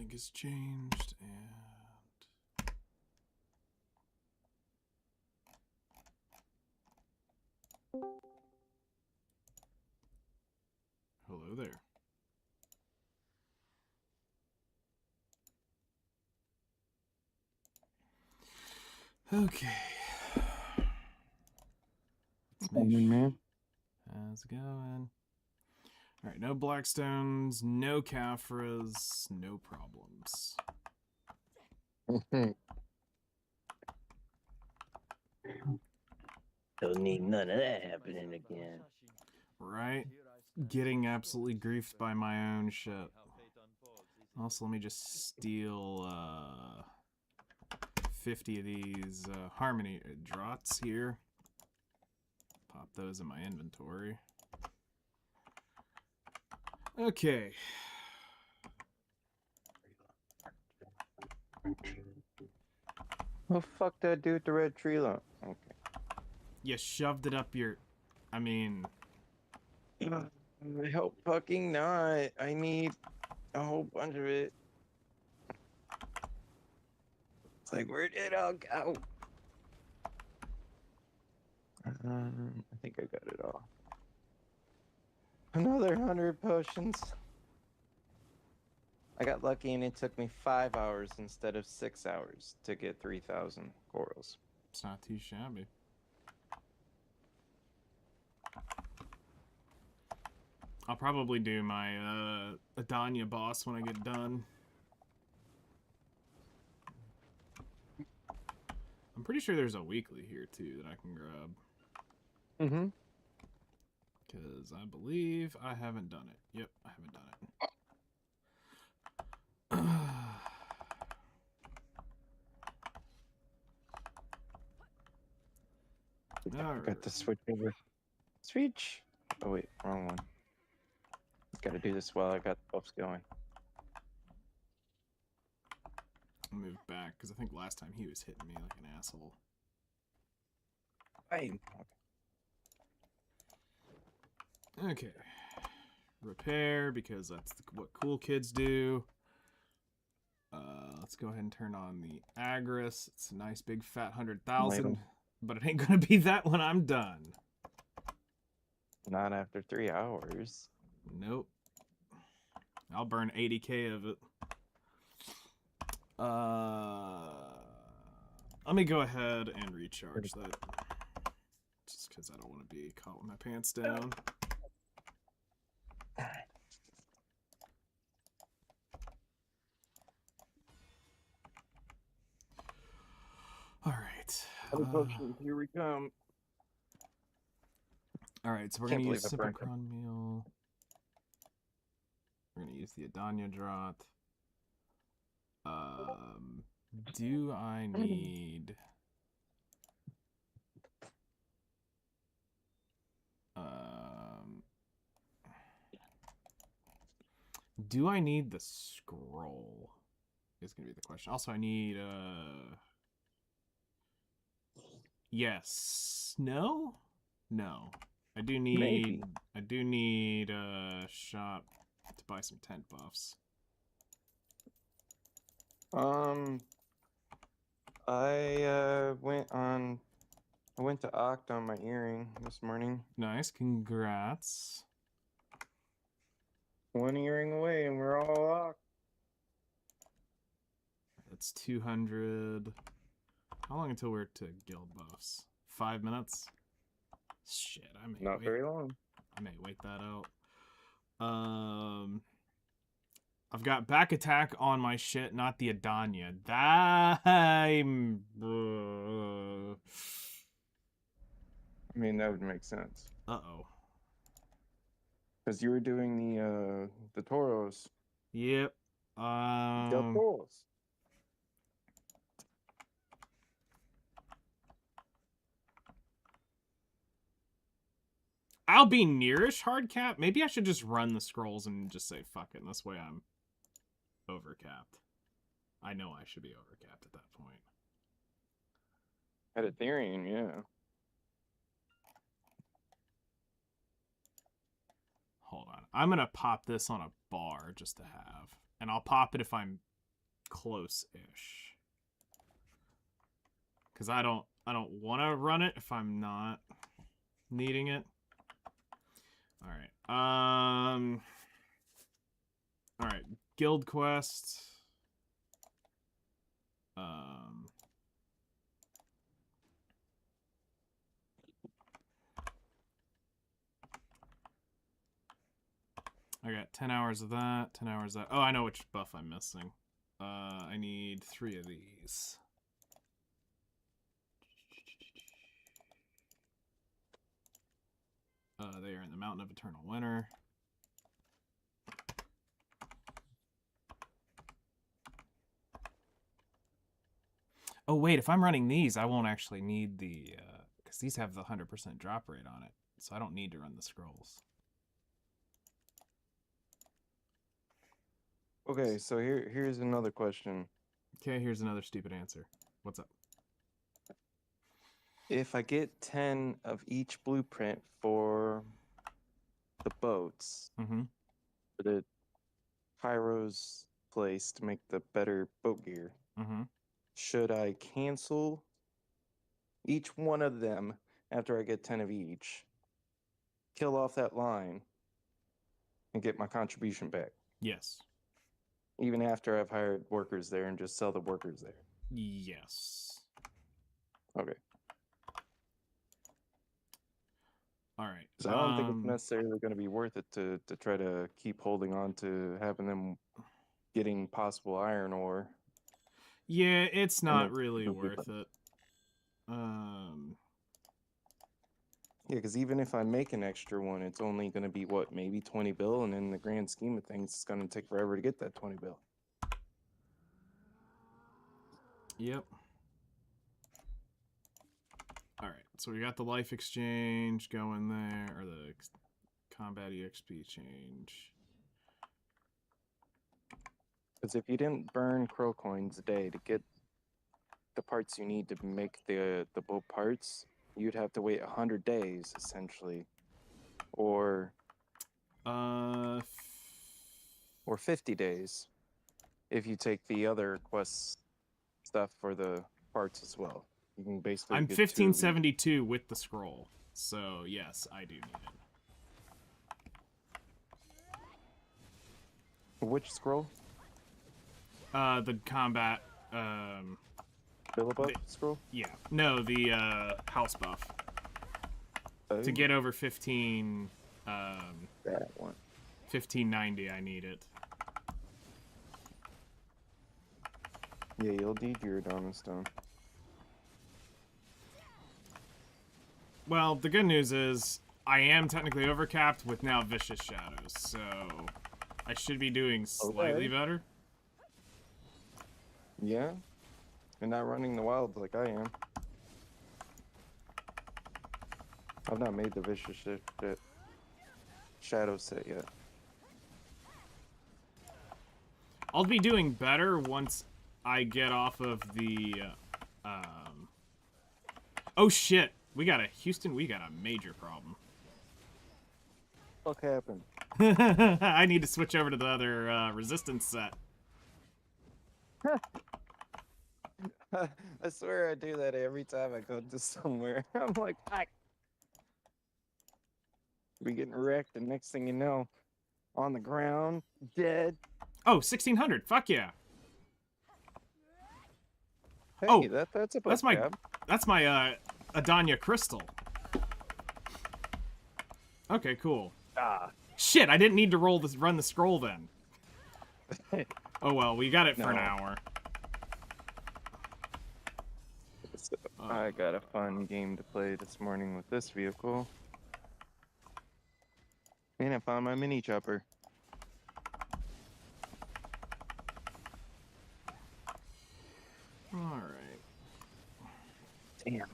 link is changed and hello there. Okay. Man. How's it going? All right, no Blackstones, no Caphras, no problems. Don't need none of that happening again. Right? Getting absolutely griefed by my own shit. Also, let me just steal 50 of these Harmony Draughts here. Pop those in my inventory. Okay. Oh, fuck that dude with the red tree lump. Okay. You shoved it up your... I mean... I hope fucking not. I need a whole bunch of it. It's like, where did it all go? I think I got it all. Another 100 potions. I got lucky and it took me 5 hours instead of 6 hours to get 3,000 corals. It's not too shabby. I'll probably do my Adanya boss when I get done. I'm pretty sure there's a weekly here too that I can grab. Mm-hmm. Because I believe I haven't done it. Yep, I haven't done it. I got to switch over. Switch. Oh wait, wrong one. Got to do this while I got the buffs going. I'll move back because I think last time he was hitting me like an asshole. Fine. Okay. Repair because that's what cool kids do. Let's go ahead and turn on the Agris. It's a nice big fat 100,000, but it ain't gonna be that when I'm done. Not after 3 hours. Nope. I'll burn 80k of it. Let me go ahead and recharge that. Just because I don't want to be caught with my pants down. All right. Here we come. All right, so we're going to use Simple Meal. We're going to use the Adanya Draught. Do I need... do I need the scroll? Is going to be the question. Also, I need... Yes. No? No. I do need... Maybe. I do need a shop to buy some tent buffs. I went to Oct on my earring this morning. Nice, congrats. 1 earring away and we're all Oct. That's 200. How long until we're to guild buffs? 5 minutes? Shit, I may Not wait. very long. I may wait that out. I've got back attack on my shit, not the Adanya. I mean, that would make sense. Uh-oh. Because you were doing the Tauros. Yep. Del Tauros. I'll be nearish hard cap. Maybe I should just run the scrolls and just say fuck it. And this way I'm overcapped. I know I should be overcapped at that point. At Aetherion, yeah. Hold on. I'm going to pop this on a bar just to have. And I'll pop it if I'm close-ish. Because I don't want to run it if I'm not needing it. All right. All right. Guild quest. I got 10 hours of that, 10 hours of that. Oh, I know which buff I'm missing. I need 3 of these. They are in the Mountain of Eternal Winter. Oh, wait, if I'm running these, I won't actually need the... because these have the 100% drop rate on it. So I don't need to run the scrolls. Okay, so here's another question. Okay, here's another stupid answer. What's up? If I get 10 of each blueprint for the boats, Mm-hmm. for the Pyro's place to make the better boat gear, Mm-hmm. should I cancel each one of them after I get 10 of each, kill off that line, and get my contribution back? Yes. Even after I've hired workers there and just sell the workers there? Yes. Okay. All right. So I don't think it's necessarily going to be worth it to try to keep holding on to having them getting possible iron ore. Yeah, it's not it's really stupid. worth it. Yeah, because even if I make an extra one, it's only going to be, what, maybe 20 bill? And in the grand scheme of things, it's going to take forever to get that 20 bill. Yep. All right, so we got the life exchange going there, or the combat EXP change. Because if you didn't burn crow coins a day to get the parts you need to make the boat parts, you'd have to wait 100 days, essentially. Or 50 days if you take the other quest stuff for the parts as well. You can basically I'm get 1572 with the scroll, so yes, I do need it. Which scroll? The combat, Build-up scroll? yeah. No, the, house buff. Oh, To get over 15, that one. 1590, I need it. Yeah, you'll need your Adana Stone. Well, the good news is, I am technically overcapped with now Vicious Shadows, so I should be doing slightly better. Yeah? You're not running the wilds like I am. I've not made the Vicious Shadow set yet. I'll be doing better once I get off of the, Oh shit! We got a major problem. What happened? I need to switch over to the other, resistance set. I swear I do that every time I go to somewhere. I'm like, fuck. We getting wrecked, and next thing you know, on the ground, dead. Oh, 1600! Fuck yeah! Hey, Oh, that's a that's my Adanya crystal. Okay, cool. Ah. Shit, I didn't need to run the scroll then. Oh well, we got it for an No. hour. So, I got a fun game to play this morning with this vehicle. And I found my mini chopper. Alright. Damn.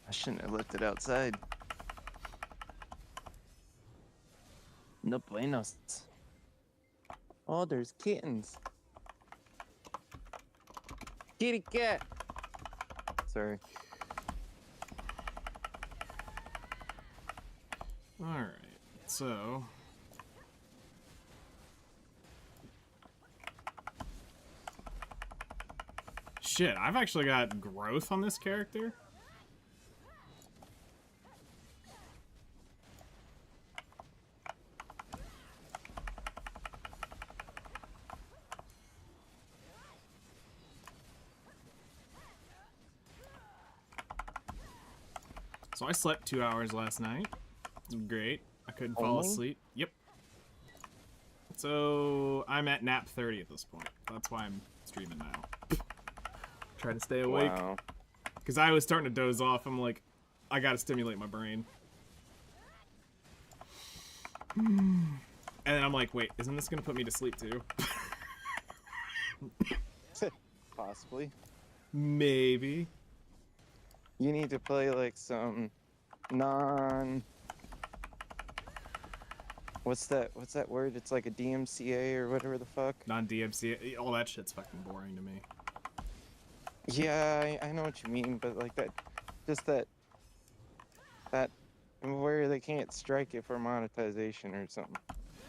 I shouldn't have left it outside. No buenos. Oh, there's kittens. Kitty cat. Sorry. Alright, so... shit, I've actually got growth on this character. So I slept 2 hours last night. Great. I couldn't fall Only? asleep. Yep. So I'm at nap 30 at this point. That's why I'm streaming now. Try to stay awake. Wow. Because I was starting to doze off. I'm like, I gotta stimulate my brain. And then I'm like, wait, isn't this gonna put me to sleep too? Possibly. Maybe. You need to play like some non. What's that word? It's like a DMCA or whatever the fuck. Non-DMC. All that shit's fucking boring to me. Yeah, I know what you mean, but like that, just that where they can't strike it for monetization or something.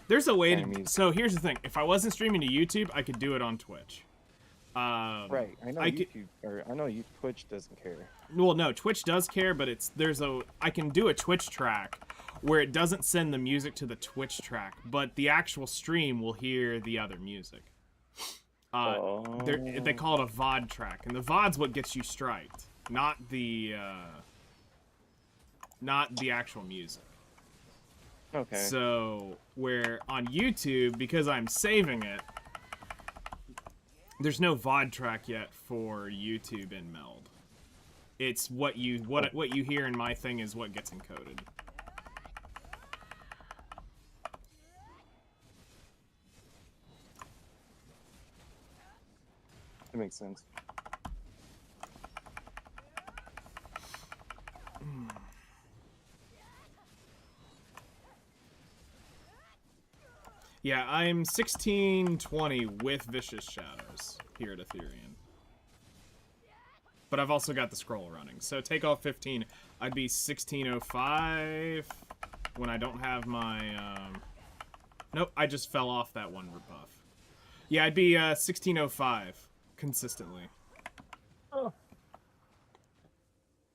There's a way Kinda to. music. So here's the thing: if I wasn't streaming to YouTube, I could do it on Twitch. Right, I know I could- YouTube, or I know you Twitch doesn't care. Well, no, Twitch does care, but I can do a Twitch track where it doesn't send the music to the Twitch track, but the actual stream will hear the other music. They call it a VOD track, and the VOD's what gets you striked, not the actual music. Okay. So, where on YouTube, because I'm saving it, there's no VOD track yet for YouTube in Meld. It's what you hear in my thing is what gets encoded. That makes sense. Yeah, I'm 1620 with Vicious Shadows here at Aetherion. But I've also got the scroll running. So take off 15, I'd be 1605 when I don't have my... Nope, I just fell off that one rebuff. Yeah, I'd be 1605 consistently. Oh.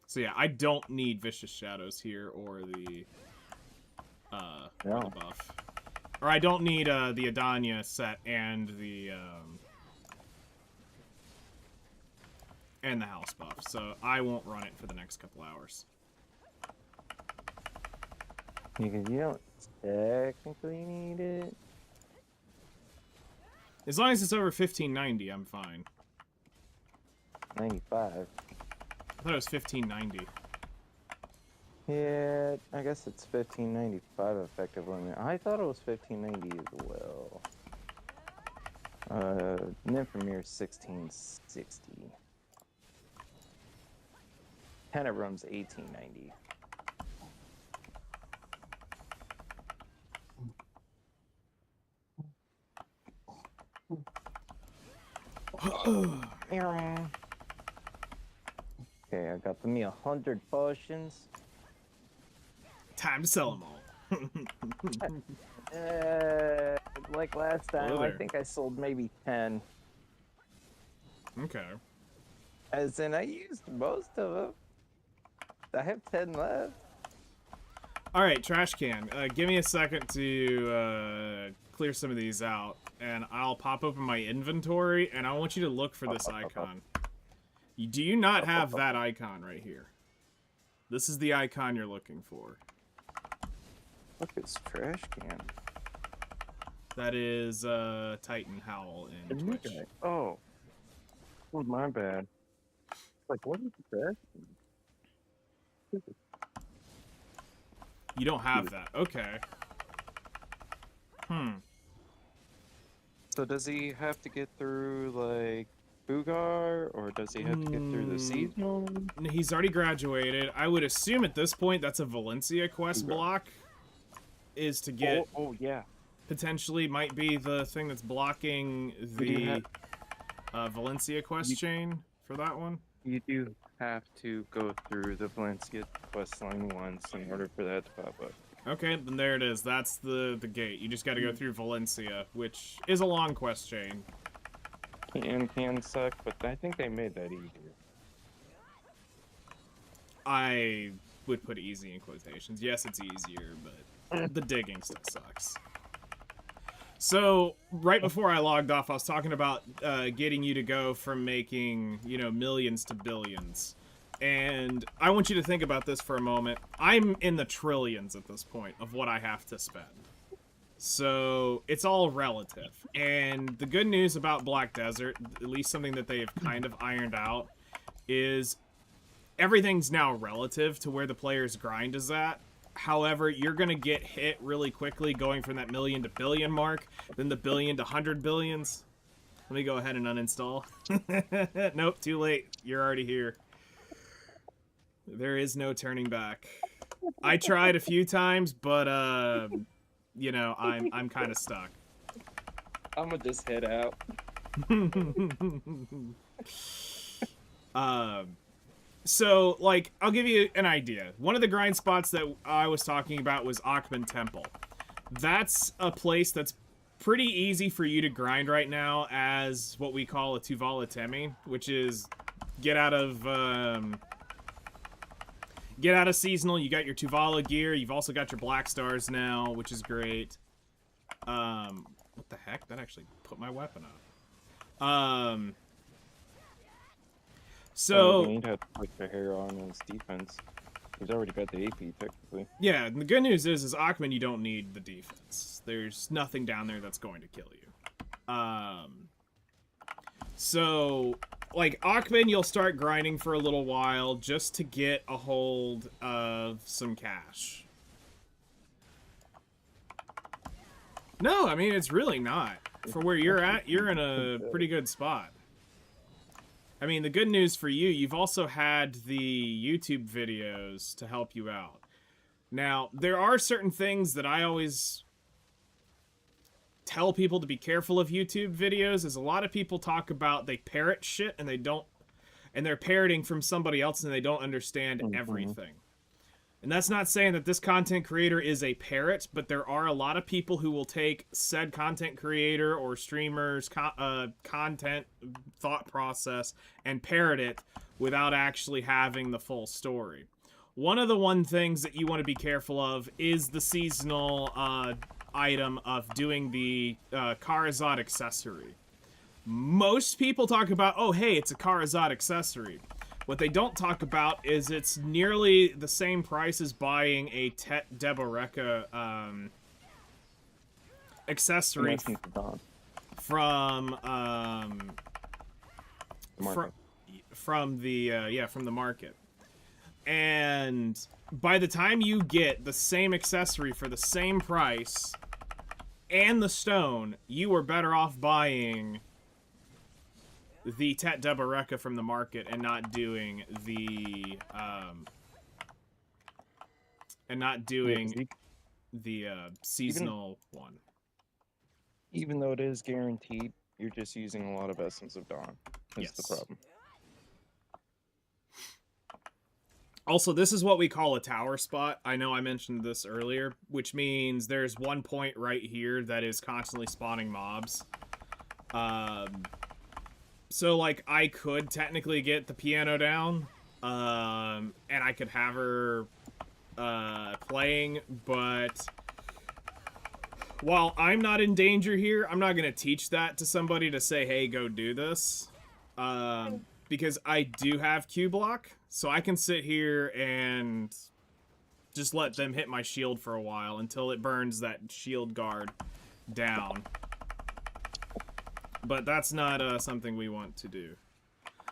So yeah, I don't need Vicious Shadows here or the buff. Or I don't need the Adanya set and the house buff, so I won't run it for the next couple hours. You don't technically need it. As long as it's over 1590, I'm fine. 95. I thought it was 1590. Yeah, I guess it's 1595 effective limit. I thought it was 1590 as well. Nymphomere's 1660. Tenebrum's 1890. Okay, I got me 100 potions. Time to sell them all. Like last time, Hello I there. think I sold maybe 10. Okay. As in, I used most of them. I have 10 left. Alright, trash can. Give me a second to clear some of these out, and I'll pop open my inventory, and I want you to look for this icon. Do you not have that icon right here? This is the icon you're looking for. Look, it's trash can. That is Titan Howl in Twitch. Oh. Oh, my bad. Like, what is the trash can? You don't have that. Okay. So does he have to get through, like, Boogar, or does he have to get through the seasonal? He's already graduated. I would assume at this point that's a Valencia quest block. Is to get... Oh, yeah. Potentially might be the thing that's blocking the Valencia quest chain for that one. You do have to go through the Valencia quest line once in order for that to pop up. Okay, then there it is. That's the gate. You just got to go through Valencia, which is a long quest chain. can suck, but I think they made that easier. I would put easy in quotations. Yes, it's easier, but the digging still sucks. So, right before I logged off, I was talking about getting you to go from making, you know, millions to billions. And I want you to think about this for a moment. I'm in the trillions at this point of what I have to spend. So, it's all relative. And the good news about Black Desert, at least something that they have kind of ironed out, is everything's now relative to where the player's grind is at. However, you're going to get hit really quickly going from that million to billion mark, then the billion to 100 billions. Let me go ahead and uninstall. Nope, too late. You're already here. There is no turning back. I tried a few times, but you know, I'm kind of stuck. I'm gonna just head out. So, like, I'll give you an idea. One of the grind spots that I was talking about was Akhman Temple. That's a place that's pretty easy for you to grind right now as what we call a Tuvala Temi, which is get out of seasonal. You got your Tuvala gear. You've also got your black stars now, which is great. What the heck? That actually put my weapon up. So he'd have to put the hair on his defense. He's already got the AP technically. yeah, and the good news is Akhman, you don't need the defense. There's nothing down there that's going to kill you. So like Akhman, you'll start grinding for a little while just to get a hold of some cash. No, I mean it's really not. For where you're at, you're in a pretty good spot. I mean, the good news for you, you've also had the YouTube videos to help you out. Now, there are certain things that I always tell people to be careful of YouTube videos, is a lot of people talk about they parrot shit and they don't, and they're parroting from somebody else and they don't understand everything. And that's not saying that this content creator is a parrot, but there are a lot of people who will take said content creator or streamer's content thought process and parrot it without actually having the full story. One of the things that you want to be careful of is the seasonal item of doing the Karazad accessory. Most people talk about, oh hey, it's a Karazad accessory. What they don't talk about is it's nearly the same price as buying a Tet Deboreka accessory from the market. And by the time you get the same accessory for the same price and the stone, you are better off buying the Tet Deboreka from the market and not doing the seasonal one. Even though it is guaranteed, you're just using a lot of Essence of Dawn. That's the problem. Also, this is what we call a tower spot. I know I mentioned this earlier, which means there's one point right here that is constantly spawning mobs. So, like, I could technically get the piano down, and I could have her playing, but while I'm not in danger here, I'm not going to teach that to somebody to say, hey, go do this, because I do have Q block, so I can sit here and just let them hit my shield for a while until it burns that shield guard down. But that's not something we want to do.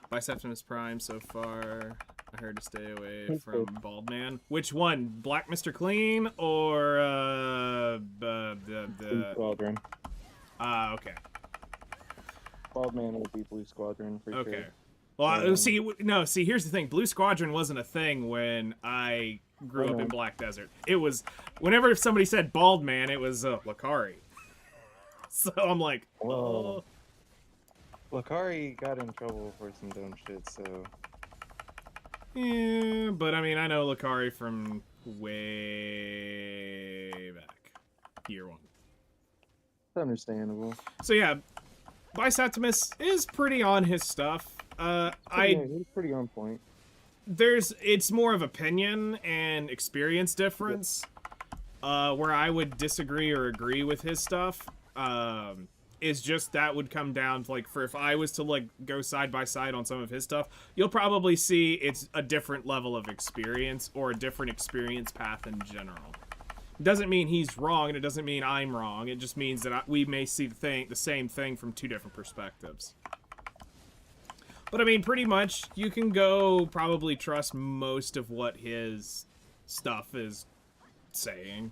By Septimus Prime so far, I heard to stay away from Bald Man. Which one? Black Mr. Clean or Blue Squadron. Okay. Bald Man will be Blue Squadron for sure. Okay. Well, see, here's the thing. Blue Squadron wasn't a thing when I grew up in Black Desert. It was, whenever somebody said Bald Man, it was Lakari. So I'm like, oh. Lakari got in trouble for some dumb shit, so... Yeah, but I mean, I know Lakari from way back. Year one. It's understandable. So yeah, Biseptimus is pretty on his stuff. Yeah, he's pretty on point. It's more of opinion and experience difference, where I would disagree or agree with his stuff. Is just that would come down to, like, for if I was to, like, go side by side on some of his stuff, you'll probably see it's a different level of experience or a different experience path in general. It doesn't mean he's wrong, and it doesn't mean I'm wrong. It just means that we may see the same thing from two different perspectives. But, I mean, pretty much, you can go probably trust most of what his stuff is saying.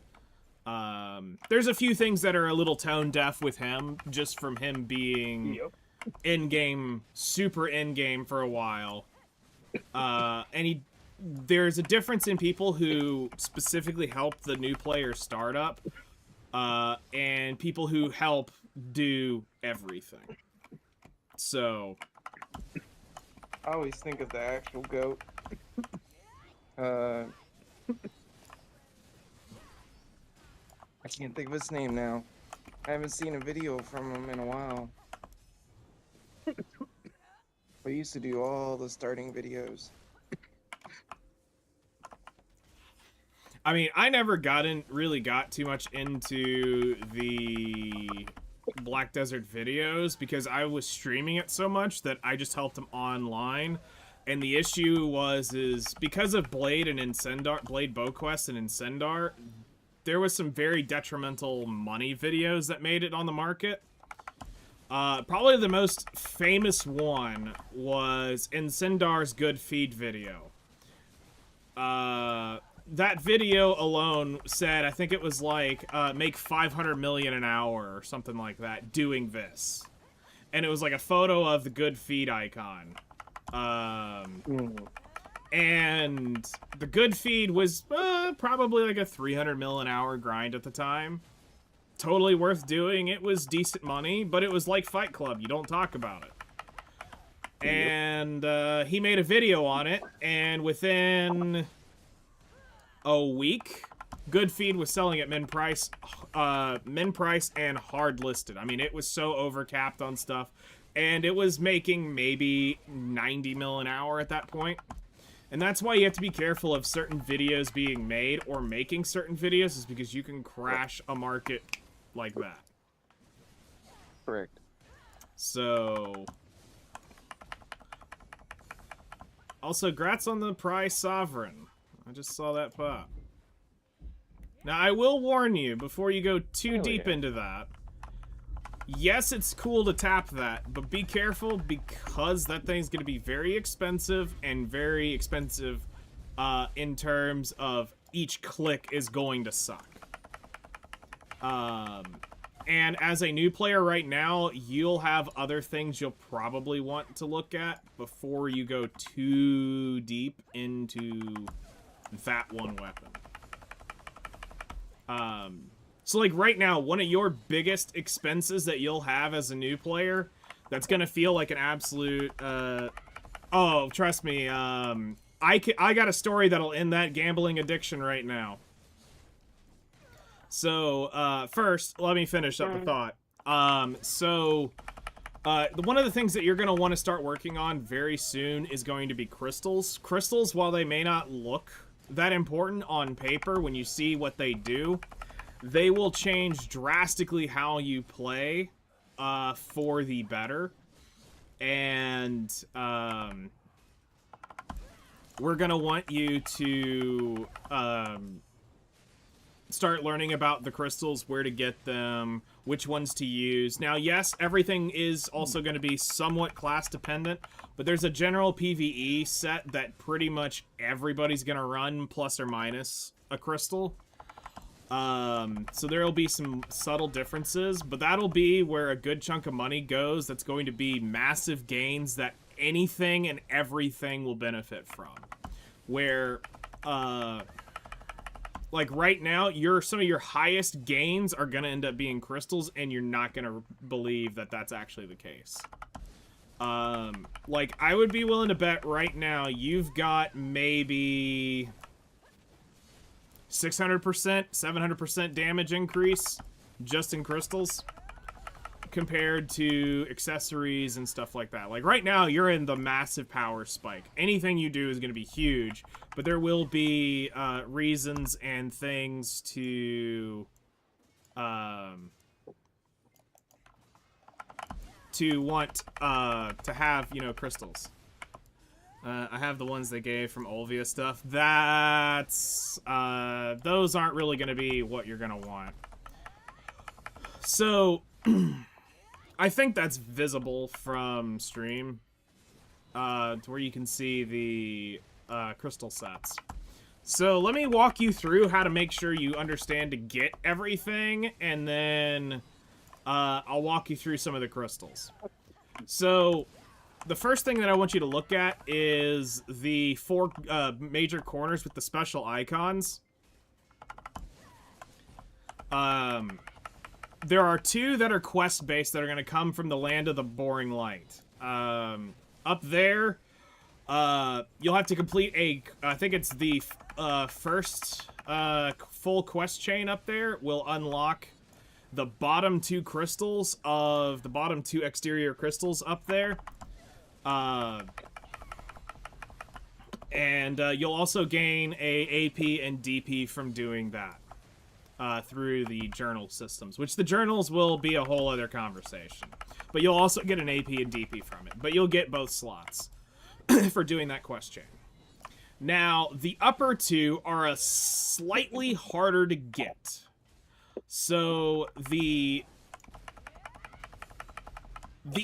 There's a few things that are a little tone deaf with him, just from him being in-game, super in-game for a while. And there's a difference in people who specifically help the new player startup, and people who help do everything. So... I always think of the actual goat. I can't think of his name now. I haven't seen a video from him in a while. We used to do all the starting videos. I mean, I never really got too much into the Black Desert videos because I was streaming it so much that I just helped him online. And the issue is because of Blade and Incendar, Blade BowQuest and Incendar, there was some very detrimental money videos that made it on the market. Probably the most famous one was Incendar's Good Feed video. That video alone said, I think it was like, make 500 million an hour or something like that doing this. And it was like a photo of the Good Feed icon. And the Good Feed was probably like a 300 mil an hour grind at the time. Totally worth doing. It was decent money, but it was like Fight Club. You don't talk about it. And he made a video on it, and within a week, Good Feed was selling at min price and hard listed. I mean, it was so overcapped on stuff, and it was making maybe 90 mil an hour at that point. And that's why you have to be careful of certain videos being made or making certain videos, is because you can crash a market like that. Correct. So... Also, grats on the prize Sovereign. I just saw that pop. Now, I will warn you, before you go too deep into that, yes, it's cool to tap that, but be careful, because that thing's going to be very expensive, and very expensive in terms of each click is going to suck. And as a new player right now, you'll have other things you'll probably want to look at before you go too deep into that one weapon. So like right now, one of your biggest expenses that you'll have as a new player, that's gonna feel like an absolute, oh, trust me, I got a story that'll end that gambling addiction right now. So, first, let me finish up the thought. One of the things that you're going to want to start working on very soon is going to be crystals. Crystals, while they may not look that important on paper when you see what they do, they will change drastically how you play for the better. And we're going to want you to... start learning about the crystals, where to get them, which ones to use. Now, yes, everything is also going to be somewhat class dependent, but there's a general PvE set that pretty much everybody's going to run, plus or minus a crystal. So there will be some subtle differences, but that'll be where a good chunk of money goes. That's going to be massive gains that anything and everything will benefit from. Where, like right now, some of your highest gains are going to end up being crystals, and you're not going to believe that that's actually the case. Like, I would be willing to bet right now you've got maybe 600%, 700% damage increase just in crystals. compared to accessories and stuff like that. Like right now, you're in the massive power spike. Anything you do is going to be huge, but there will be reasons and things to want to have, you know, crystals. I have the ones they gave from Olvia stuff. That's those aren't really going to be what you're going to want. So I think that's visible from stream, to where you can see the crystal sets. So let me walk you through how to make sure you understand to get everything, and then I'll walk you through some of the crystals. So the first thing that I want you to look at is the 4 major corners with the special icons. There are 2 that are quest-based that are going to come from the Land of the Boring Light. Up there, you'll have to complete I think it's the first full quest chain up there will unlock the bottom 2 crystals of the bottom 2 exterior crystals up there. And you'll also gain a AP and DP from doing that. Through the journal systems, which the journals will be a whole other conversation. But you'll also get an AP and DP from it. But you'll get both slots for doing that quest chain. Now, the upper 2 are a slightly harder to get. So, the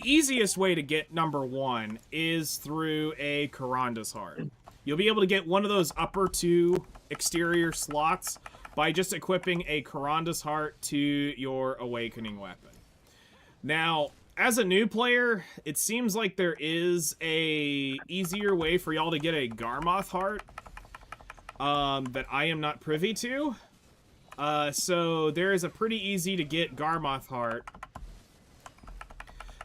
easiest way to get number 1 is through a Karanda's Heart. You'll be able to get one of those upper 2 exterior slots by just equipping a Karanda's Heart to your Awakening weapon. Now, as a new player, it seems like there is a easier way for y'all to get a Garmoth Heart that I am not privy to. So there is a pretty easy to get Garmoth Heart,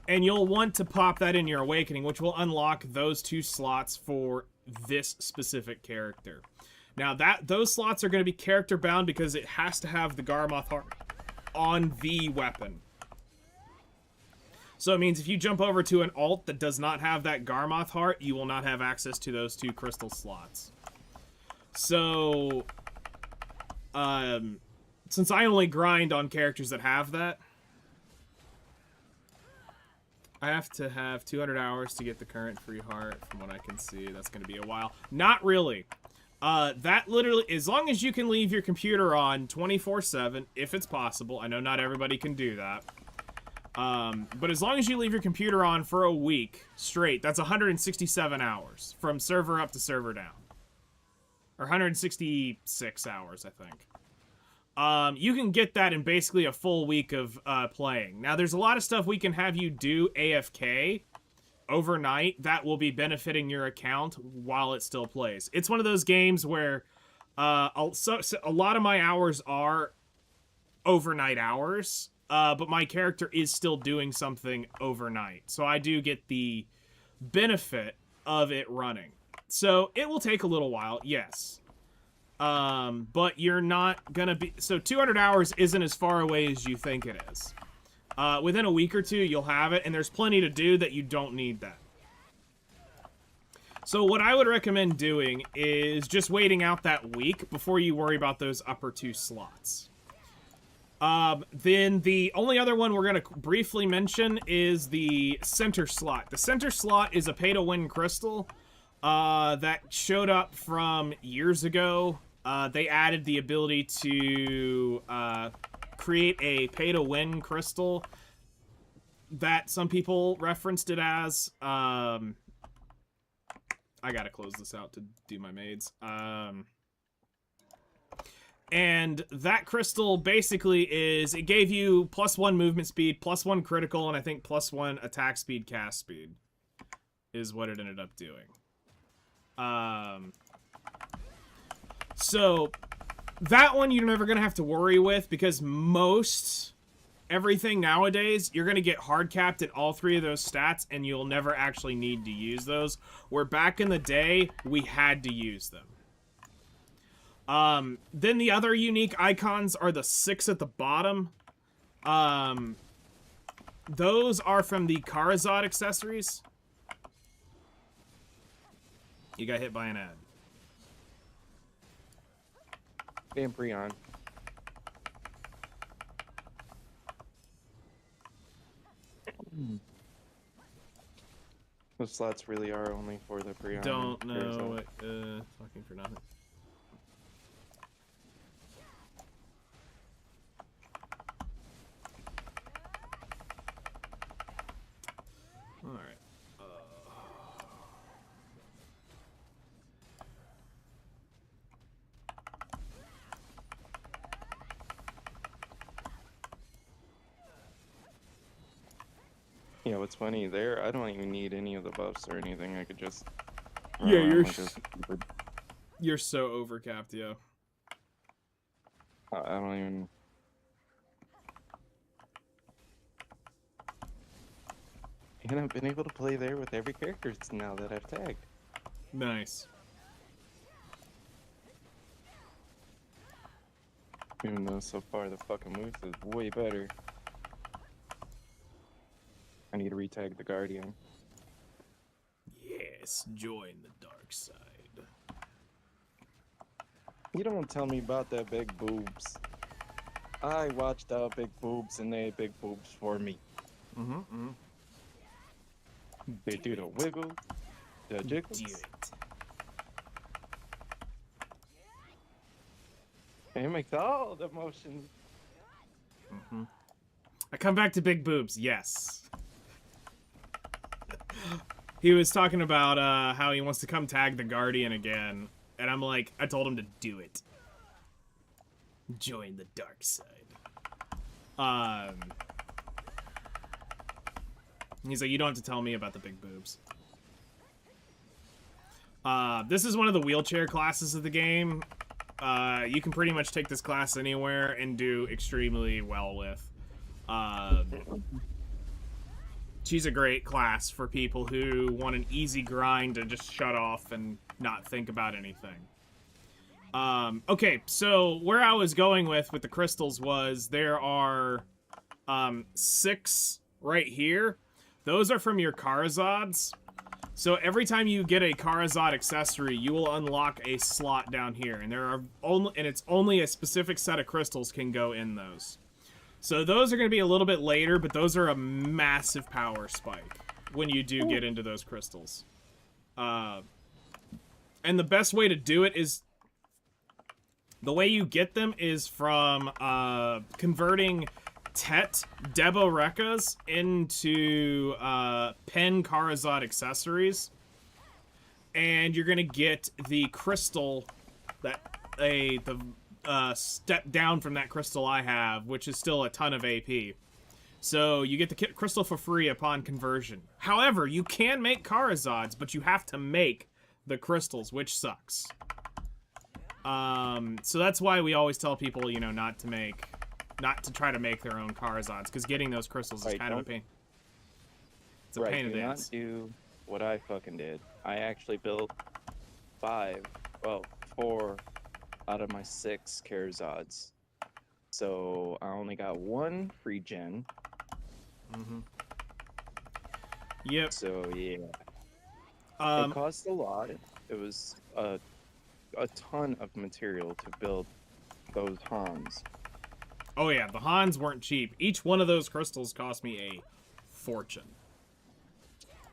and you'll want to pop that in your Awakening, which will unlock those 2 slots for this specific character. Now, those slots are going to be character bound because it has to have the Garmoth Heart on the weapon. So it means if you jump over to an alt that does not have that Garmoth Heart, you will not have access to those 2 crystal slots. So, since I only grind on characters that have that, I have to have 200 hours to get the current free heart, from what I can see. That's going to be a while. Not really. That literally, as long as you can leave your computer on 24/7, if it's possible. I know not everybody can do that. But as long as you leave your computer on for a week straight, that's 167 hours from server up to server down. Or 166 hours, I think. You can get that in basically a full week of playing. Now, there's a lot of stuff we can have you do AFK overnight that will be benefiting your account while it still plays. It's one of those games where a lot of my hours are overnight hours, but my character is still doing something overnight. So I do get the benefit of it running. So it will take a little while, yes. But you're not gonna be... So 200 hours isn't as far away as you think it is. Within a week or 2, you'll have it, and there's plenty to do that you don't need that. So what I would recommend doing is just waiting out that week before you worry about those upper 2 slots. Then the only other one we're going to briefly mention is the center slot. The center slot is a pay-to-win crystal that showed up from years ago. They added the ability to... create a pay-to-win crystal that some people referenced it as. I gotta close this out to do my maids. And that crystal basically is, it gave you +1 movement speed, +1 critical, and I think +1 attack speed, cast speed, is what it ended up doing. So... that one you're never going to have to worry with, because everything nowadays, you're going to get hard capped at all 3 of those stats, and you'll never actually need to use those. Where back in the day, we had to use them. Then the other unique icons are the 6 at the bottom. Those are from the Karazad accessories. You got hit by an ad. Vampirion. Those slots really are only for the Prion. Don't know what, talking for nothing. Alright. Yeah, what's funny there, I don't even need any of the buffs or anything. I could just Yeah, run you're like a stupid- you're so overcapped, yo. I don't even. And I've been able to play there with every character now that I've tagged. Nice. Even though so far the fucking moves is way better. I need to retag the Guardian. Yes, join the dark side. You don't tell me about that big boobs. I watched out big boobs and they had big boobs for me. They do the wiggle, the jiggles. Do it. It makes all the motions. I come back to big boobs, yes. He was talking about how he wants to come tag the Guardian again. And I'm like, I told him to do it. Join the dark side. He's like, you don't have to tell me about the big boobs. This is one of the wheelchair classes of the game. You can pretty much take this class anywhere and do extremely well with. She's a great class for people who want an easy grind to just shut off and not think about anything. Okay, so where I was going with the crystals was there are 6 right here. Those are from your Karazads. So every time you get a Karazad accessory, you will unlock a slot down here, and it's only a specific set of crystals can go in those. So those are going to be a little bit later, but those are a massive power spike when you do get into those crystals. And the best way to do it is, the way you get them is from converting Tet Debo Rekkas into Pen Karazad accessories. And you're going to get the crystal that the step down from that crystal I have, which is still a ton of AP. So you get the crystal for free upon conversion. However, you can make Karazads, but you have to make the crystals, which sucks. So that's why we always tell people, you know, not to try to make their own Karazads, because getting those crystals is kind of a pain. It's a pain in the ass. Do not do what I fucking did. I actually built 4 out of my 6 Karazads. So I only got 1 free gen. Yep. So yeah. It cost a lot. It was a ton of material to build those Hans. Oh yeah, the Hans weren't cheap. Each one of those crystals cost me a fortune.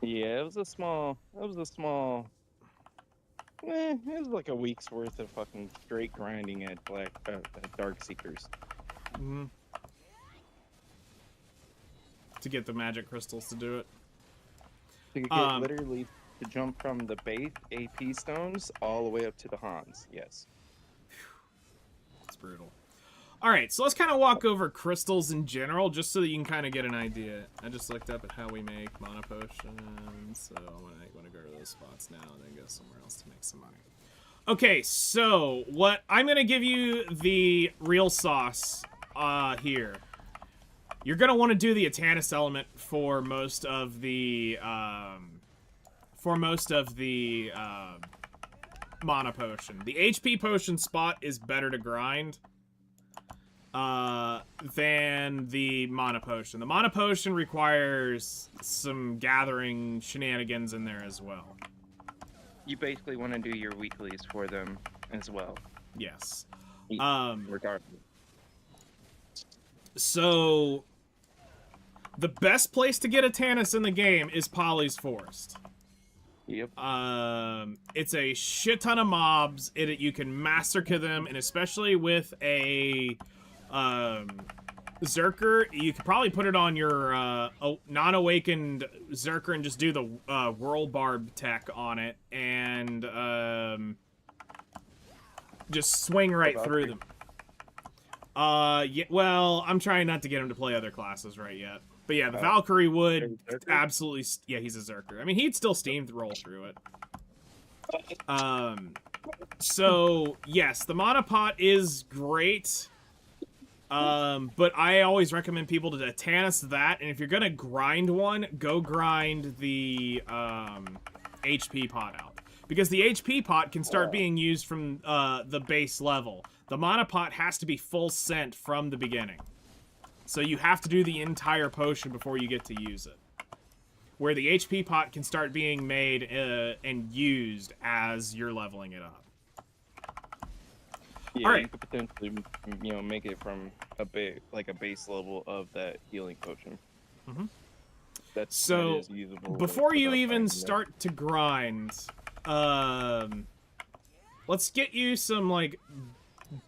Yeah, it was a small. It was like a week's worth of fucking straight grinding at Dark Seekers. To get the magic crystals to do it. To get literally to jump from the base AP stones all the way up to the Hans. Yes. It's brutal. Alright, so let's kind of walk over crystals in general, just so that you can kind of get an idea. I just looked up at how we make mana potions, so I'm going to go to those spots now and then go somewhere else to make some money. Okay, so I'm going to give you the real sauce here. You're going to want to do the Atanus element for most of the mana potion. The HP potion spot is better to grind. than the mana potion. The mana potion requires some gathering shenanigans in there as well. You basically want to do your weeklies for them as well. Yes. Regardless. So the best place to get a Tannis in the game is Polly's Forest. Yep. It's a shit ton of mobs. You can massacre them, and especially with a Zerker, you could probably put it on your non-awakened Zerker and just do the Whirl Barb tech on it, and just swing right through them. Yeah, well, I'm trying not to get him to play other classes right yet. But yeah, the Valkyrie would absolutely... Yeah, he's a Zerker. I mean, he'd still steam roll through it. So, yes, the mana pot is great. But I always recommend people to Tannis that, and if you're gonna grind one, go grind the HP pot out. Because the HP pot can start being used from the base level. The mana pot has to be full sent from the beginning. So you have to do the entire potion before you get to use it. Where the HP pot can start being made and used as you're leveling it up. Yeah, All right. you could potentially, make it from a base level of that healing potion. Mm-hmm. That So, is usable before you without even finding start to grind, let's get you some, like,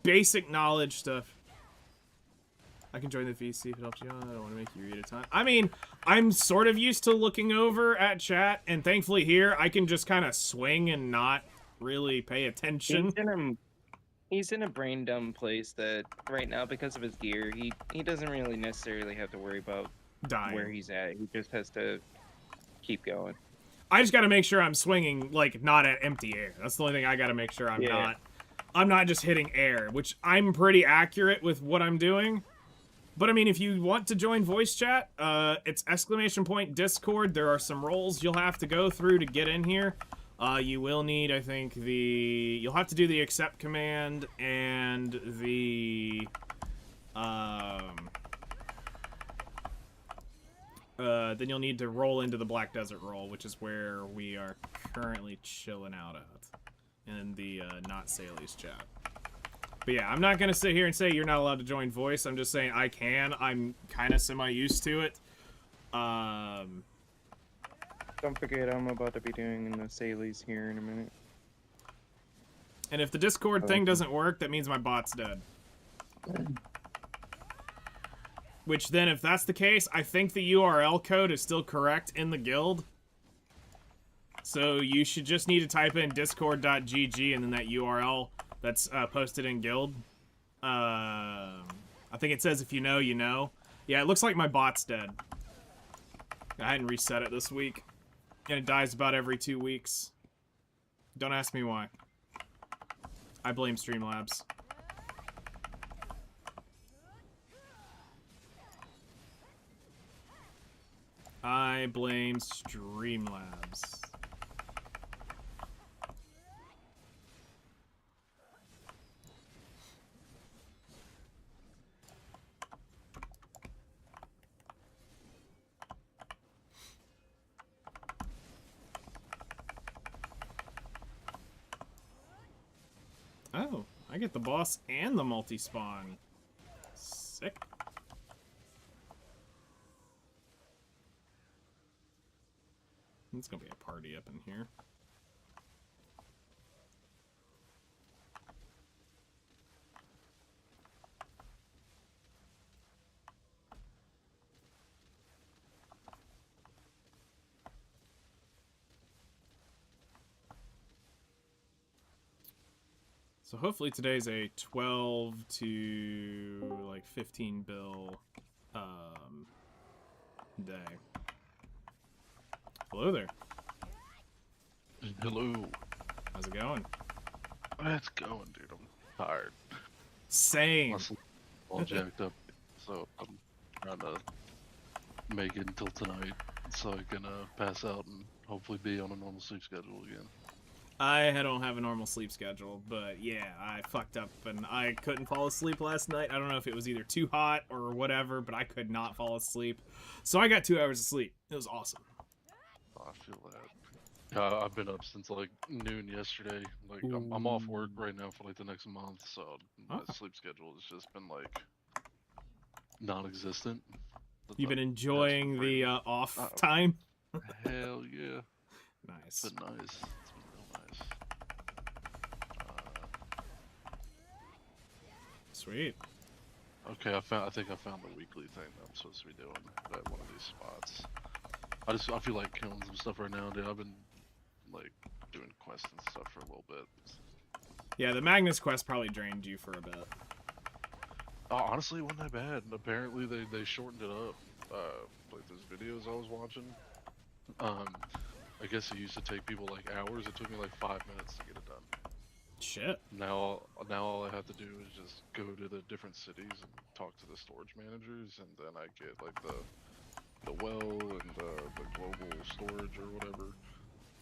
basic knowledge stuff. I can join the VC if it helps you. I don't want to make you read a ton. I mean, I'm sort of used to looking over at chat, and thankfully here, I can just kind of swing and not really pay attention. He's in a brain dumb place that right now, because of his gear, he doesn't really necessarily have to worry about Dying. where he's at. He just has to keep going. I just got to make sure I'm swinging, like, not at empty air. That's the only thing I got to make sure I'm not just hitting air, which I'm pretty accurate with what I'm doing. But, I mean, if you want to join voice chat, it's !Discord. There are some roles you'll have to go through to get in here. You will need, I think, you'll have to do the accept command and the, then you'll need to roll into the Black Desert role, which is where we are currently chilling out at, in the, not Sally's chat. But yeah, I'm not going to sit here and say you're not allowed to join voice. I'm just saying I can. I'm kind of semi-used to it. Don't forget, I'm about to be doing the Salies here in a minute. And if the Discord thing doesn't work, that means my bot's dead. Which then, if that's the case, I think the URL code is still correct in the guild. So you should just need to type in discord.gg and then that URL that's posted in guild. I think it says if you know, you know. Yeah, it looks like my bot's dead. I hadn't reset it this week. And it dies about every 2 weeks. Don't ask me why. I blame Streamlabs. I blame Streamlabs. Oh, I get the boss and the multi-spawn. Sick. It's gonna be a party up in here. So hopefully today's a 12 to like 15 bill day. Hello there. Hello. How's it going? It's going, dude. I'm tired. Same. Muscle all jacked up, so I'm trying to make it until tonight so I can pass out and hopefully be on a normal sleep schedule again. I don't have a normal sleep schedule, but yeah, I fucked up and I couldn't fall asleep last night. I don't know if it was either too hot or whatever, but I could not fall asleep. So I got 2 hours of sleep. It was awesome. I feel that. I've been up since like noon yesterday. Like I'm off work right now for like the next month, so my sleep schedule has just been like non-existent. You've been enjoying the off time? Hell yeah. Nice. It's been nice. It's been real nice. Sweet. Okay, I think I found the weekly thing that I'm supposed to be doing at one of these spots. I feel like killing some stuff right now, dude. I've been like doing quests and stuff for a little bit. Yeah, the Magnus quest probably drained you for a bit. Honestly, it wasn't that bad. Apparently, they shortened it up. Like those videos I was watching. I guess it used to take people like hours. It took me like 5 minutes to get it done. Shit. Now all I have to do is just go to the different cities and talk to the storage managers, and then I get like the well and the global storage or whatever.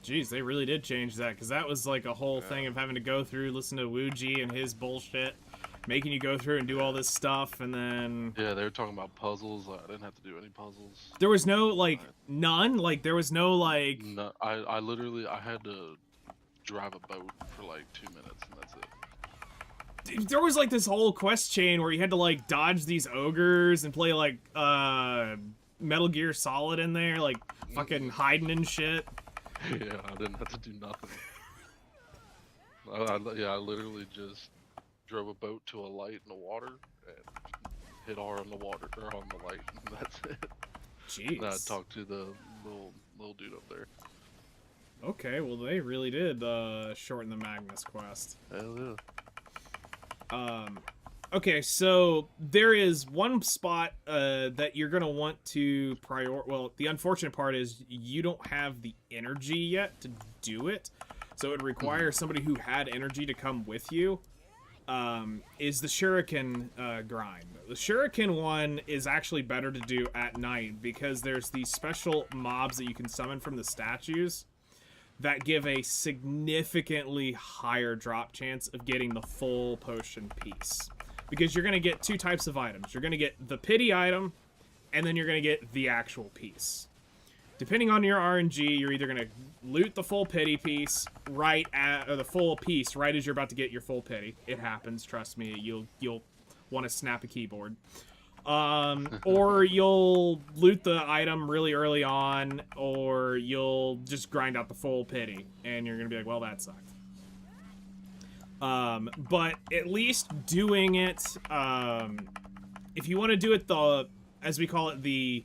Jeez, they really did change that, because that was like a whole thing of having to go through, listen to Wuji and his bullshit, making you go through and do all this stuff, and then... Yeah, they were talking about puzzles. I didn't have to do any puzzles. There was no, like, none? Like, there was no, like... No, I literally, I had to drive a boat for like 2 minutes, and that's it. There was, like, this whole quest chain where you had to, like, dodge these ogres and play, like, Metal Gear Solid in there, like, fucking hiding and shit. Yeah, I didn't have to do nothing. I literally just drove a boat to a light in the water and hit R on the water or on the light, and that's it. Jeez. And I talked to the little dude up there. Okay, well they really did shorten the Magnus quest. Hell yeah. Okay, so there is one spot that you're gonna want to well, the unfortunate part is you don't have the energy yet to do it, so it would require somebody who had energy to come with you. Is the shuriken grind. The shuriken one is actually better to do at night because there's these special mobs that you can summon from the statues that give a significantly higher drop chance of getting the full potion piece. Because you're going to get 2 types of items. You're going to get the pity item, and then you're going to get the actual piece. Depending on your RNG, you're either going to loot the full pity piece or the full piece right as you're about to get your full pity. It happens, trust me. You'll want to snap a keyboard. Or you'll loot the item really early on, or you'll just grind out the full pity, and you're going to be like, well, that sucked. But at least doing it, if you want to do it as we call it, the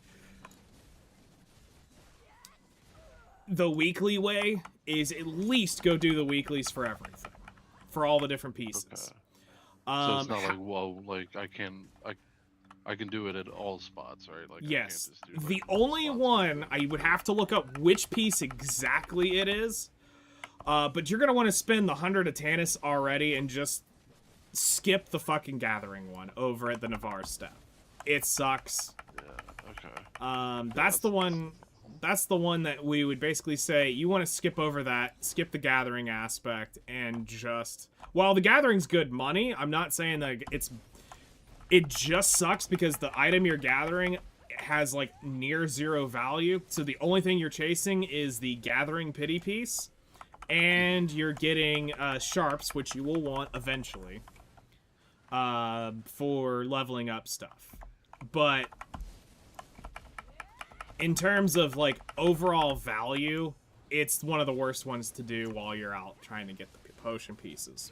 weekly way, is at least go do the weeklies for everything. For all the different pieces. Okay. So it's not like, whoa, like I can do it at all spots, right? Like yes. I can't just do, the only one, I would have to look up which piece exactly it is. But you're going to want to spend the 100 Atanus already and just skip the fucking gathering one over at the Navarre step. It sucks. Yeah, okay. That's the one that we would basically say you want to skip over that, skip the gathering aspect, and just... While the gathering's good money, I'm not saying that it just sucks because the item you're gathering has like near 0 value. So the only thing you're chasing is the gathering pity piece. And you're getting sharps, which you will want eventually, for leveling up stuff. But in terms of like overall value, it's one of the worst ones to do while you're out trying to get the potion pieces.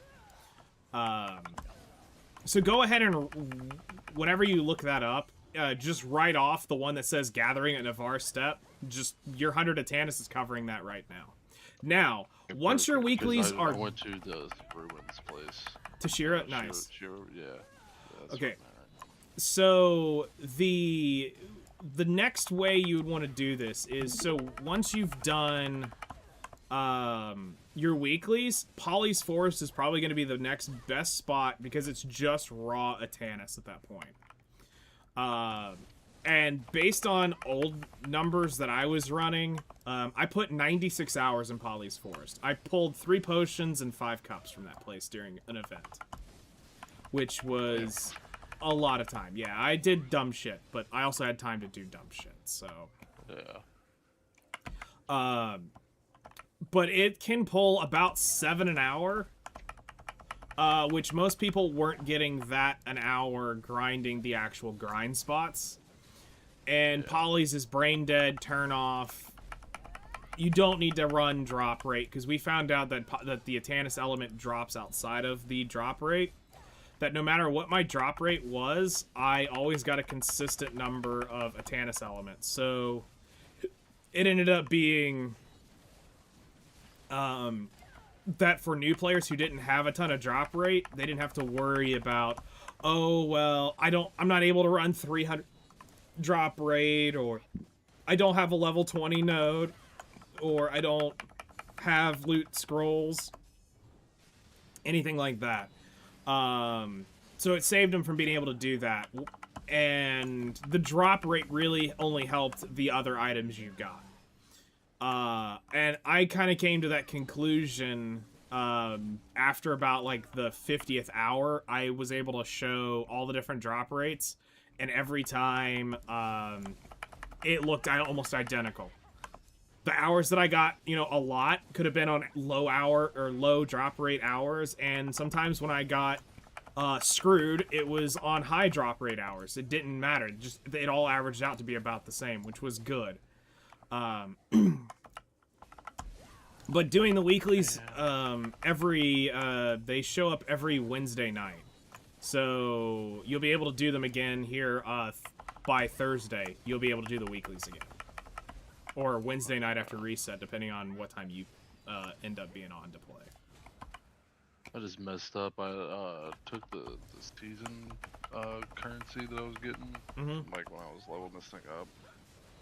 So go ahead and whenever you look that up, just write off the one that says Gathering at Navarre Step. Just your 100 Atanus is covering that right now. Now, once your weeklies are... I went to the ruins place. Tashira? Nice. Yeah. Okay. So, the next way you would want to do this is, so once you've done your weeklies, Polly's Forest is probably going to be the next best spot because it's just raw Atanus at that point. And based on old numbers that I was running, I put 96 hours in Polly's Forest. I pulled 3 potions and 5 cups from that place during an event, which was a lot of time. Yeah, I did dumb shit, but I also had time to do dumb shit, so... Yeah. But it can pull about 7 an hour, which most people weren't getting that an hour grinding the actual grind spots. And Polly's is brain dead, turn off. You don't need to run drop rate, because we found out that the Atanus element drops outside of the drop rate. That no matter what my drop rate was, I always got a consistent number of Atanus elements. So it ended up being that for new players who didn't have a ton of drop rate, they didn't have to worry about, oh, well, I'm not able to run 300 drop rate, or I don't have a level 20 node, or I don't have loot scrolls, anything like that. So it saved them from being able to do that. And the drop rate really only helped the other items you got. And I kind of came to that conclusion after about like the 50th hour. I was able to show all the different drop rates, and every time it looked almost identical. The hours that I got, you know, a lot could have been on low hour or low drop rate hours, and sometimes when I got screwed, it was on high drop rate hours. It didn't matter. It all averaged out to be about the same, which was good. But doing the weeklies, they show up every Wednesday night. So you'll be able to do them again here by Thursday. You'll be able to do the weeklies again. Or Wednesday night after reset, depending on what time you end up being on to play. I just messed up. I took the season currency that I was getting, like when I was leveling this thing up,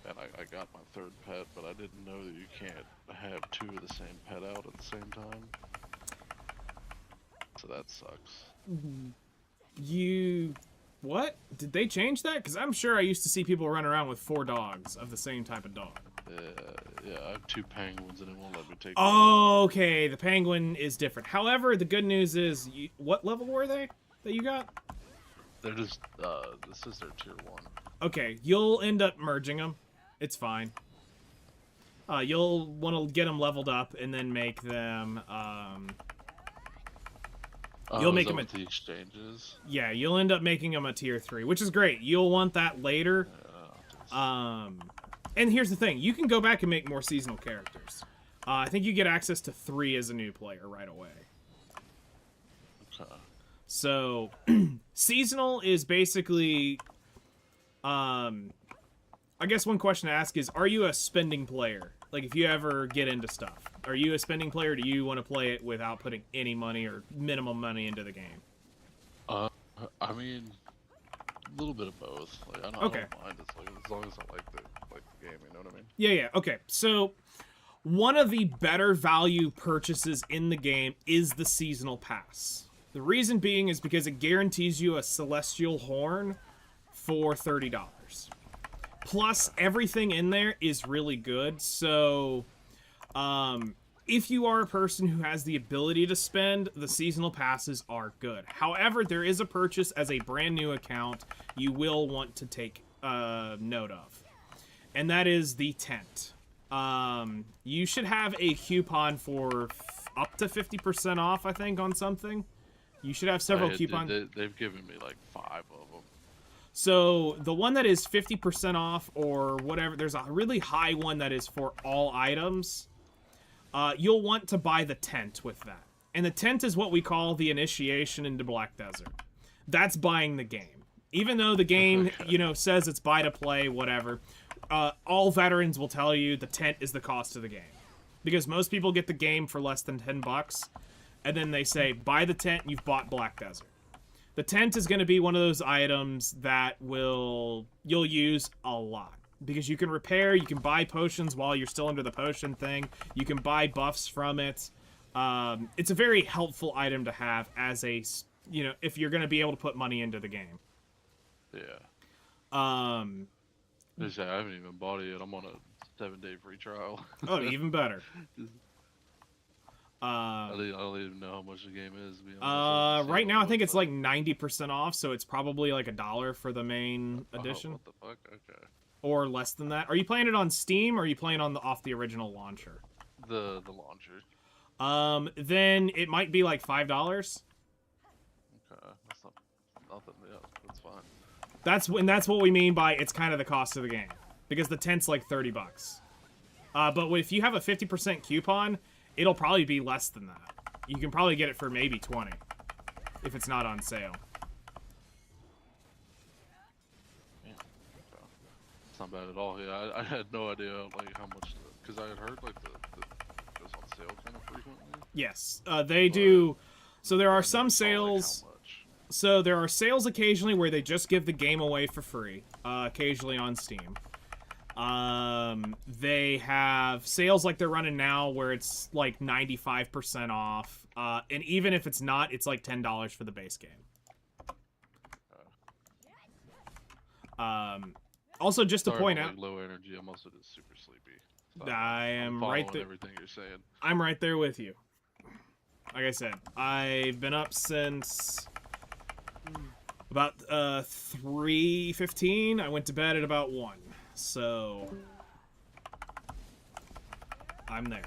and I got my 3rd pet, but I didn't know that you can't have 2 of the same pet out at the same time. So that sucks. What? Did they change that? Because I'm sure I used to see people run around with 4 dogs of the same type of dog. Yeah, I have 2 penguins and it won't let me take Oh, okay, the penguin is different. However, the good news is, what level were they that you got? They're just, this is their tier 1. Okay, you'll end up merging them. It's fine. You'll want to get them leveled up and then make them, you'll make them the exchanges. Yeah, you'll end up making them a tier 3, which is great. You'll want that later. And here's the thing, you can go back and make more seasonal characters. I think you get access to 3 as a new player right away. Okay. So, seasonal is basically, I guess one question to ask is, are you a spending player? Like, if you ever get into stuff, are you a spending player, or do you want to play it without putting any money or minimum money into the game? I mean, a little bit of both. Like, I don't mind. It's like, as long as I like the game, you know what I mean? Yeah, okay. So, one of the better value purchases in the game is the seasonal pass. The reason being is because it guarantees you a celestial horn for $30. Plus, everything in there is really good. So, if you are a person who has the ability to spend, the seasonal passes are good. However, there is a purchase as a brand new account you will want to take note of. And that is the tent. You should have a coupon for up to 50% off, I think, on something. You should have several coupons. They've given me like 5 of them. So the one that is 50% off or whatever, there's a really high one that is for all items. You'll want to buy the tent with that. And the tent is what we call the initiation into Black Desert. That's buying the game. Even though the game, you know, says it's buy to play, whatever, all veterans will tell you the tent is the cost of the game. Because most people get the game for less than $10, and then they say, buy the tent, you've bought Black Desert. The tent is going to be one of those items that you'll use a lot. Because you can repair, you can buy potions while you're still under the potion thing. You can buy buffs from it. It's a very helpful item to have as a, you know, if you're going to be able to put money into the game. Yeah. Just say I haven't even bought it yet. I'm on a 7-day free trial. Oh, even better. I don't even know how much the game is. To be honest. Right now I think it's like 90% off, so it's probably like $1 for the main edition, what the fuck? Okay. or less than that. Are you playing it on Steam, or are you playing on off the original launcher? The launcher. Then it might be like $5. Okay, that's not nothing. Yeah, that's fine. That's what we mean by it's kind of the cost of the game, because the tent's like $30. But if you have a 50% coupon, it'll probably be less than that. You can probably get it for maybe 20 if it's not on sale. Yeah, okay. It's not bad at all. Yeah, I had no idea like how much, because I had heard like the goes on sale kind of frequently. Yes, they do. So there I are never some saw, like, how sales. much. So there are sales occasionally where they just give the game away for free, occasionally on Steam. They have sales like they're running now where it's like 95% off. And even if it's not, it's like $10 for the base game. Also, just to Sorry point about, out, like, low energy. I'm also just super sleepy. So I I'm am following right there. everything you're saying. I'm right there with you. Like I said, I've been up since about 3:15. I went to bed at about 1. So I'm there.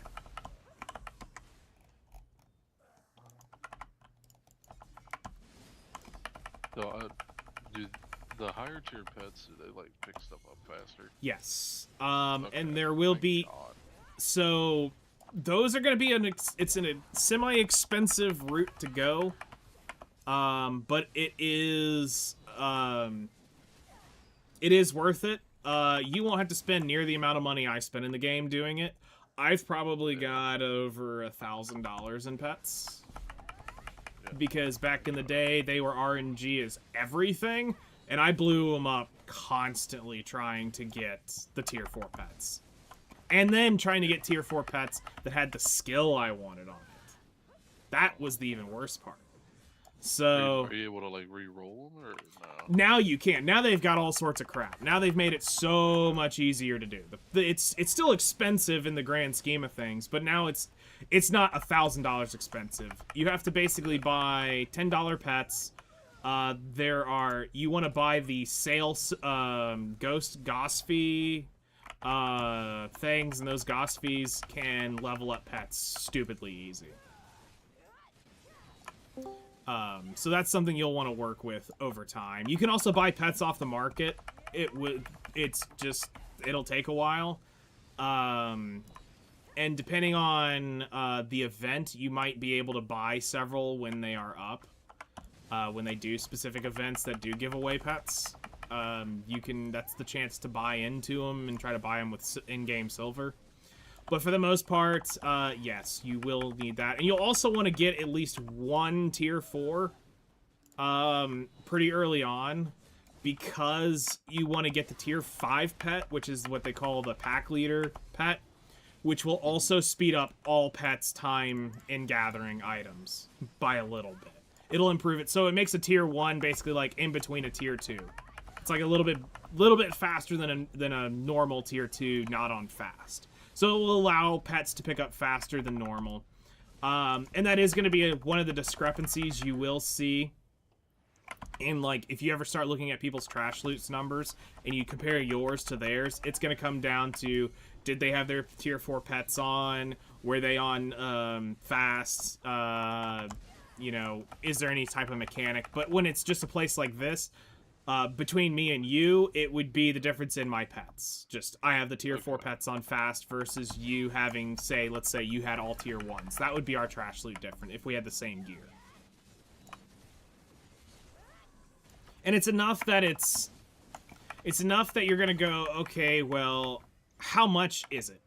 So, do the higher tier pets, do they like pick stuff up faster? Yes. Okay, And there will thank be. God. So those are going to be it's in a semi-expensive route to go. But it is worth it. You won't have to spend near the amount of money I spent in the game doing it. I've probably got over $1,000 in pets. Yeah. Because back in the day, they were RNG as everything, and I blew them up constantly trying to get the tier 4 pets. And then trying to get tier 4 pets that had the skill I wanted on it. That was the even worse part. So Are you able to like re-roll them or no? now you can. Now they've got all sorts of crap. Now they've made it so much easier to do. It's still expensive in the grand scheme of things, but now it's not $1,000 expensive. You have to basically buy $10 pets. You want to buy the sales ghost Gosfee things, and those Gosfees can level up pets stupidly easy. So that's something you'll want to work with over time. You can also buy pets off the market. It'll take a while. And depending on the event, you might be able to buy several when they are up. When they do specific events that do give away pets. That's the chance to buy into them and try to buy them with in-game silver. But for the most part, yes, you will need that. And you'll also want to get at least one tier 4 pretty early on, because you want to get the tier 5 pet, which is what they call the pack leader pet, which will also speed up all pets' time in gathering items by a little bit. It'll improve it. So it makes a tier 1 basically like in between a tier 2. It's like a little bit faster than a normal tier 2 not on fast. So it will allow pets to pick up faster than normal. And that is going to be one of the discrepancies you will see in, like, if you ever start looking at people's trash loots numbers and you compare yours to theirs, it's going to come down to, did they have their tier 4 pets on? Were they on fast? Is there any type of mechanic? But when it's just a place like this, between me and you, it would be the difference in my pets. Just, I have the tier 4 pets on fast versus you having, let's say you had all tier 1s. That would be our trash loot different if we had the same gear. And it's enough that you're gonna go, okay, well, how much is it?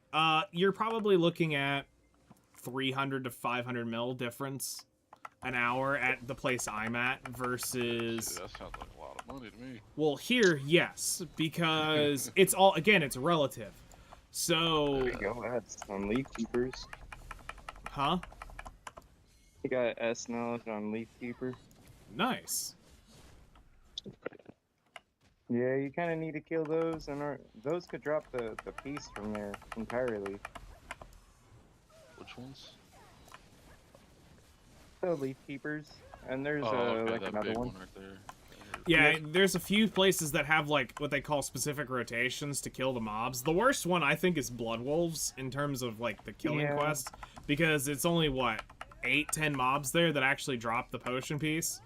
You're probably looking at 300 to 500 mil difference an hour at the place I'm at versus... Dude, that sounds like a lot of money to me. Well, here, yes, because it's relative. So... There we go, that's on Leaf Keepers. Huh? You got S knowledge on Leaf Keeper. Nice. Yeah, you kind of need to kill those, and those could drop the piece from there entirely. Which ones? The leaf keepers, and there's Oh, okay, like that another big one. one right there. Yeah, there's a few places that have, like, what they call specific rotations to kill the mobs. The worst one, I think, is Blood Wolves, in terms of, like, the killing Yeah. quest. Because it's only, what, 8-10 mobs there that actually drop the potion piece?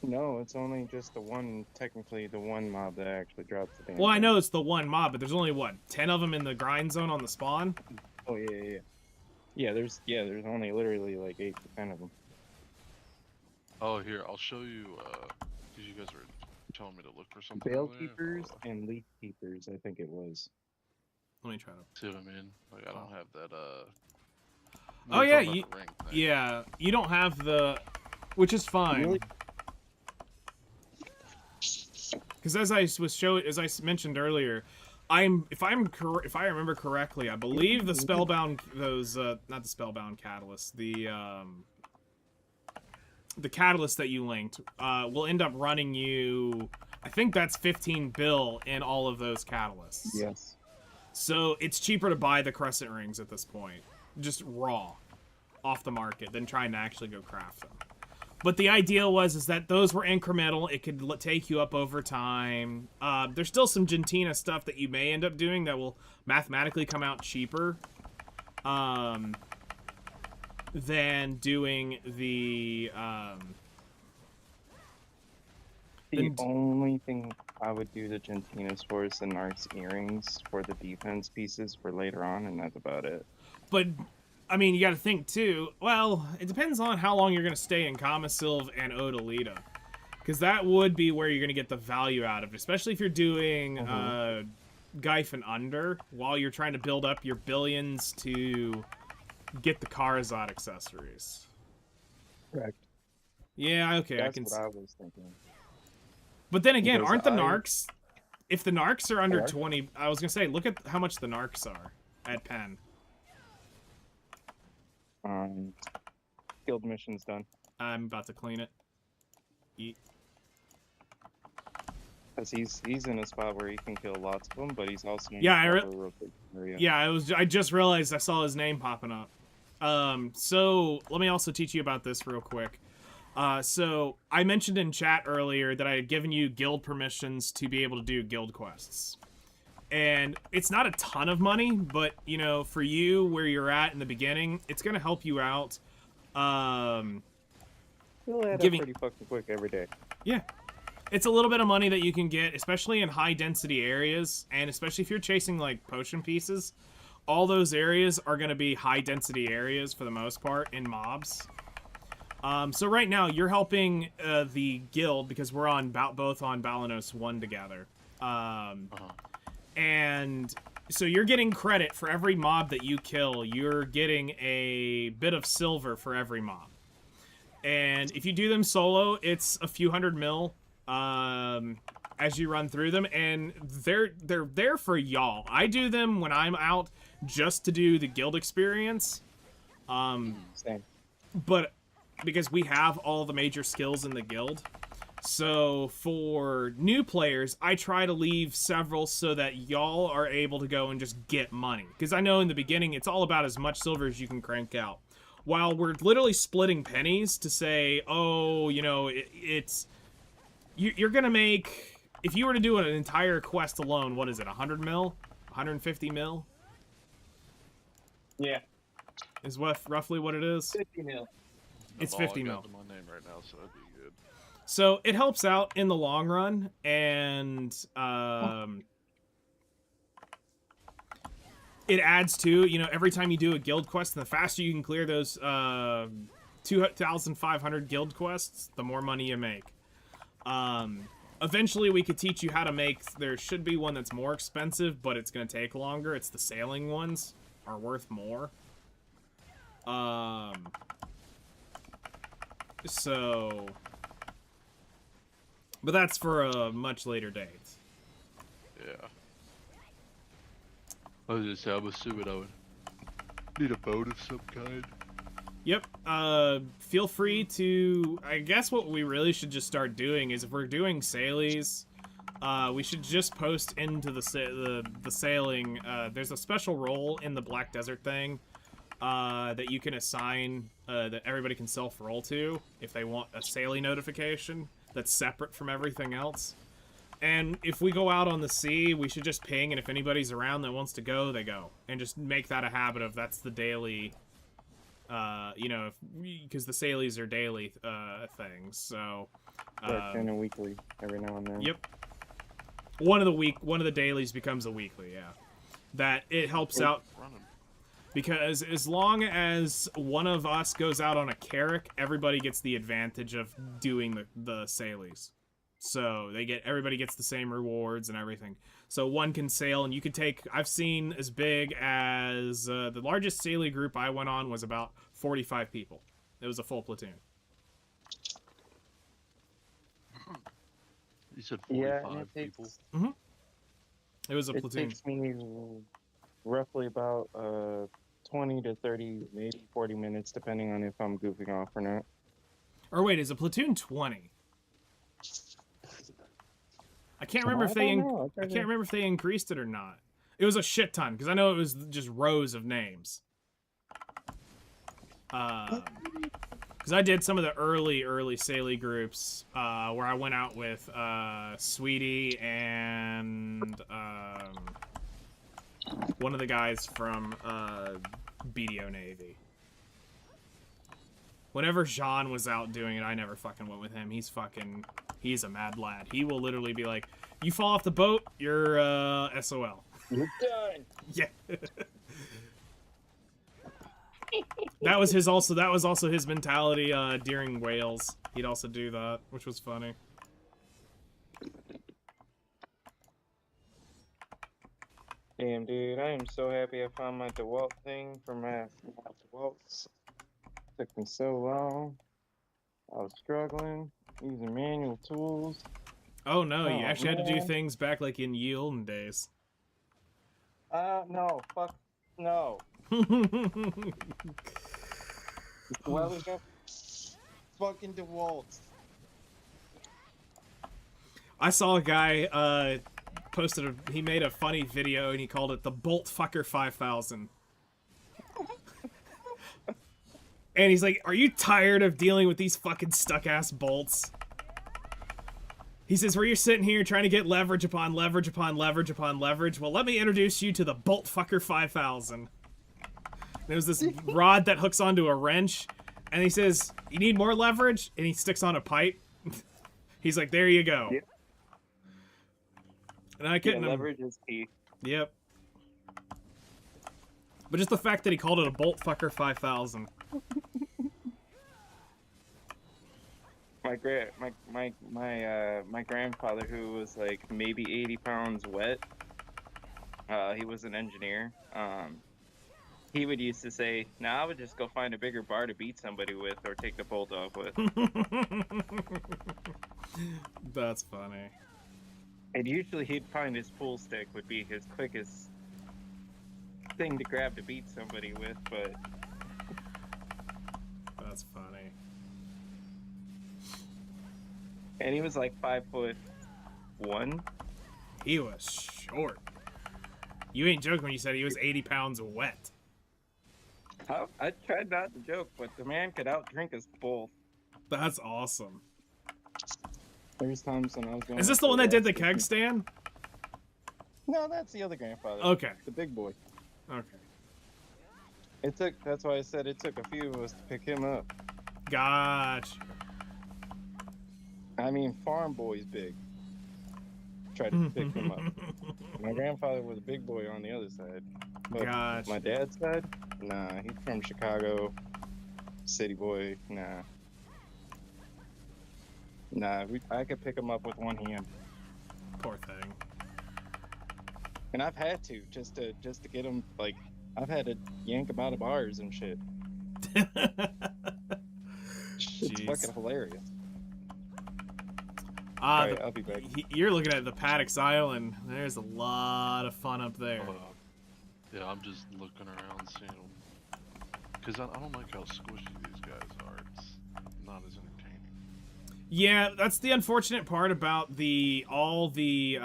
No, it's only just the one, technically the one mob that actually drops the damn Well, I thing. know it's the one mob, but there's only, what, 10 of them in the grind zone on the spawn? Oh yeah. There's only literally like 8 to 10 of them. Oh, here, I'll show you, because you guys were telling me to look for something Bale earlier. keepers and leaf keepers, I think it was. Let me try to... See what I mean? Like, I don't have that, Oh, we were yeah, talking you, about the ring thing. yeah, you don't have the... Which is fine. Really? Because as I mentioned earlier, if I remember correctly, I believe the spellbound not the spellbound catalyst, the catalyst that you linked will end up running you. I think that's 15 bill in all of those catalysts. Yes. So it's cheaper to buy the crescent rings at this point, just raw, off the market, than trying to actually go craft them. But the idea is that those were incremental. It could take you up over time. There's still some Gentina stuff that you may end up doing that will mathematically come out cheaper than doing the... The only thing I would do the Gentinas for is the Narc's earrings for the defense pieces for later on, and that's about it. But... I mean, you got to think, too. Well, it depends on how long you're going to stay in Kamasilv and Odalita. Because that would be where you're going to get the value out of it. Especially if you're doing Geif and Under, while you're trying to build up your billions to get the Karazad accessories. Correct. Yeah, okay, That's I can... what I was thinking. But then again, Because aren't the Narcs... If the Narcs are under What? 20... I was going to say, look at how much the Narcs are at Penn. Guild mission's done. I'm about to clean it. Eat. Because he's in a spot where he can kill lots of them, but he's also in Yeah, a proper rotation area. Yeah, I just realized I saw his name popping up. So let me also teach you about this real quick. So I mentioned in chat earlier that I had given you guild permissions to be able to do guild quests. And it's not a ton of money, but, you know, for you, where you're at in the beginning, it's going to help you out. He'll add up Giving- pretty fucking quick every day. Yeah. It's a little bit of money that you can get, especially in high-density areas, and especially if you're chasing, like, potion pieces. All those areas are going to be high-density areas, for the most part, in mobs. So right now, you're helping the guild, because we're on both on Balanos 1 together. And so you're getting credit for every mob that you kill. You're getting a bit of silver for every mob. And if you do them solo, it's a few hundred mil as you run through them. And they're there for y'all. I do them when I'm out just to do the guild experience. Same. But because we have all the major skills in the guild. So for new players, I try to leave several so that y'all are able to go and just get money. Because I know in the beginning, it's all about as much silver as you can crank out. While we're literally splitting pennies to say, oh, you know, you're going to make... If you were to do an entire quest alone, what is it, 100 mil? 150 mil? Yeah. Is roughly what it is? 50 mil. It's That's all 50 I mil. got to my name right now, so that'd be good. So it helps out in the long run, and it adds to, you know, every time you do a guild quest, and the faster you can clear those 2,500 guild quests, the more money you make. Eventually we could teach you how to make, there should be one that's more expensive, but it's going to take longer. It's the sailing ones are worth more. So... But that's for a much later date. Yeah. I was just saying, I'm assuming I would need a boat of some kind. Yep. Feel free to... I guess what we really should just start doing is if we're doing Salies, we should just post into the sailing. There's a special role in the Black Desert thing that you can assign that everybody can self-roll to if they want a sailing notification that's separate from everything else. And if we go out on the sea, we should just ping, and if anybody's around that wants to go, they go. And just make that a habit of that's the daily, you know, because the sailies are daily things, so... and a weekly, every now and then. Yep. One of the dailies becomes a weekly, yeah. That it helps out... Running. Because as long as one of us goes out on a carrack, everybody gets the advantage of doing the sailies. So everybody gets the same rewards and everything. So one can sail, and you can take... I've seen as big as... the largest sailing group I went on was about 45 people. It was a full platoon. You said Yeah, 45 and it takes, people? It was a it platoon. takes me roughly about 20 to 30, maybe 40 minutes, depending on if I'm goofing off or not. Or wait, is a platoon 20? I can't remember if I they don't know. I can't remember if they increased it or not. It was a shit ton because I know it was just rows of names. Because I did some of the early Sailey groups where I went out with Sweetie and one of the guys from BDO Navy. Whenever Jean was out doing it, I never fucking went with him. He's a mad lad. He will literally be like, you fall off the boat, you're SOL. You're done. Yeah. That was also his mentality during Wales. He'd also do that, which was funny. Damn, dude, I am so happy I found my DeWalt thing for my DeWalts. Took me so long. I was struggling, using manual tools. Oh no, you actually had to do man. things back like in ye olden days. No, fuck, no. Well, we got fucking DeWalt. I saw a guy he made a funny video and he called it the Bolt Fucker 5000. And he's like, are you tired of dealing with these fucking stuck-ass bolts? He says, where you're sitting here trying to get leverage upon leverage upon leverage upon leverage. Well, let me introduce you to the Bolt Fucker 5000. There's this rod that hooks onto a wrench, and he says, you need more leverage? And he sticks on a pipe. He's like, there you go. Yep. And I couldn't... leverage is key. Yep. But just the fact that he called it a Bolt Fucker 5000. My grandfather, who was like maybe 80 pounds wet, he was an engineer. He would used to say, "Nah, I would just go find a bigger bar to beat somebody with, or take the bolt off with." That's funny. And usually he'd find his pool stick would be his quickest thing to grab to beat somebody with, but That's funny. and he was like 5'1". He was short. You ain't joking when you said he was 80 pounds wet. I tried not to joke, but the man could outdrink us both. That's awesome. There's times when I was going. Is this the one that did the keg stand? No, that's the other grandfather. Okay. The big boy. Okay. That's why I said it took a few of us to pick him up. Gotcha. I mean, farm boy's big. Tried to pick him up. My grandfather was a big boy on the other side. But Gotcha. my dad's side, nah, he's from Chicago. City boy, nah. Nah, I could pick him up with one hand. Poor thing. And I've had to, just to get him, like, I've had to yank him out of bars and shit. It's Jeez. fucking hilarious. Alright, I'll be back. You're looking at the Paddocks Island. There's a lot of fun up there. Yeah, I'm just looking around seeing them. Because I don't like how squishy these guys are. It's not as entertaining. Yeah, that's the unfortunate part about all the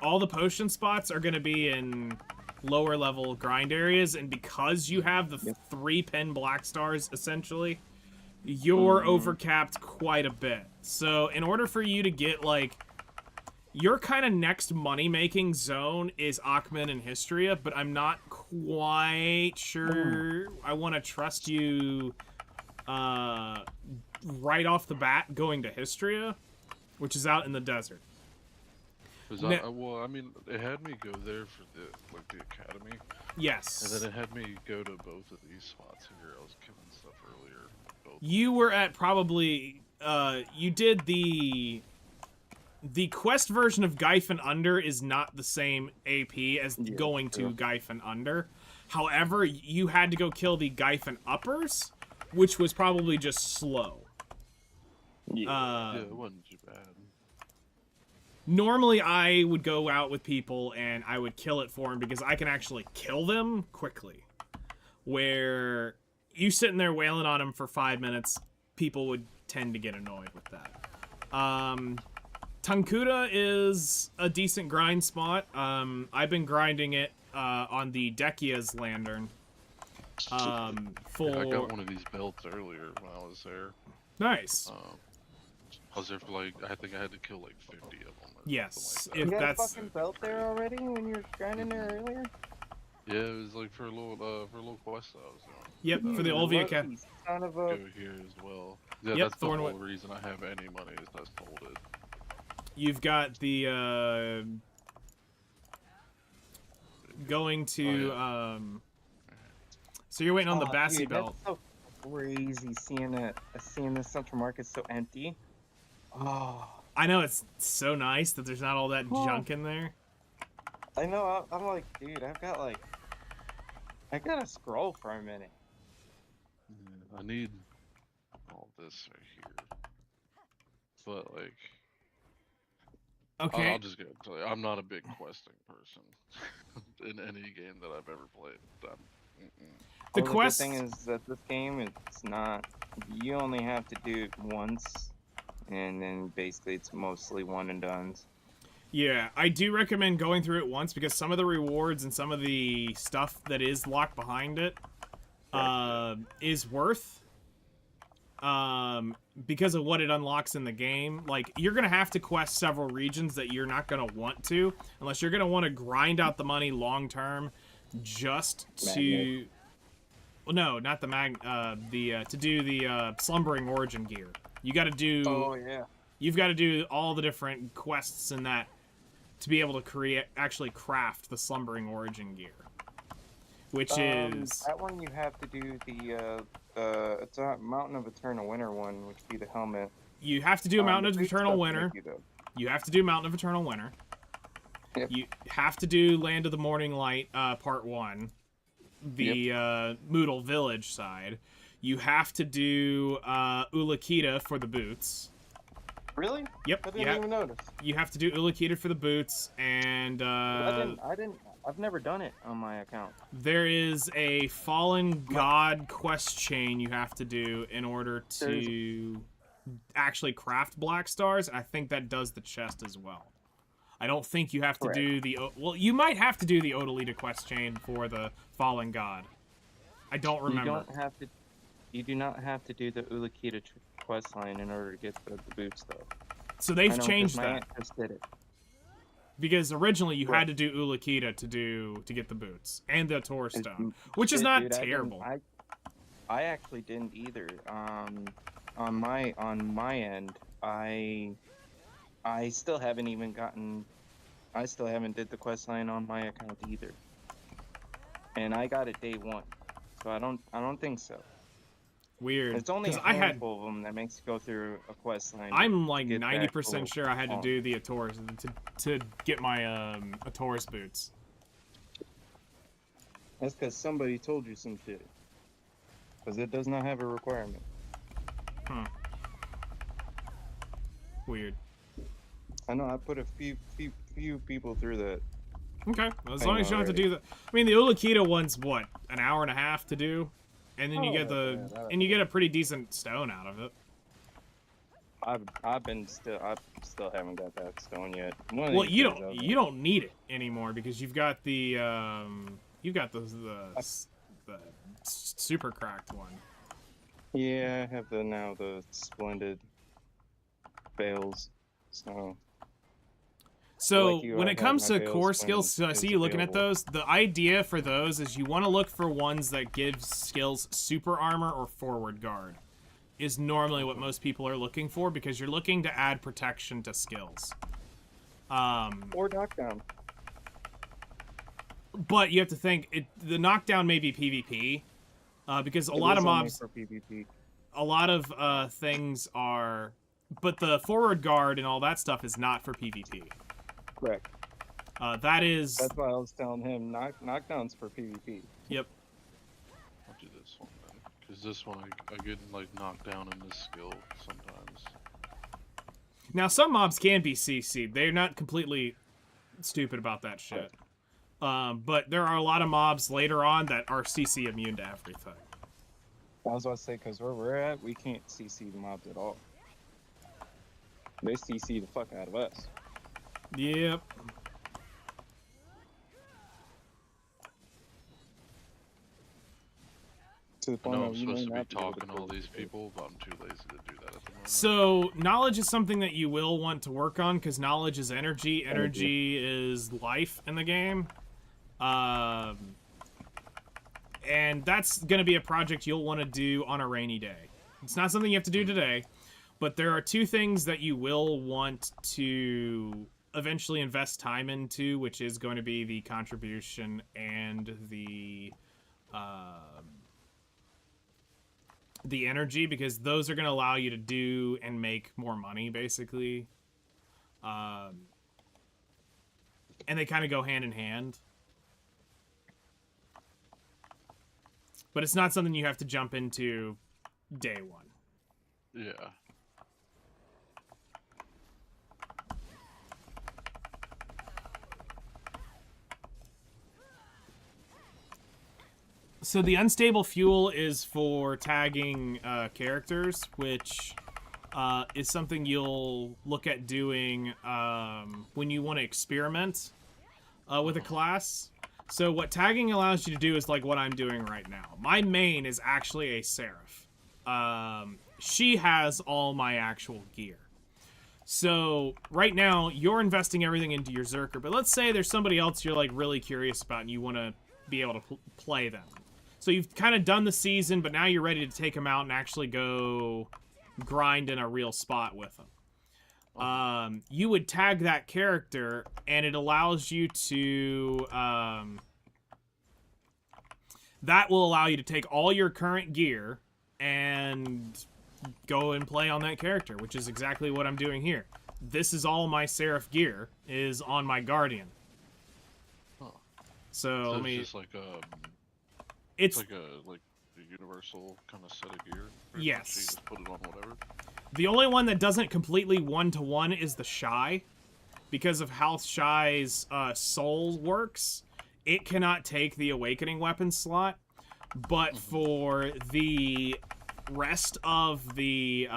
potion spots are going to be in lower level grind areas, and because you have the 3 pin black stars essentially, you're overcapped quite a bit. So in order for you to get like your kind of next money-making zone is Akhman and Hystria, but I'm not quite sure I want to trust you right off the bat going to Hystria, which is out in the desert. Well, I mean, it had me go there for the academy. Yes. And then it had me go to both of these spots here. I was killing stuff earlier. You were at probably you did the quest version of Gyphon Under is not the same AP as going to Gyphon Under. However, you had to go kill the Gyphon Uppers, which was probably just slow. Yeah, it wasn't too bad. Normally, I would go out with people and I would kill it for them because I can actually kill them quickly. Where you sitting there wailing on them for 5 minutes, people would tend to get annoyed with that. Tankuda is a decent grind spot. I've been grinding it on the Dekia's Lantern. I got one of these belts earlier when I was there. Nice. I was there for I think I had to kill 50 of them. Yes, You had a fucking belt there already when you were grinding there earlier? Yeah, it was for a little quest I was doing. Yep, for the Olvia Academy. Son of a... Go here as well. Yeah, yep, that's the whole reason I have any money is I sold it. You've got the going to so you're waiting on the Bassi belt. That's so crazy seeing the central market so empty. Oh, I know, it's so nice that there's not all that junk in there. I know. I'm like, dude, I gotta scroll for a minute. Yeah, I need all this right here. But okay, I'll just go tell you, I'm not a big questing person in any game that I've ever played. The Only good thing is that this game, it's not. You only have to do it once, and then basically it's mostly one and dones. Yeah, I do recommend going through it once because some of the rewards and some of the stuff that is locked behind it is worth because of what it unlocks in the game. Like, you're gonna have to quest several regions that you're not gonna want to unless you're gonna want to grind out the money long term just to well, no, not the to do the slumbering origin gear. You got to do you've got to do all the different quests in that to be able to actually craft the slumbering origin gear, which is that one. You have to do the it's a Mountain of Eternal Winter one, which would be the helmet. You have to do Mountain of Eternal Winter. You have to do Mountain of Eternal Winter. Yep. You have to do Land of the Morning Light Part 1, the Moodle Village side. You have to do Ulakita for the boots. Really? Yep. I didn't even notice. You have to do Ulakita for the boots, and I've never done it on my account. there is a Fallen God quest chain you have to do in order to actually craft Black Stars. I think that does the chest as well. I don't think you have to do the... Well, you might have to do the Odalita quest chain for the Fallen God. I don't remember. You do not have to do the Ulakita quest line in order to get the boots, though. So they've changed my that. aunt just did it. Because originally you had to do Ulakita to get the boots and the Tor Stone, which is not terrible. I actually didn't either. On my end, I still haven't even gotten. I still haven't did the quest line on my account either. And I got it day one, so I don't think so. Weird. It's only a handful of them that makes you go through a quest line. I'm like 90% sure I had to do the Atoris to get my Atoris boots. That's because somebody told you some shit. Because it does not have a requirement. Huh. Weird. I know. I put a few people through that. Okay, well, as long as you don't have to do that. I mean, the Ulakita one's what, an hour and a half to do, and then you get you get a pretty decent stone out of it. I've still haven't got that stone yet. Well, you don't need it anymore because you've got the super cracked one. Yeah, I have the splendid fails. So like you, when I it have comes my to fails core when skills, so I it's see you looking at available. those. The idea for those is you want to look for ones that give skills super armor or forward guard. Is normally what most people are looking for because you're looking to add protection to skills. Or knockdown. But you have to think the knockdown may be PvP because a It lot is of only mobs, for PvP. a lot of things are, but the forward guard and all that stuff is not for PvP. Correct. That is. That's why I was telling him knockdowns for PvP. Yep. I'll do this one then, because this one I get like knocked down in this skill sometimes. Now some mobs can be CC'd. They're not completely stupid about that shit. But there are a lot of mobs later on that are CC immune to everything. I was about to say, because where we're at, we can't CC the mobs at all. They CC the fuck out of us. Yep. To the I point know where I'm you may supposed to be not be able talking to all kill these people. people, but I'm too lazy to do that at the moment. So knowledge is something that you will want to work on because knowledge is energy. Energy is life in the game. And that's going to be a project you'll want to do on a rainy day. It's not something you have to do today, but there are two things that you will want to eventually invest time into, which is going to be the contribution and the energy, because those are going to allow you to do and make more money, basically. And they kind of go hand in hand. But it's not something you have to jump into day one. Yeah. So the unstable fuel is for tagging characters, which is something you'll look at doing when you want to experiment with a class. So what tagging allows you to do is like what I'm doing right now. My main is actually a Seraph. She has all my actual gear. So right now you're investing everything into your Zerker, but let's say there's somebody else you're like really curious about and you want to be able to play them. So you've kind of done the season, but now you're ready to take them out and actually go grind in a real spot with them. You would tag that character, and it allows you to... that will allow you to take all your current gear and go and play on that character, which is exactly what I'm doing here. This is all my Seraph gear is on my Guardian. Huh. So let me... It's just like It's like a universal kind of set of gear. Or Yes. You just put it on whatever. The only one that doesn't completely one-to-one is the Shy. Because of how Shy's soul works, it cannot take the Awakening weapon slot. But for the rest of the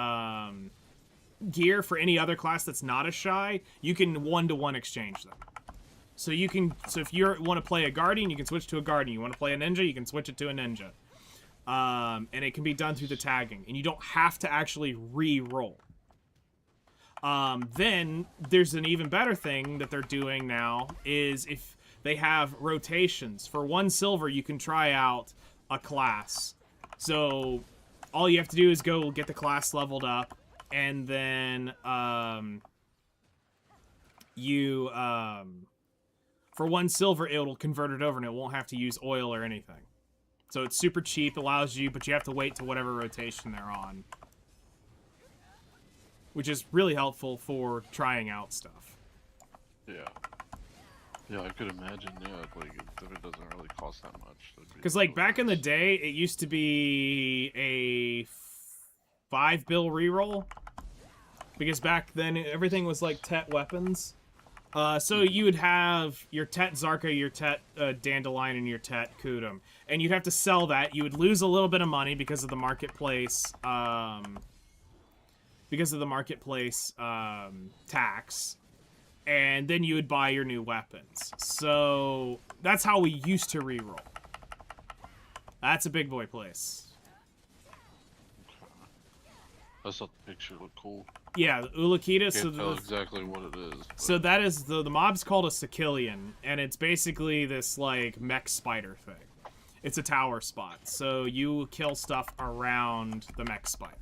gear for any other class that's not a Shy, you can one-to-one exchange them. So you can, so if you want to play a Guardian, you can switch to a Guardian. You want to play a Ninja, you can switch it to a Ninja. And it can be done through the tagging. And you don't have to actually re-roll. Then, there's an even better thing that they're doing now, is if they have rotations. For 1 silver, you can try out a class. So, all you have to do is go get the class leveled up, and then, for 1 silver, it'll convert it over, and it won't have to use oil or anything. So it's super cheap, allows you, but you have to wait to whatever rotation they're on. Which is really helpful for trying out stuff. Yeah. Yeah, I could imagine, yeah, like, if it doesn't really cost that much. Because, like, back in the day, it used to be a 5 bill reroll. Because back then, everything was, like, Tet weapons. So you would have your Tet Zarka, your Tet Dandelion, and your Tet Kudum. And you'd have to sell that. You would lose a little bit of money because of the marketplace because of the marketplace tax, and then you would buy your new weapons. So that's how we used to reroll. That's a big boy place. I thought the picture looked cool. Yeah, the Ulakita. Can't tell exactly what it is. So that is the mob's called a Sicilian, and it's basically this like mech spider thing. It's a tower spot, so you kill stuff around the mech spider.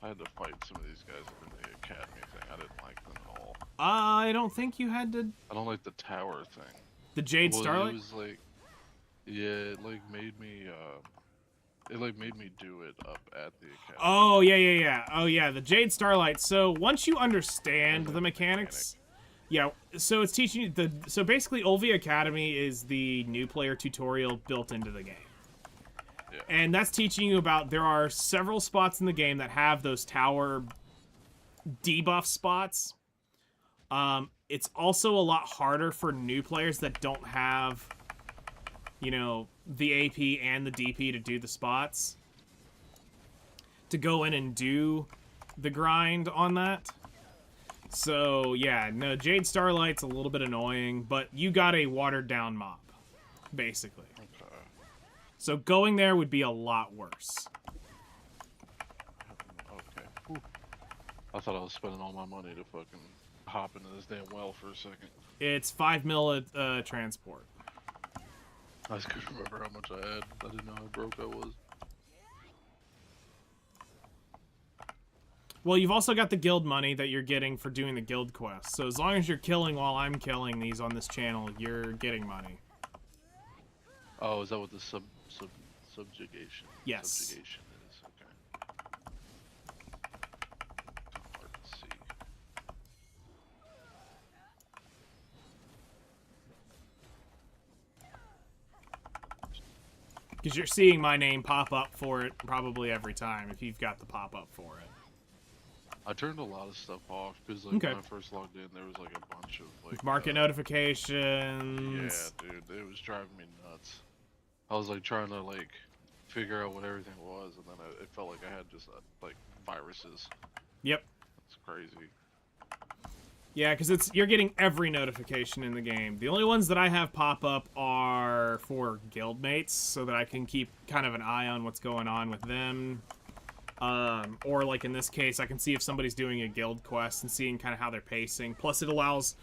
I had to fight some of these guys in the academy thing. I didn't like them at all. I don't think you had to. I don't like the tower thing. The Jade Well, Starlight? It was like, yeah, it like made me, do it up at the academy. Oh, yeah. Oh, yeah, the Jade Starlight. So once you understand the mechanics, yeah, so it's teaching you so basically Olvia Academy is the new player tutorial built into the game. Yeah. And that's teaching you about, there are several spots in the game that have those tower debuff spots. It's also a lot harder for new players that don't have, you know, the AP and the DP to do the spots, to go in and do the grind on that. So, yeah, no, Jade Starlight's a little bit annoying, but you got a watered-down mob, basically. Okay. So going there would be a lot worse. Okay. Whew. I thought I was spending all my money to fucking hop into this damn well for a second. It's 5 mil transport. I just couldn't remember how much I had. I didn't know how broke I was. Well, you've also got the guild money that you're getting for doing the guild quests. So as long as you're killing while I'm killing these on this channel, you're getting money. Oh, is that what the subjugation? Yes. Subjugation is, okay. Kinda hard to see. Because you're seeing my name pop up for it probably every time if you've got the pop up for it. I turned a lot of stuff off because like Okay. when I first logged in, there was like a bunch of like Market notifications. Yeah, dude, it was driving me nuts. I was like trying to like figure out what everything was, and then it felt like I had just like viruses. Yep. It's crazy. Yeah, because you're getting every notification in the game. The only ones that I have pop up are for guildmates, so that I can keep kind of an eye on what's going on with them. Or like in this case, I can see if somebody's doing a guild quest and seeing kind of how they're pacing. Plus, it allows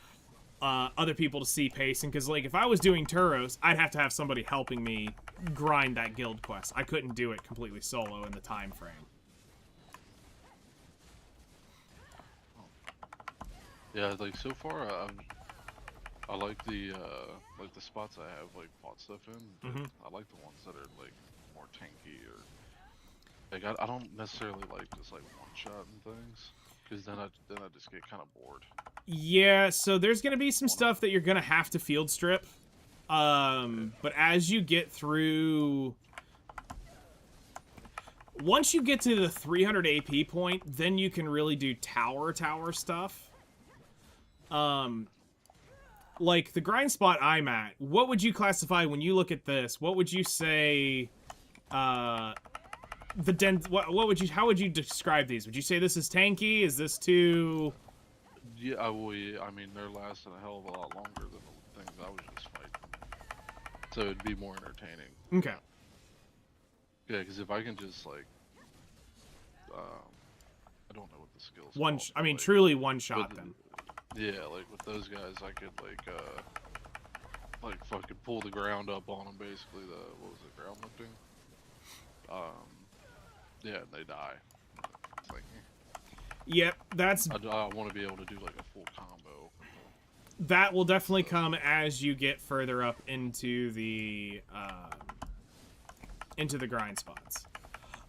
other people to see pacing, because like if I was doing Turos, I'd have to have somebody helping me grind that guild quest. I couldn't do it completely solo in the time frame. Yeah, like so far, I like the spots I have like bought stuff in. But I like the ones that are like more tanky or like I don't necessarily like just like one shot and things, because then I just get kind of bored. Yeah, so there's gonna be some stuff that you're gonna have to field strip. But as you get through, once you get to the 300 AP point, then you can really do tower stuff. Like the grind spot I'm at, what would you classify when you look at this? What would you say, how would you describe these? Would you say this is tanky? Is this too... Yeah, I mean, they're lasting a hell of a lot longer than the things I was just fighting. So it'd be more entertaining. Okay. Yeah, because if I can just like, I don't know what the skills. I mean, truly one shot them. Yeah, like with those guys, I could like fucking pull the ground up on them. Basically, what was it, ground lifting? Yeah, and they die. It's like, Yep, that's... I want to be able to do like a full combo. That will definitely come as you get further up into the grind spots.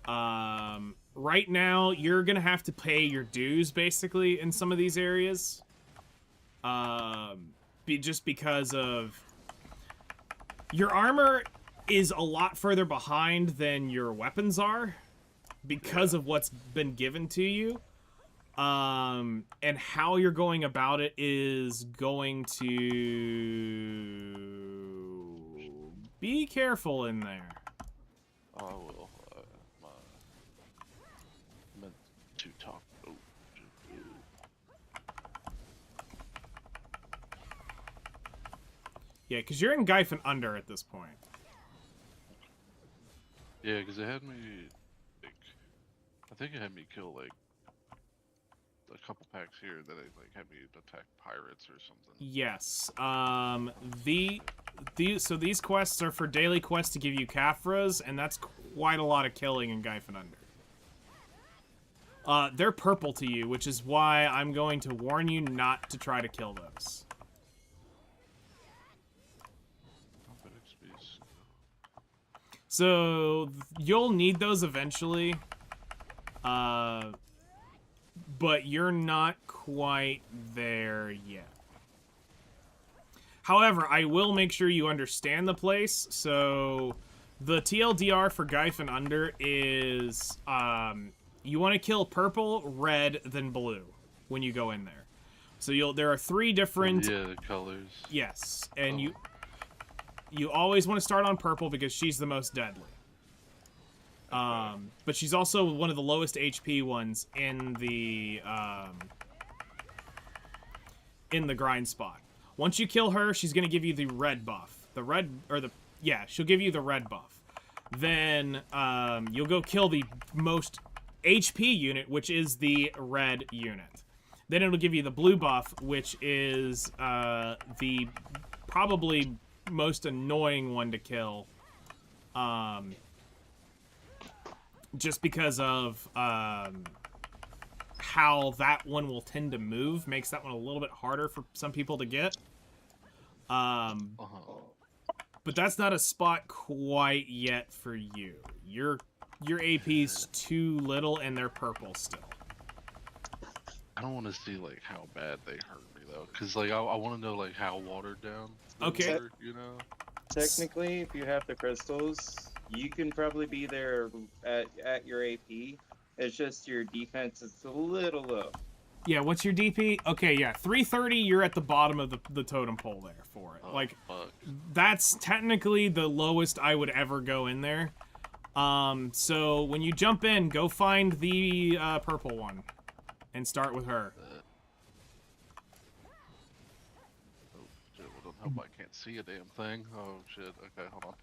Right now, you're gonna have to pay your dues basically in some of these areas. Just because of your armor is a lot further behind than your weapons are because of what's been given to you. And how you're going about it is going to Be careful in there. I will. Meant to talk. Oh. Yeah, because you're in Gyphon Under at this point. Yeah, because it had me. Like, I think it had me kill like a couple packs here. That it like had me attack pirates or something. Yes. So these quests are for daily quests to give you Caphras, and that's quite a lot of killing in Gyphon Under. They're purple to you, which is why I'm going to warn you not to try to kill those. So you'll need those eventually, but you're not quite there yet. However, I will make sure you understand the place. So the TLDR for Gyphon Under is you want to kill purple, red, then blue when you go in there. So there are 3 different the colors. Yes, and you always want to start on purple because she's the most deadly. But she's also one of the lowest HP ones in the grind spot. Once you kill her, she's going to give you the red buff. She'll give you the red buff. Then you'll go kill the most HP unit, which is the red unit. Then it'll give you the blue buff, which is the probably most annoying one to kill, just because of how that one will tend to move, makes that one a little bit harder for some people to get. But that's not a spot quite yet for you. Your AP's too little, and they're purple still. I don't want to see like how bad they hurt me though, because like I want to know like how watered down. Okay. Were, you know. Technically, if you have the crystals, you can probably be there at your AP. It's just your defense is a little low. Yeah, what's your DP? Okay, yeah, 330, you're at the bottom of the totem pole there for it. Oh, like, fuck. That's technically the lowest I would ever go in there. So when you jump in, go find the purple one and start with her. Oh shit! Well, I hope I can't see a damn thing. Oh shit! Okay, hold on.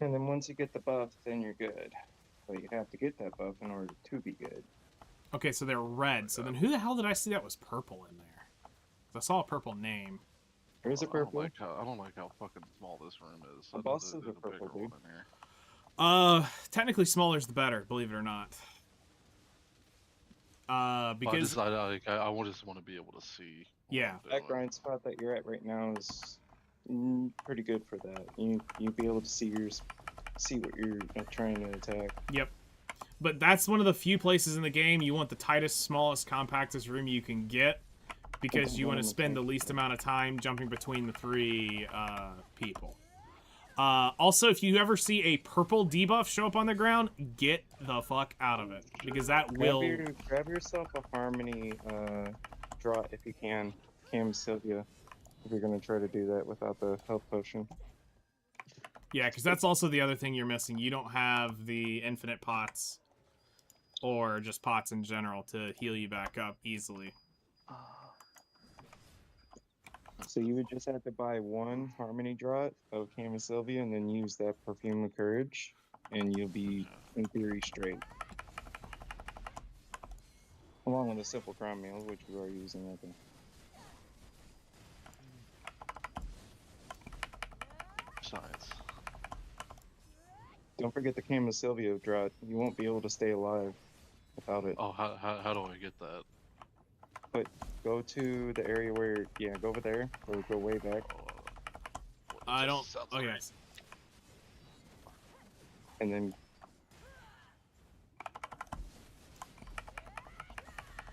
And then once you get the buff, then you're good. But you have to get that buff in order to be good. Okay, so they're red. So then who the hell did I see that was purple in there? 'Cause I saw a purple name. There is a purple. I don't like how fucking small this room is. The boss is a purple, dude. In here. Technically smaller is the better, believe it or not. Because I just want to be able to see. what Yeah. I'm That doing. grind spot that you're at right now is pretty good for that. You'll be able to see what you're trying to attack. Yep. But that's one of the few places in the game you want the tightest, smallest, compactest room you can get, because you want to spend the least amount of time jumping between the 3 people. Also, if you ever see a purple debuff show up on the ground, get the fuck out of it, because that will... Grab yourself a Harmony draw if you can, Cam Sylvia, if you're going to try to do that without the health potion. Yeah, because that's also the other thing you're missing. You don't have the infinite pots, or just pots in general, to heal you back up easily. So you would just have to buy 1 Harmony Draught of Cam Sylvia and then use that Perfume of Courage, and you'll be, in theory, straight. Along with a Simple Crown Meal, which we are using right there. Science. Don't forget the Cam Sylvia Draught. You won't be able to stay alive without it. Oh, how do I get that? But go to the area where, go over there, or go way back, I don't... Okay. and then...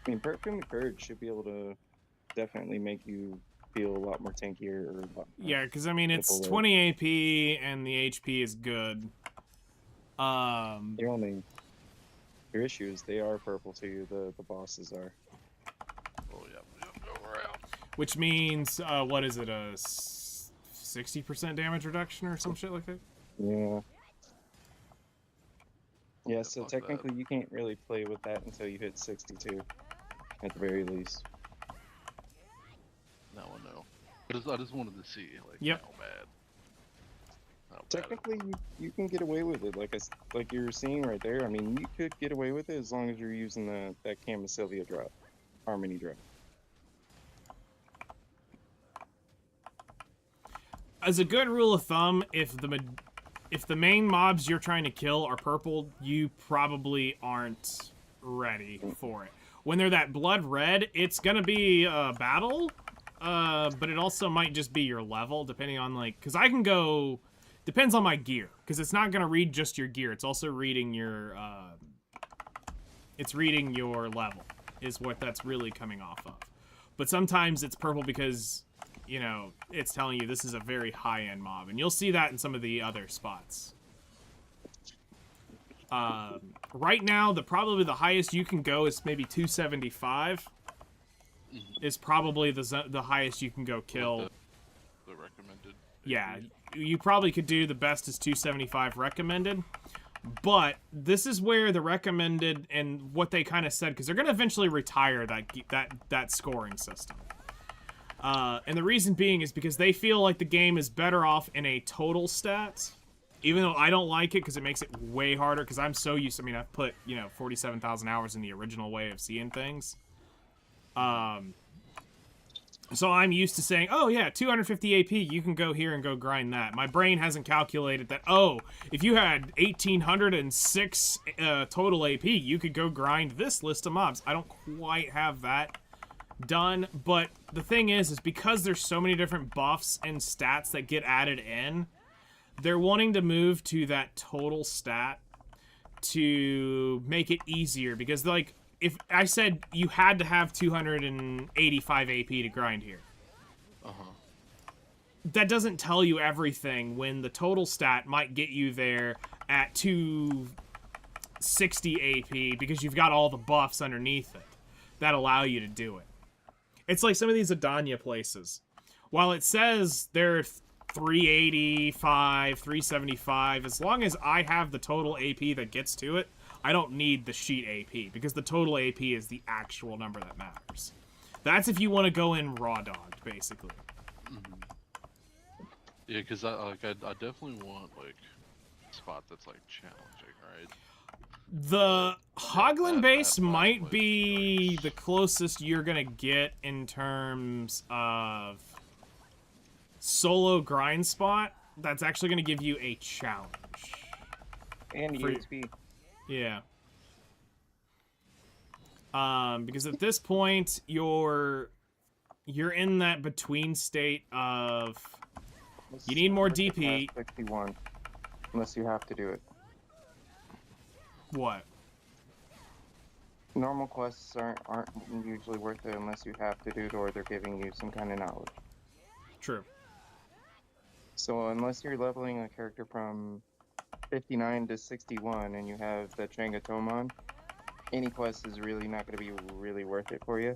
I mean, Perfume of Courage should be able to definitely make you feel a lot more tankier. Or a lot, Yeah, because, I mean, it's Simple 20 AP, and the HP is good. Your issue is they are purple to you, the bosses are. Oh yeah, we're out. Which means, what is it, 60% damage reduction or some shit like that. Yeah. Yeah, Yeah, so fuck that. technically you can't really play with that until you hit 62, at the very least. Now I know. I just wanted to see like Yep. how bad. Technically, you can get away with it, like you were seeing right there. I mean, you could get away with it as long as you're using that Sylvia drop, Harmony drop. As a good rule of thumb, if the main mobs you're trying to kill are purple, you probably aren't ready for it. When they're that blood red, it's gonna be a battle, but it also might just be your level, depending on like, because I can go. Depends on my gear, because it's not gonna read just your gear. It's also reading your. It's reading your level, is what that's really coming off of. But sometimes it's purple because, you know, it's telling you this is a very high-end mob, and you'll see that in some of the other spots. Right now, probably the highest you can go is maybe 275. Is probably the highest you can go kill. The recommended. Yeah, you probably could do the best is 275 recommended. But this is where the recommended and what they kind of said, because they're going to eventually retire that scoring system. And the reason being is because they feel like the game is better off in a total stat. Even though I don't like it because it makes it way harder, because I'm so used to, I mean, I've put, 47,000 hours in the original way of seeing things. So I'm used to saying, oh yeah, 250 AP, you can go here and go grind that. My brain hasn't calculated that, oh, if you had 1,806 total AP, you could go grind this list of mobs. I don't quite have that done, but the thing is because there's so many different buffs and stats that get added in, they're wanting to move to that total stat to make it easier, because like, if I said you had to have 285 AP to grind here, that doesn't tell you everything when the total stat might get you there at 260 AP because you've got all the buffs underneath it that allow you to do it. It's like some of these Adanya places. While it says they're 385, 375, as long as I have the total AP that gets to it, I don't need the sheet AP, because the total AP is the actual number that matters. That's if you want to go in raw dogged, basically. Yeah, because I definitely want like a spot that's like challenging, right? The Hoglin base that might place be sucks. the closest you're gonna get in terms of solo grind spot. That's actually gonna give you a challenge. And For- EXP. Yeah. Because at this point, you're in that between state of you need more DP. 61, unless you have to do it. What? Normal quests aren't usually worth it unless you have to do it or they're giving you some kind of knowledge. True. So unless you're leveling a character from 59 to 61 and you have the Changatomon, any quest is really not going to be really worth it for you.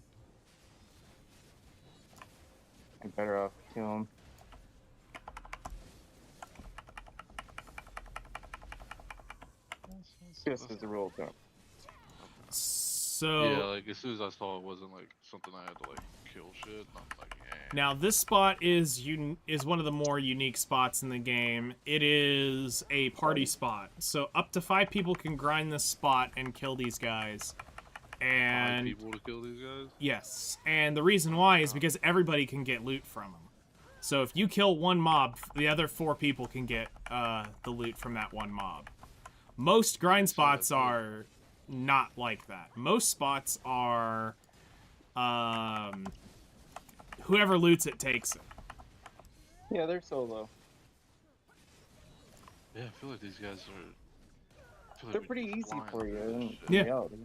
You're better off killing him. Just as a rule of thumb. So Yeah, like as soon as I saw it wasn't like something I had to like kill shit, I'm like, eh. now this spot is one of the more unique spots in the game. It is a party spot, so up to 5 people can grind this spot and kill these guys. And people to kill these guys? yes, and the reason why is because everybody can get loot from them. So if you kill one mob, the other 4 people can get the loot from that one mob. Most grind spots are not like that. Most spots are whoever loots it takes it. Yeah, they're solo. Yeah, I feel like these guys are. I feel like They're we pretty just easy flying for you through in this shit. Yeah. reality.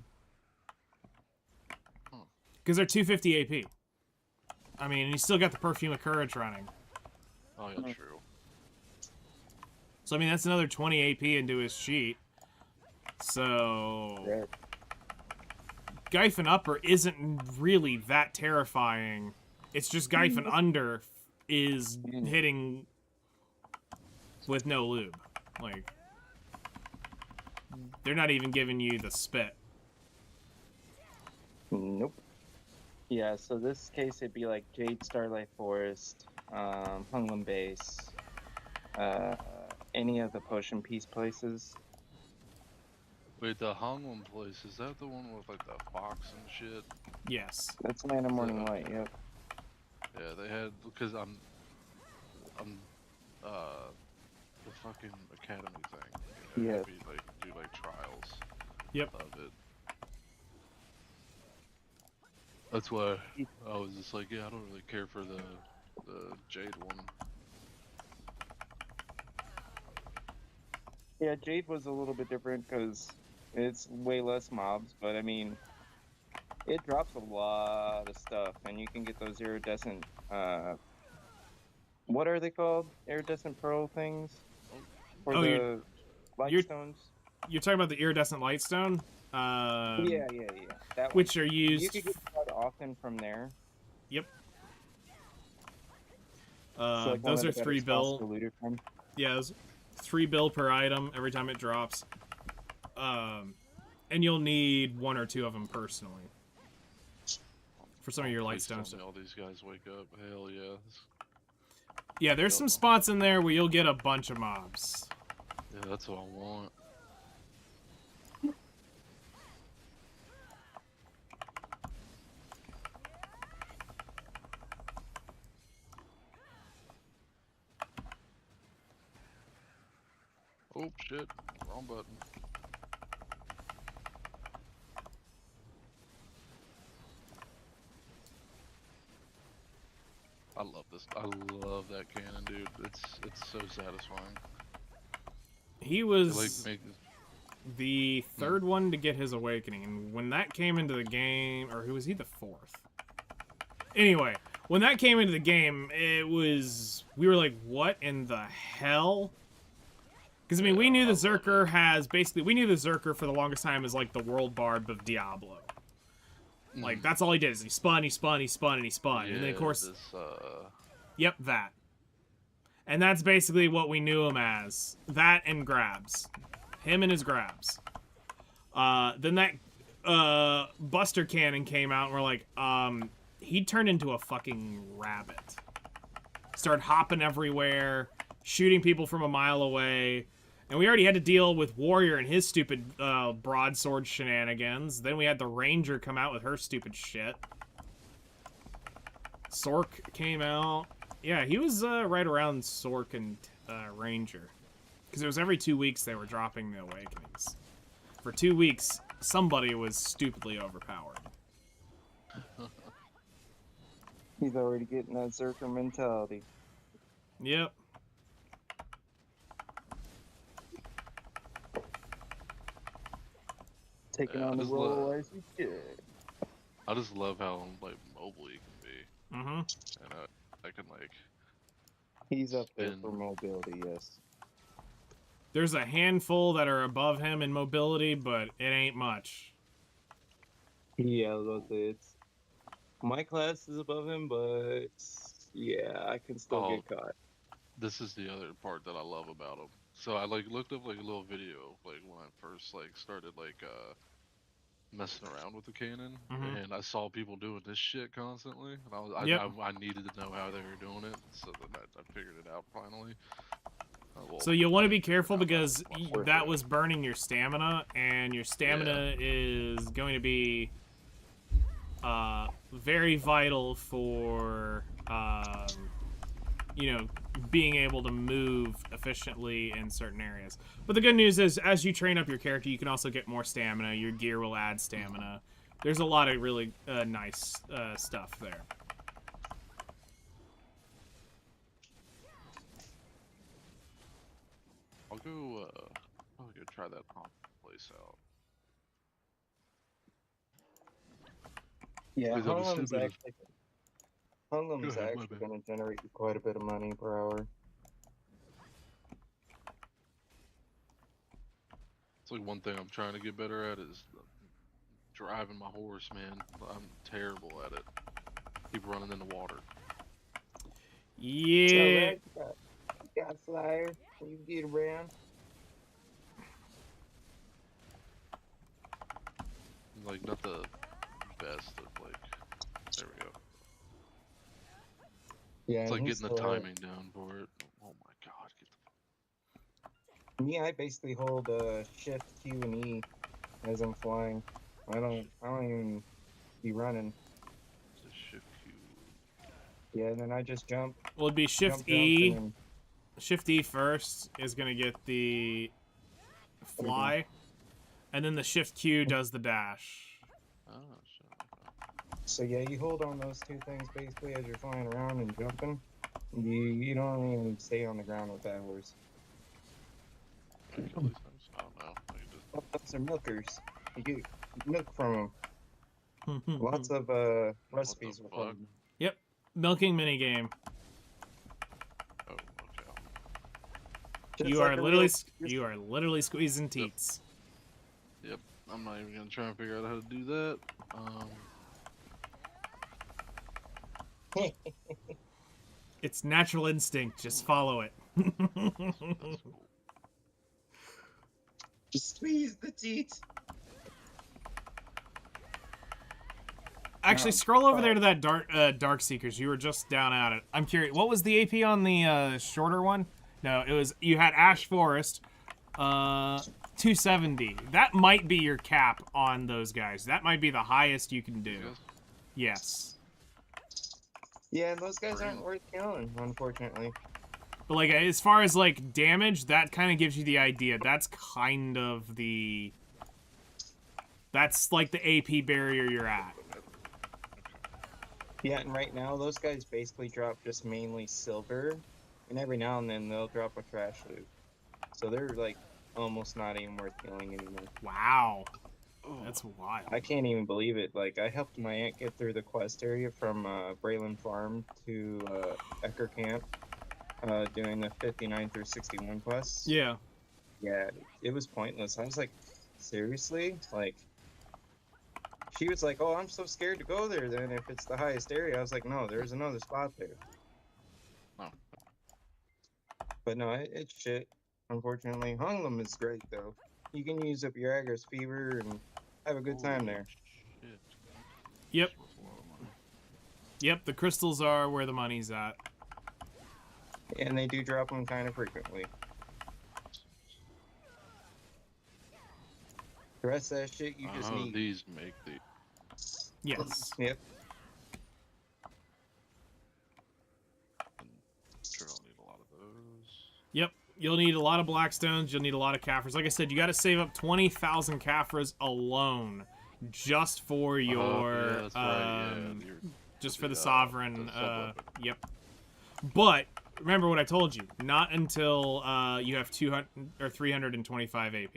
Because they're 250 AP. I mean, and you still got the Perfume of Courage running. Oh yeah, true. So, I mean, that's another 20 AP into his sheet. So, Right. Gyphon Upper isn't really that terrifying. It's just Gyphon Under is hitting with no lube. Like, they're not even giving you the spit. Nope. Yeah, so this case it'd be like Jade Starlight Forest, Hunglum Base, any of the Potion Piece places. Wait, the Honglin place, is that the one with like the fox and shit? Yes. That's Land of Morning okay. Light, yep. Yeah, they had, because I'm the fucking academy thing. You know, Yeah. have you, like, do like trials Yep. of it. That's why I was just like, yeah, I don't really care for the Jade one. Yeah, Jade was a little bit different because it's way less mobs, but I mean, it drops a lot of stuff, and you can get those iridescent, what are they called? Iridescent pearl things? For Oh, the light you're- stones? You're talking about the iridescent lightstone? Yeah. That one. Which are You used... could get quite often from there. Yep. It's like one Those of are the better 3 spots bill. to loot it from. Yeah, those 3 bill per item every time it drops. And you'll need 1 or 2 of them personally. For some of your light Please tell stones. me all these guys wake up. Hell yeah. Yeah, there's some spots in there where you'll get a bunch of mobs. Yeah, that's what I want. Oh shit, wrong button. I love this. I love that cannon, dude. It's so satisfying. He It, was like, the 3rd one to get his awakening, and when that came into the game, or who was he, the 4th? Anyway, when that came into the game, we were like, what in the hell? Because, I mean, we knew the Zerker we knew the Zerker for the longest time as, like, the world barb of Diablo. Like, that's all he did, is he spun, he spun, he spun, and he spun. yeah, And then, of course... This, Yep, that. And that's basically what we knew him as. That and grabs. Him and his grabs. Then that Buster Cannon came out, and we're like, he turned into a fucking rabbit. Started hopping everywhere, shooting people from a mile away. And we already had to deal with Warrior and his stupid broadsword shenanigans. Then we had the Ranger come out with her stupid shit. Sork came out. Yeah, he was right around Sork and Ranger. Because it was every 2 weeks they were dropping the Awakenings. For 2 weeks, somebody was stupidly overpowered. He's already getting that Zerker mentality. Yep. Taking Yeah, on I the just role as you should. I just love how, like, mobile he can be. Mm-hmm. And I can, like... He's up there spin. for mobility, yes. There's a handful that are above him in mobility, but it ain't much. Yeah, I was about to say, it's... My class is above him, but... Yeah, I can still get caught. This is the other part that I love about him. So I, like, looked up, like, a little video of, like, when I first, like, started, like, messing around with the cannon, and I saw people doing this shit constantly, and I needed to know how they were doing it, so then I figured it out finally. So you'll want to be careful because that was burning your stamina, and your stamina is going to be very vital for you know, being able to move efficiently in certain areas. But the good news is, as you train up your character, you can also get more stamina. Your gear will add stamina. There's a lot of really nice stuff there. I'll go try that place out. Yeah, Because I'm as Hunglum's stupid as- Hunglum's Go ahead, my actually bad. going to generate you quite a bit of money per hour. It's like one thing I'm trying to get better at is driving my horse, man. I'm terrible at it. Keep running in the water. Yeah. Got flyer. You can get around. Like, not the best of, like, there we go. Yeah, It's and like he's getting the still- timing down for it. Oh my god, get Me, I basically hold Shift, Q, and E as I'm flying. I don't even be running. the shift Q. Yeah, and then I just jump, Well, it'd be Shift jump, E. and then Shift E first is gonna get the fly, and then the Shift Q does the dash. Oh, shit. so yeah, you hold on those two things basically as you're flying around and jumping. You don't even stay on the ground with that horse. Can I kill these things? I don't know. I can just... Oh, those are milkers. You get milk from them. Lots Mm-hmm. of recipes with fuck? them. Yep, milking minigame. Oh, okay. Just You like are a literally real- you are literally squeezing teats. Yep. I'm not even gonna try and figure out how to do that. It's natural instinct. Just follow it. That's cool. Just squeeze the teeth. Actually, No, scroll over oh. there to that Dark Seekers. You were just down at it. I'm curious. What was the AP on the shorter one? No, it was you had Ash Forest, 270. That might be your cap on those guys. That might be the highest you can do. Yes. Yes. Yeah, and those guys aren't Green. worth killing, unfortunately. But like as far as like damage, that kind of gives you the idea. That's kind of the that's like the AP barrier you're at. Yeah, and right now those guys basically drop just mainly silver, and every now and then they'll drop a trash loot. So they're like almost not even worth killing anymore. Wow. Oh, That's wild. I can't even believe it. Like I helped my aunt get through the quest area from Braylon Farm to Ecker Camp, doing the 59 through 61 quests. Yeah. Yeah, it was pointless. I was like, seriously? Like, she was like, oh, I'm so scared to go there then if it's the highest area. I was like, no, there's another spot there. Oh. But no, it's shit, unfortunately. Hunglum is great, though. You can use up your Agris fever and have a good time holy there. Shit. Yep. That's worth a lot of money. Yep, the crystals are where the money's at. And they do drop them kind of frequently. The rest of that shit you just Oh, need. these make the... Yes. Yep. Sure, I'll need a lot of those. Yep. You'll need a lot of blackstones. You'll need a lot of Caphras. Like I said, you got to save up 20,000 Caphras alone just for your yeah, that's right. just for the the sovereign. sub-weapon. Yep. But remember what I told you. Not until you have 200 or 325 AP.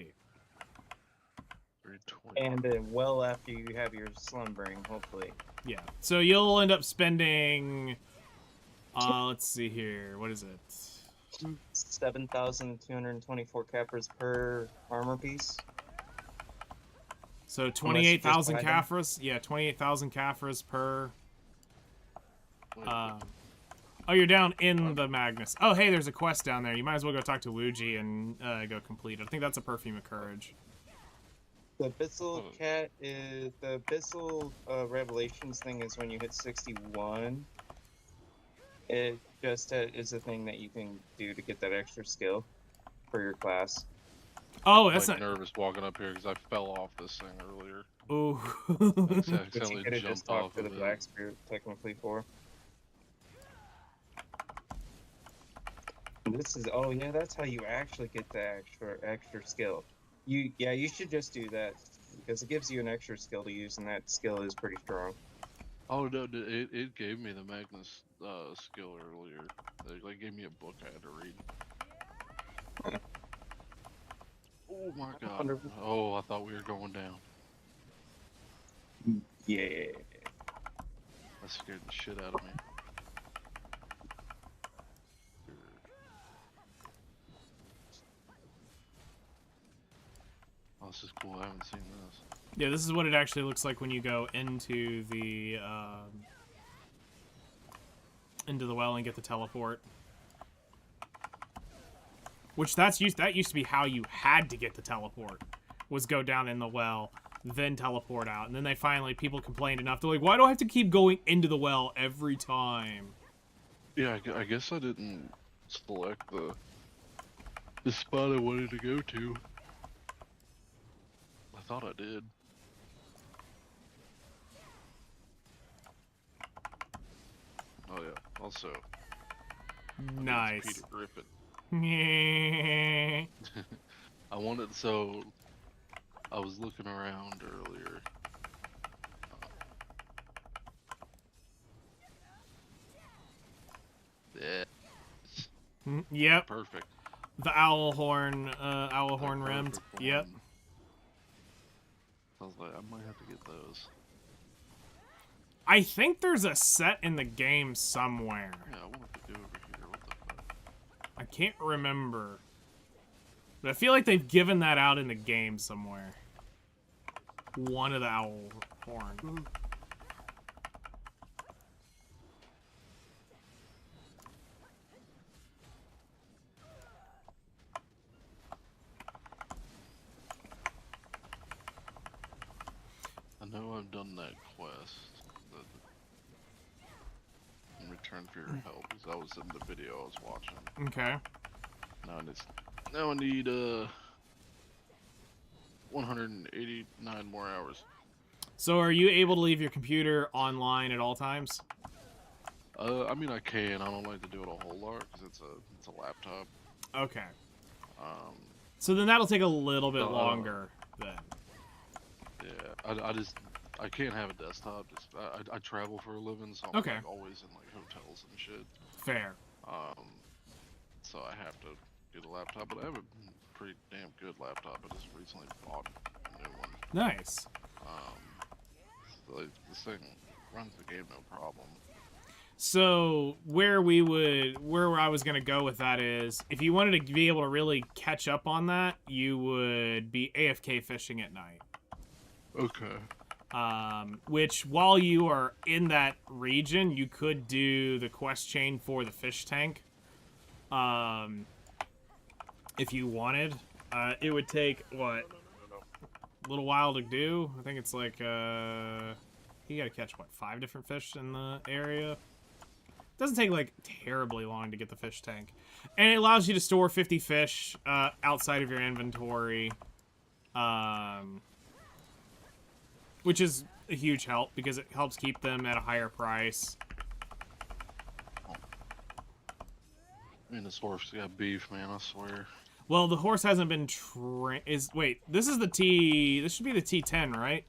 320. And well after you have your slumbering, hopefully. Yeah. So you'll end up spending. Let's see here. What is it? 7,224 cappers per armor piece. So you just 28,000 buy them. Caphras. Yeah, 28,000 Caphras per. Wait, Oh, you're down in the Magnus. Oh, hey, there's a quest down there. You might as well go talk to Wuji and go complete it. I think that's a Perfume of Courage. The Abyssal Oh. Cat is the Abyssal Revelations thing is when you hit 61. It just is a thing that you can do to get that extra skill for your class. Oh, I'm that's like not. nervous walking up here because I fell off this thing earlier. Ooh. I Which you accidentally could have just jumped off talked to the of Black it. Spirit technically for. This is oh yeah, that's how you actually get the extra skill. You should just do that because it gives you an extra skill to use, and that skill is pretty strong. Oh no, it gave me the Magnus skill earlier. They like gave me a book I had to read. Oh my god. Wonderful. Oh, I thought we were going down. Yeah. That scared the shit out of me. Oh, this is cool. I haven't seen this. Yeah, this is what it actually looks like when you go into the well and get the teleport. Which that used to be how you had to get the teleport, was go down in the well, then teleport out. And then people complained enough. They're like, why do I have to keep going into the well every time? Yeah, I guess I didn't select the spot I wanted to go to. I thought I did. Oh yeah. Also, I think it's Nice. Peter Griffin. Yeah. So I was looking around earlier. Yeah, Yep. perfect. The owl horn Like, rimmed. perfect Yep. one. I was like, I might have to get those. I think there's a set in the game somewhere. Yeah, I wanted to go over here. What the fuck? I can't remember. But I feel like they've given that out in the game somewhere. One of the owl horn. I know I've done that quest. In return for your help, because that was in the video I was watching. Okay. Now I need 189 more hours. So are you able to leave your computer online at all times? I mean I can. I don't like to do it a whole lot because it's a laptop. Okay. Um, So then that'll take a little bit longer then. yeah, I can't have a desktop. Just I travel for a living, so I'm Okay. like always in like hotels and shit. Fair. So I have to get a laptop, but I have a pretty damn good laptop. I just recently bought a new one. Nice. So like, this thing runs the game no problem. So where I was gonna go with that is, if you wanted to be able to really catch up on that, you would be AFK fishing at night. Okay. Which while you are in that region, you could do the quest chain for the fish tank. If you wanted, it would take what? A little while to do. I think it's like you gotta catch what, 5 different fish in the area. Doesn't take like terribly long to get the fish tank, and it allows you to store 50 fish outside of your inventory, which is a huge help because it helps keep them at a higher price. I mean, this horse got beef, man. I swear. Well, the horse hasn't been wait, this is the T. This should be the T10, right?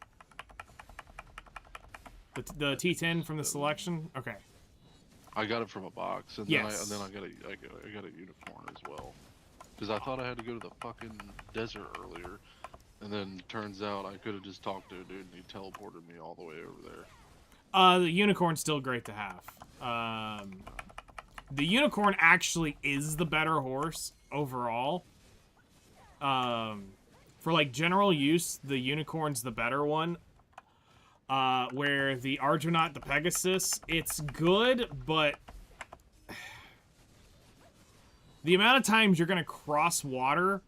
The T10 from the selection. Okay. I got it from a box, and Yes. then I got a unicorn as well. Because I thought I had to go to the fucking desert earlier, and then turns out I could have just talked to a dude and he teleported me all the way over there. The unicorn's still great to have. The unicorn actually is the better horse overall. For like general use, the unicorn's the better one. Where the Argonaut, the Pegasus, it's good, but the amount of times you're gonna cross water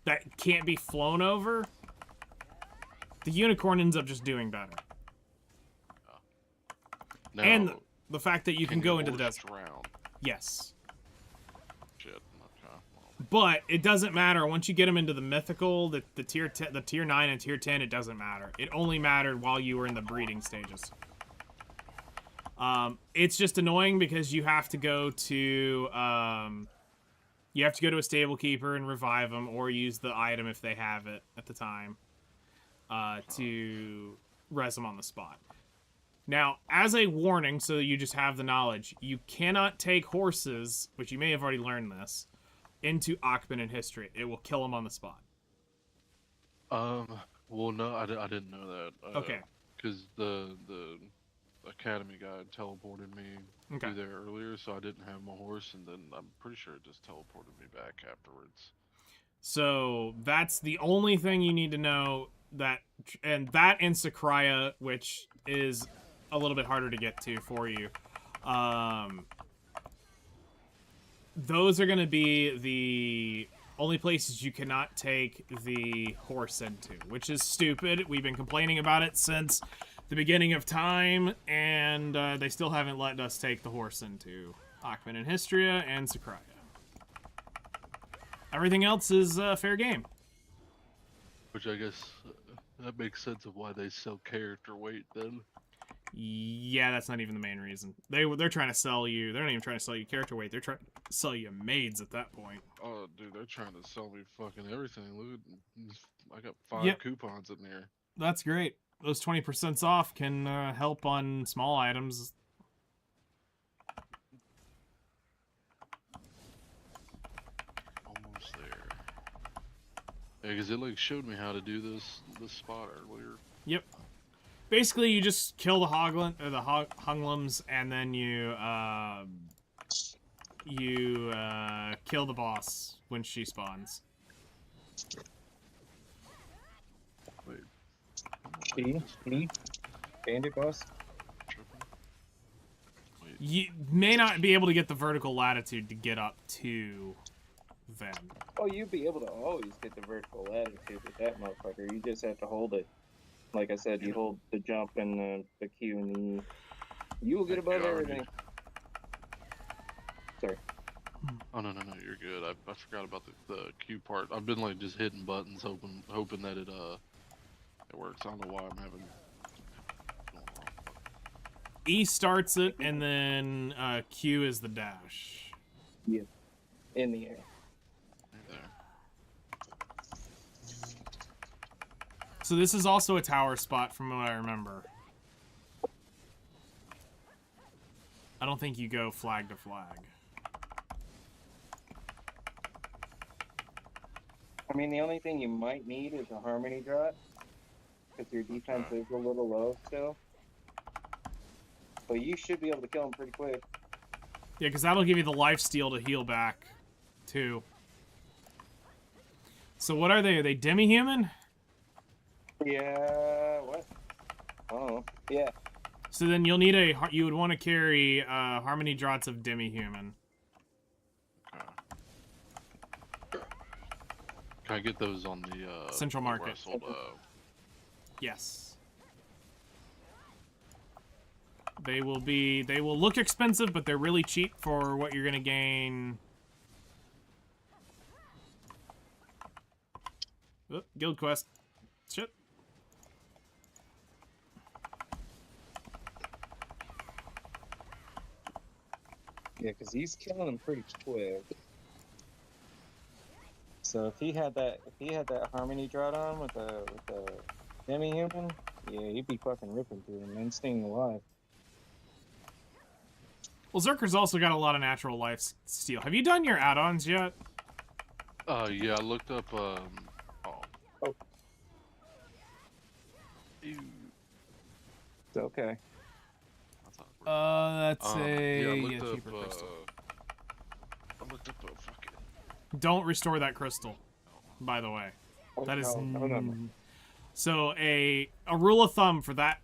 that can't be flown over, the unicorn ends up just doing better. Now, And the fact that you can go your into the horse desert. drown? Yes. Shit. Okay. Well, But it doesn't matter once you get them into the mythical, the tier 10, the tier 9 and tier 10. It doesn't matter. It only mattered while you were in the breeding stages. It's just annoying because you have to go to a stable keeper and revive them, or use the item if they have it at the time to res them on the spot. Now, as a warning, so that you just have the knowledge, you cannot take horses, which you may have already learned this, into Achman in history. It will kill him on the spot. well, no, I didn't know that. Okay. Because the academy guy teleported me through there earlier, so I didn't have my horse, and then I'm pretty sure it just teleported me back afterwards. So that's the only thing you need to know. And Sakraya, which is a little bit harder to get to for you. those are going to be the only places you cannot take the horse into, which is stupid. We've been complaining about it since the beginning of time, and they still haven't let us take the horse into Akhman and Hystria and Sakraya. Everything else is fair game. Which I guess that makes sense of why they sell character weight then. Yeah, that's not even the main reason. They're trying to sell you. They're not even trying to sell you character weight. They're trying to sell you maids at that point. Oh, dude, they're trying to sell me fucking everything. Look, I got 5 Yep. coupons in there. That's great. Those 20% off can help on small items. Almost there. Yeah, because it like showed me how to do this spot earlier. Yep. Basically, you just kill the Hunglums, and then you kill the boss when she spawns. Wait. Bandit boss? Tripping? Wait. You may not be able to get the vertical latitude to get up to them. Oh, you'd be able to always get the vertical latitude with that motherfucker. You just have to hold it. Like I said, you hold the jump and the Q and the E. You will get above everything. Sorry. Oh no, you're good. I forgot about the Q part. I've been like just hitting buttons, hoping that it works. I don't know why I'm having. E starts it, and then Q is the dash. Yeah. In the air. Right there. So this is also a tower spot from what I remember. I don't think you go flag to flag. I mean, the only thing you might need is a harmony drop, because your defense is a little low still. But you should be able to kill him pretty quick. Yeah, because that'll give you the lifesteal to heal back, too. So what are they? Are they demi-human? Yeah, what? Oh, yeah. So then you would want to carry Harmony Draughts of demi-human. Can I get those on the Central where I Market. sold, Yes. They will look expensive, but they're really cheap for what you're gonna gain. Oh, guild quest. Shit. Yeah, because he's killing him pretty quick. So if he had that harmony drought on with the demi-human, yeah, he'd be fucking ripping through him and staying alive. Well, Zerker's also got a lot of natural life steal. Have you done your add-ons yet? yeah, I looked up oh. Ew. It's okay. That's awkward. That's yeah, I looked up, cheaper crystal. I looked up a fucking. Don't restore that crystal, by the way. That is no. So a rule of thumb for that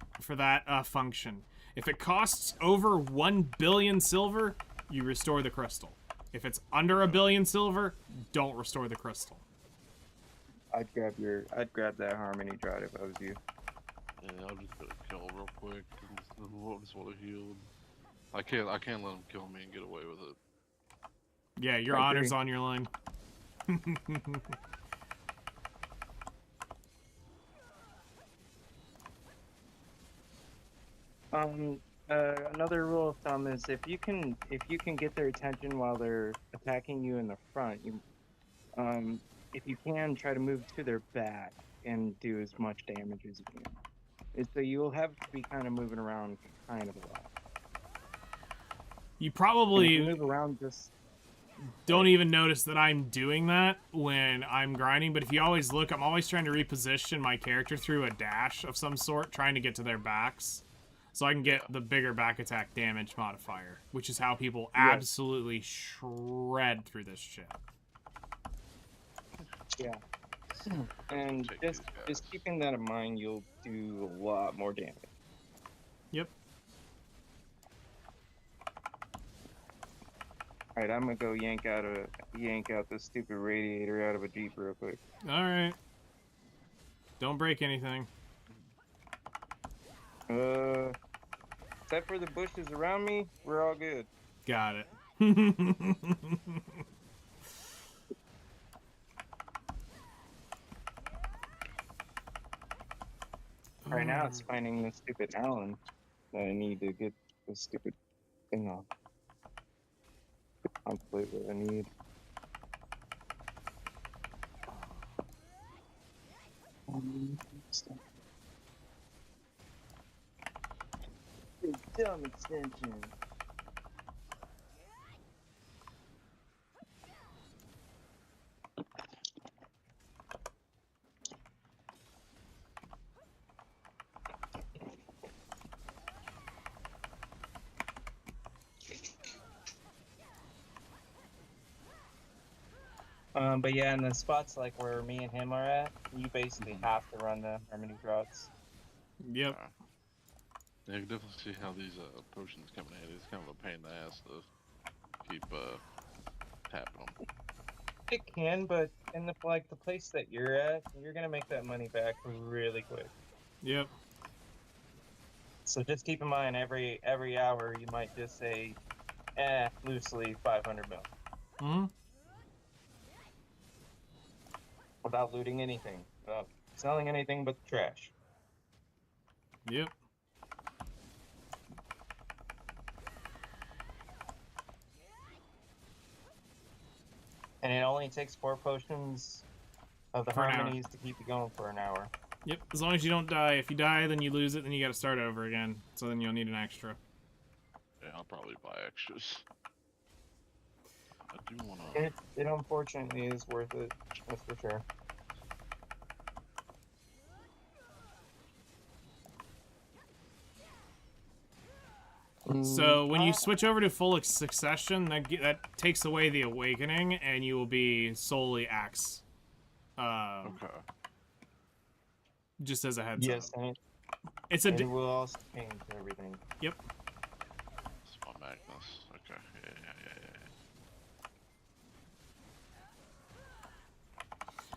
function. If it costs over 1 billion silver, you restore the crystal. If it's under 1 billion silver, don't restore the crystal. I'd grab that harmony drought if I was you. Yeah, I'm just gonna kill real quick. I just want to heal. I can't let him kill me and get away with it. Yeah, your I honor's agree. on your line. Another rule of thumb is if you can get their attention while they're attacking you in the front, if you can, try to move to their back and do as much damage as you can. So you'll have to be kind of moving around kind of a lot. You And if probably you move around just don't even notice that I'm doing that when I'm grinding, but if you always look, I'm always trying to reposition my character through a dash of some sort, trying to get to their backs, so I can get the bigger back attack damage modifier, which is how people absolutely shred through this shit. yeah. And Take these just keeping that in mind, you'll do a lot more damage. Yep. Alright, I'm gonna go yank out the stupid radiator out of a Jeep real quick. All right. Don't break anything. Except for the bushes around me, we're all good. Got it. Right now, it's finding the stupid Allen that I need to get the stupid thing off. The template that I need. Dumb extension. But yeah, in the spots like where me and him are at, you basically have to run the harmony droughts. Yep. Yeah, I can definitely see how these potions come in handy. It's kind of a pain in the ass to keep tapping them. It can, but in the place that you're at, you're gonna make that money back really quick. Yep. So just keep in mind, every hour you might just say, loosely 500 mil, Hmm. without looting anything, without selling anything but the trash. Yep. And it only takes 4 potions of the For an hour. harmonies to keep you going for an hour. Yep. As long as you don't die. If you die, then you lose it. Then you got to start over again. So then you'll need an extra. Yeah, I'll probably buy extras. I do want to. It unfortunately is worth it, that's for sure. So when you switch over to full succession, that takes away the awakening, and you will be solely axe. Okay. Just as a heads Yes, up. and It's a. it will also change everything. Yep. It's my Magnus. Okay. Yeah.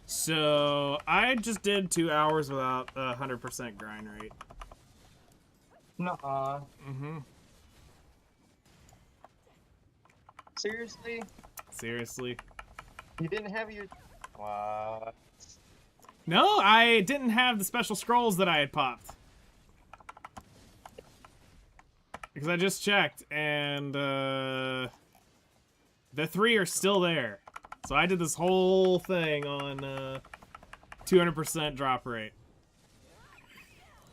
So I just did 2 hours without 100% grind rate. Nuh-uh. Mm-hmm. Seriously? Seriously. You didn't have your... What? No, I didn't have the special scrolls that I had popped. Because I just checked, and the 3 are still there. So I did this whole thing on 200% drop rate.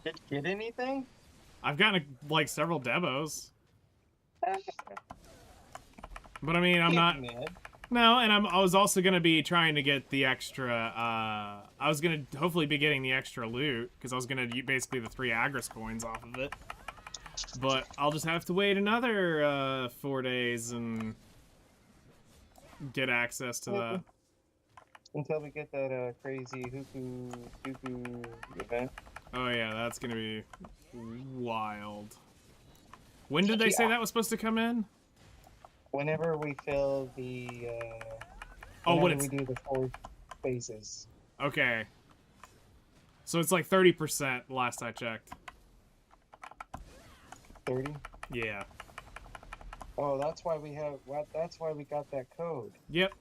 Did you get anything? I've gotten like several demos. But I mean, I'm not... No, and I was also going to be trying to get the extra... I was going to hopefully be getting the extra loot, because I was going to basically the 3 Agris coins off of it. But I'll just have to wait another 4 days and get access to that. Until we get that crazy Huku event. Oh yeah, that's going to be wild. When did they say that was supposed to come in? Whenever we fill the... we do the 4 phases. Okay. So it's like 30% last I checked. 30? Yeah. Oh, that's why we have... That's why we got that code. Yep.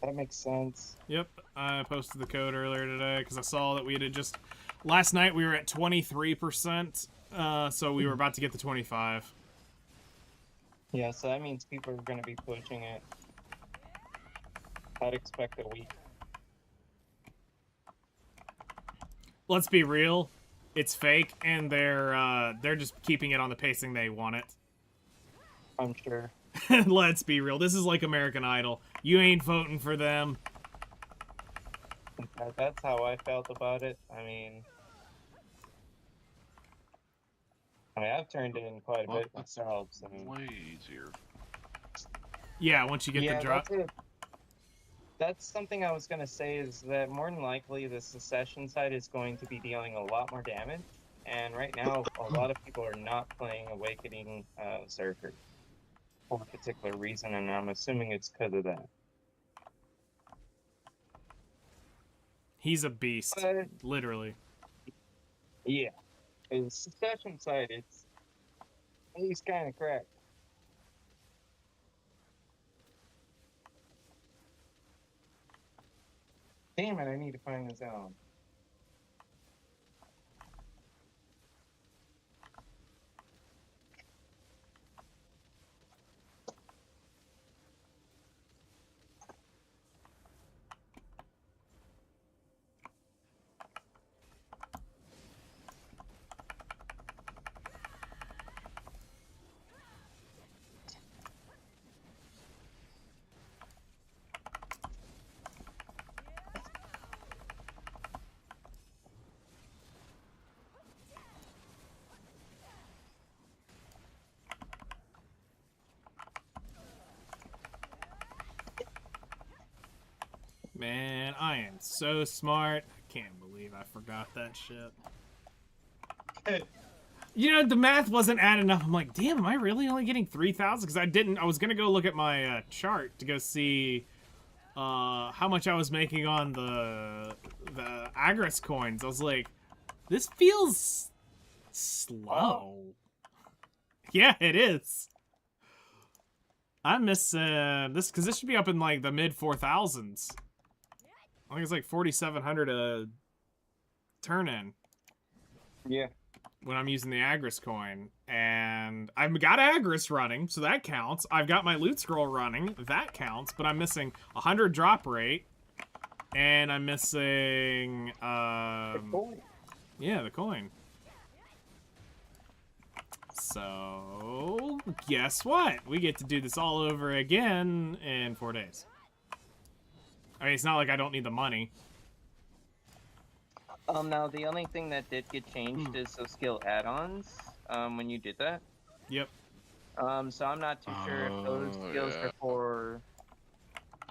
That makes sense. Yep. I posted the code earlier today because I saw that we had just... Last night we were at 23%, so we were about to get to 25. Yeah, so that means people are going to be pushing it. I'd expect a week. Let's be real. It's fake, and they're just keeping it on the pacing they want it. I'm sure. Let's be real. This is like American Idol. You ain't voting for them. That's how I felt about it. I mean, I've turned in quite a bit myself. So. Way easier. Yeah, once you get the drop. That's something I was going to say is that more than likely the secession side is going to be dealing a lot more damage. And right now, a lot of people are not playing Awakening Berserker. for a particular reason, and I'm assuming it's because of that. He's a beast, But literally. yeah, the succession side, he's kind of cracked. Damn it! I need to find this out. Man, I am so smart. I can't believe I forgot that shit. You know, the math wasn't adding up. I'm like, damn, am I really only getting 3,000? Because I was going to go look at my chart to go see how much I was making on the Agris coins. I was like, this feels slow. Yeah, it is. I miss this because this should be up in like the mid 4,000s. I think it's like 4,700 a turn in. Yeah. When I'm using the Agris coin. And I've got Agris running, so that counts. I've got my loot scroll running, that counts, but I'm missing 100 drop rate. And I'm missing The coin. yeah, the coin. So guess what? We get to do this all over again in 4 days. I mean, it's not like I don't need the money. Now the only thing that did get changed is those skill add-ons. When you did that. Yep. So I'm not too sure if those skills are for.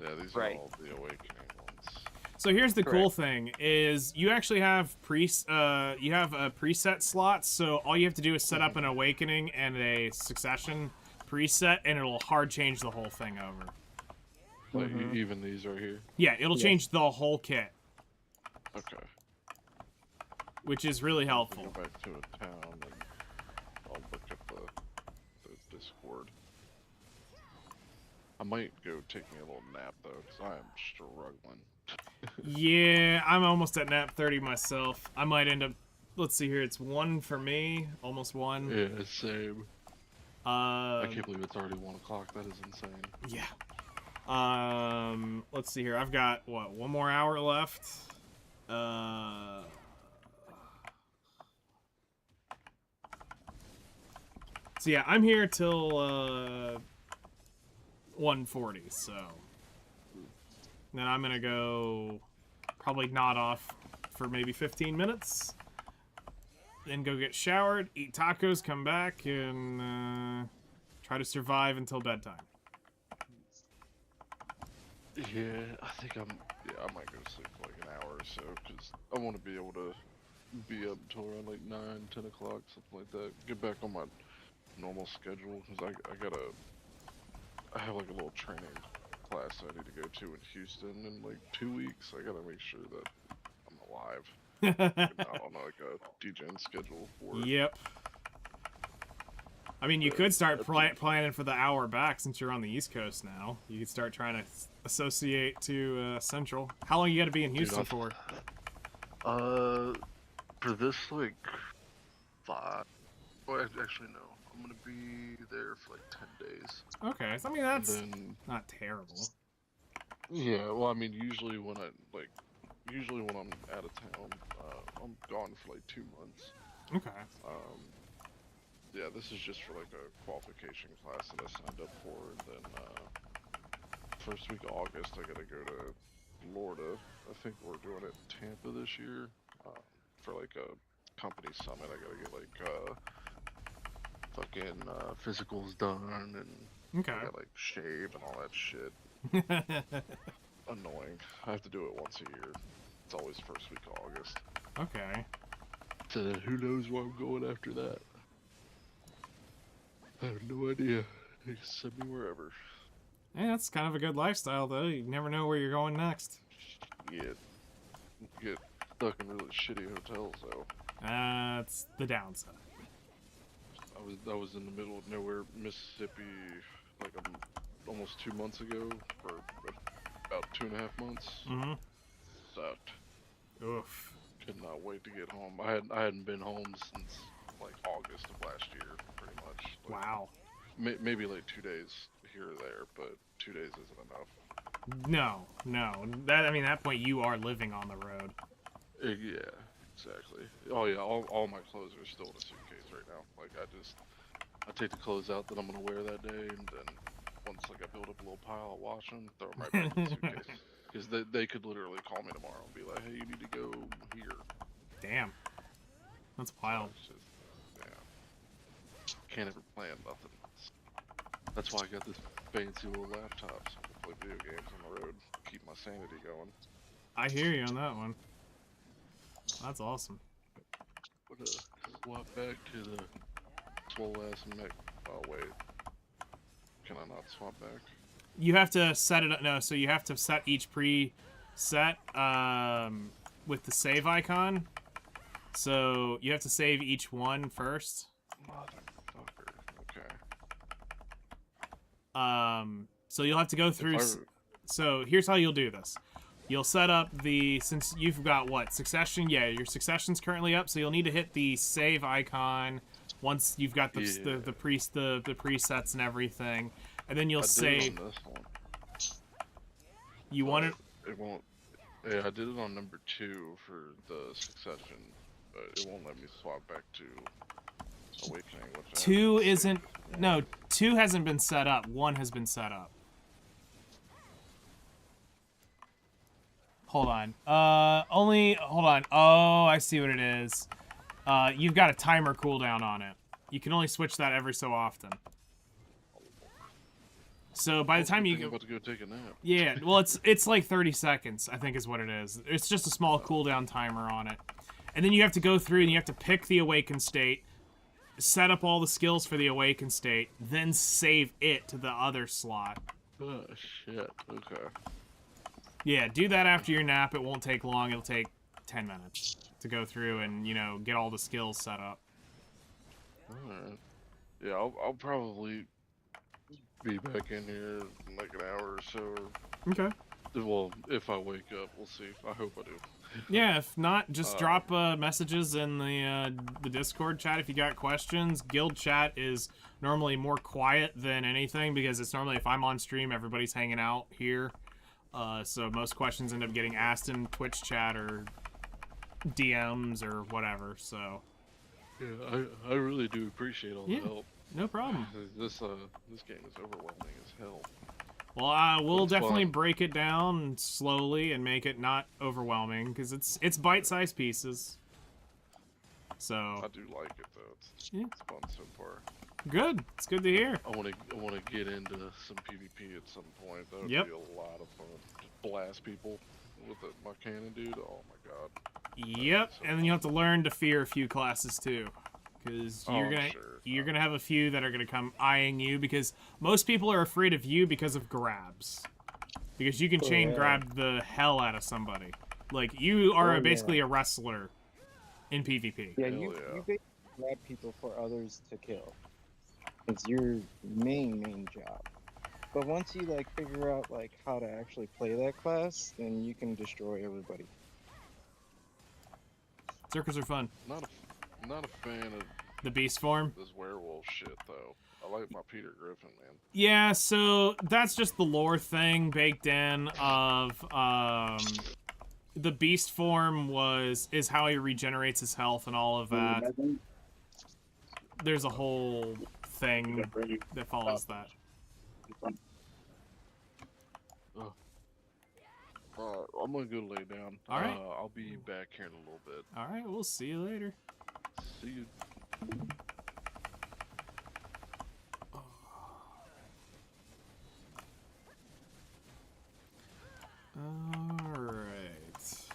Yeah, these Right. are all the awakening ones. So here's the cool Correct. thing: is you actually have preset slots. So all you have to do is set up an awakening and a succession preset, and it'll hard change the whole thing over. Like even these right here. Yeah, it'll Yeah. change the whole kit, Okay. which is really Go helpful. back to a town and I'll look at the Discord. I might go take me a little nap though, because I am struggling. Yeah, I'm almost at nap 30 myself. I might end up. Let's see here. It's 1 for me, almost 1. Yeah, same. I can't believe it's already 1 o'clock. That is insane. Yeah. Let's see here. I've got what, 1 more hour left. So yeah, I'm here till 1:40. So then I'm gonna go probably nod off for maybe 15 minutes. Then go get showered, eat tacos, come back, and try to survive until bedtime. Yeah, I think I might go to sleep for like an hour or so, because I want to be able to be up until around like 9, 10 o'clock, something like that. Get back on my normal schedule, because I have like a little training class I need to go to in Houston in like 2 weeks. I gotta make sure that I'm alive. Not on like a DJing schedule for it. Yep. I mean, you could start planning for the hour back since you're on the East Coast now. You could start trying to associate to Central. How long you got to be in Houston for? For this like 5. Well, actually no. I'm gonna be there for like 10 days. Okay, so I mean that's Then not terrible. yeah, well I mean usually when I'm out of town, I'm gone for like 2 months. Okay. Yeah, this is just for like a qualification class that I signed up for, and then first week of August I gotta go to Florida. I think we're doing it in Tampa this year, for like a company summit. I gotta get like fucking physicals done, and Okay. I gotta like shave and all that shit. Annoying. I have to do it once a year. It's always first week of August. Okay. So who knows where I'm going after that? I have no idea. You can send me wherever. Hey, that's kind of a good lifestyle, though. You never know where you're going next. Yeah. Get stuck in really shitty hotels though. That's the downside. I was in the middle of nowhere, Mississippi, like almost 2 months ago for about 2.5 months. Mm-hmm. Sucked. Oof. Could not wait to get home. I hadn't been home since like August of last year, pretty much. Like, Wow. maybe like 2 days here or there, but 2 days isn't enough. No, no. I mean, at that point, you are living on the road. Yeah, exactly. Oh yeah, all my clothes are still in a suitcase right now. Like I take the clothes out that I'm gonna wear that day, and then once like I build up a little pile, I'll wash them, throw them right back in the suitcase. Because they could literally call me tomorrow and be like, hey, you need to go here. Damn. That's wild. So it's just, yeah. Can't ever plan nothing. That's why I got this fancy little laptop so I can play video games on the road, keep my sanity going. I hear you on that one. That's awesome. But swap back to the swole ass mech. Oh wait, can I not swap back? You have to set it up. No, so you have to set each preset with the save icon. So you have to save each one first. Motherfucker. Okay. So you'll have to go through. So here's how you'll do this. You'll set up since you've got what, succession? Yeah, your succession's currently up, so you'll need to hit the save icon once you've got the presets and everything, and then you'll save. On this one. You want it? It won't. Yeah, I did it on number 2 for the succession, but it won't let me swap back to awakening. Which I 2 haven't isn't. saved. No, 2 hasn't been set up. 1 has been set up. Hold on. Hold on. Oh, I see what it is. You've got a timer cooldown on it. You can only switch that every so often. So by the time you I'm about to go take a nap. yeah, well, it's like 30 seconds, I think is what it is. It's just a small cooldown timer on it. And then you have to go through and you have to pick the awakened state, set up all the skills for the awakened state, then save it to the other slot. Oh shit. Okay. Yeah, do that after your nap. It won't take long. It'll take 10 minutes to go through and, get all the skills set up. Alright. Yeah, I'll probably be back in here in like an hour or so. Okay. Well, if I wake up, we'll see. I hope I do. Yeah, if not, just drop messages in the Discord chat if you got questions. Guild chat is normally more quiet than anything because it's normally if I'm on stream, everybody's hanging out here. So most questions end up getting asked in Twitch chat or DMs or whatever. So Yeah, I really do appreciate all the help. No problem. This game is overwhelming as hell. Well, we'll It's definitely fun. break it down slowly and make it not overwhelming because it's bite-sized pieces. So I do like it though. It's fun so far. good. It's good to hear. I want to get into some PvP at some point. That would Yep. be a lot of fun. Just blast people with my cannon, dude. Oh my god. Yep, and then you have to learn to fear a few classes too, because you're gonna have a few that are gonna come eyeing you because most people are afraid of you because of grabs, because you can chain grab the hell out of somebody. Like you are basically a wrestler in PvP. Yeah, Hell you yeah. basically grab people for others to kill. It's your main job. But once you figure out how to actually play that class, then you can destroy everybody. Circles are fun. Not a fan of The beast form. this werewolf shit though. I like my Peter Griffin, man. Yeah, so that's just the lore thing baked in of the beast form is how he regenerates his health and all of that. There's a whole thing that follows that. I'm gonna go lay down. All right. I'll be back here in a little bit. All right, we'll see you later. See you. All right.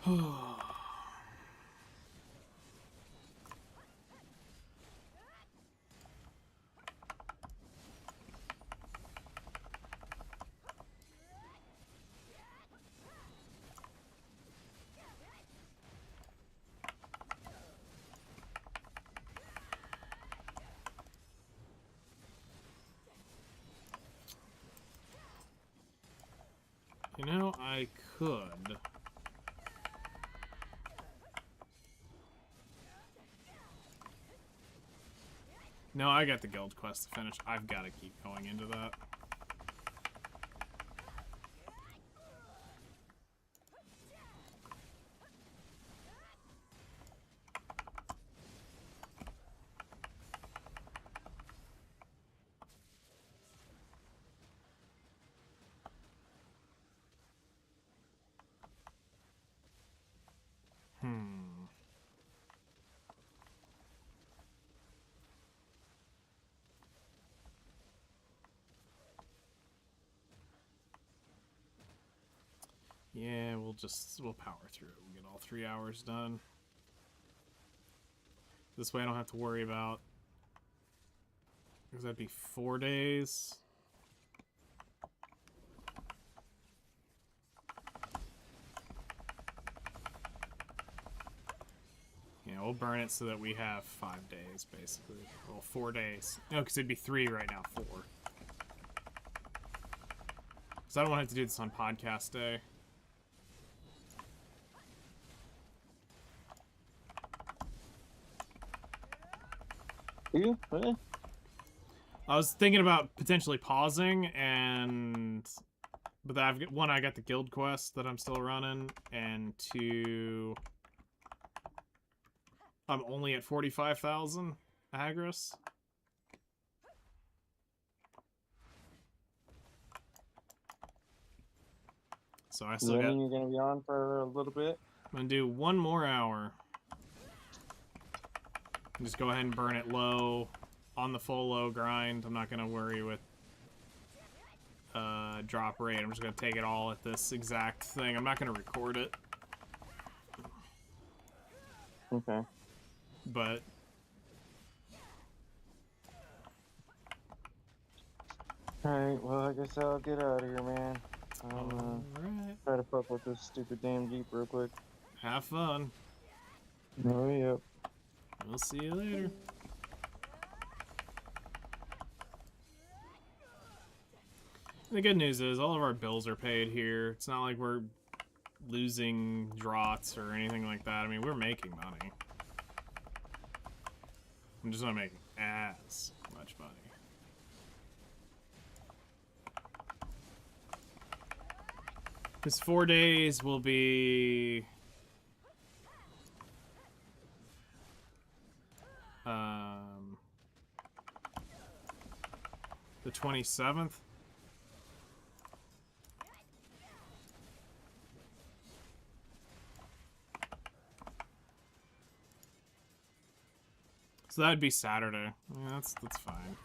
You know, I could. No, I got the guild quest to finish. I've got to keep going into that. Yeah, we'll power through it. We'll get all 3 hours done. This way I don't have to worry about, because that'd be 4 days. Yeah, we'll burn it so that we have 5 days, basically. Well, 4 days. No, because it'd be 3 right now, 4. Because I don't want to have to do this on podcast day. You? What? I was thinking about potentially pausing, but I've got, 1, I got the guild quest that I'm still running, and 2, I'm only at 45,000 Agris. So I Does still that got. mean you're gonna be on for a little bit? I'm gonna do 1 more hour. Just go ahead and burn it low on the full low grind. I'm not gonna worry with drop rate. I'm just gonna take it all at this exact thing. I'm not gonna record it, Okay. but Alright, well, I guess I'll get out of here, man. all right. Try to fuck with this stupid damn Jeep real quick. Have fun. Oh, yep. We'll see you later. The good news is all of our bills are paid here. It's not like we're losing draughts or anything like that. I mean, we're making money. I'm just not making as much money. Because 4 days will be... the 27th. So that'd be Saturday. Yeah, that's fine.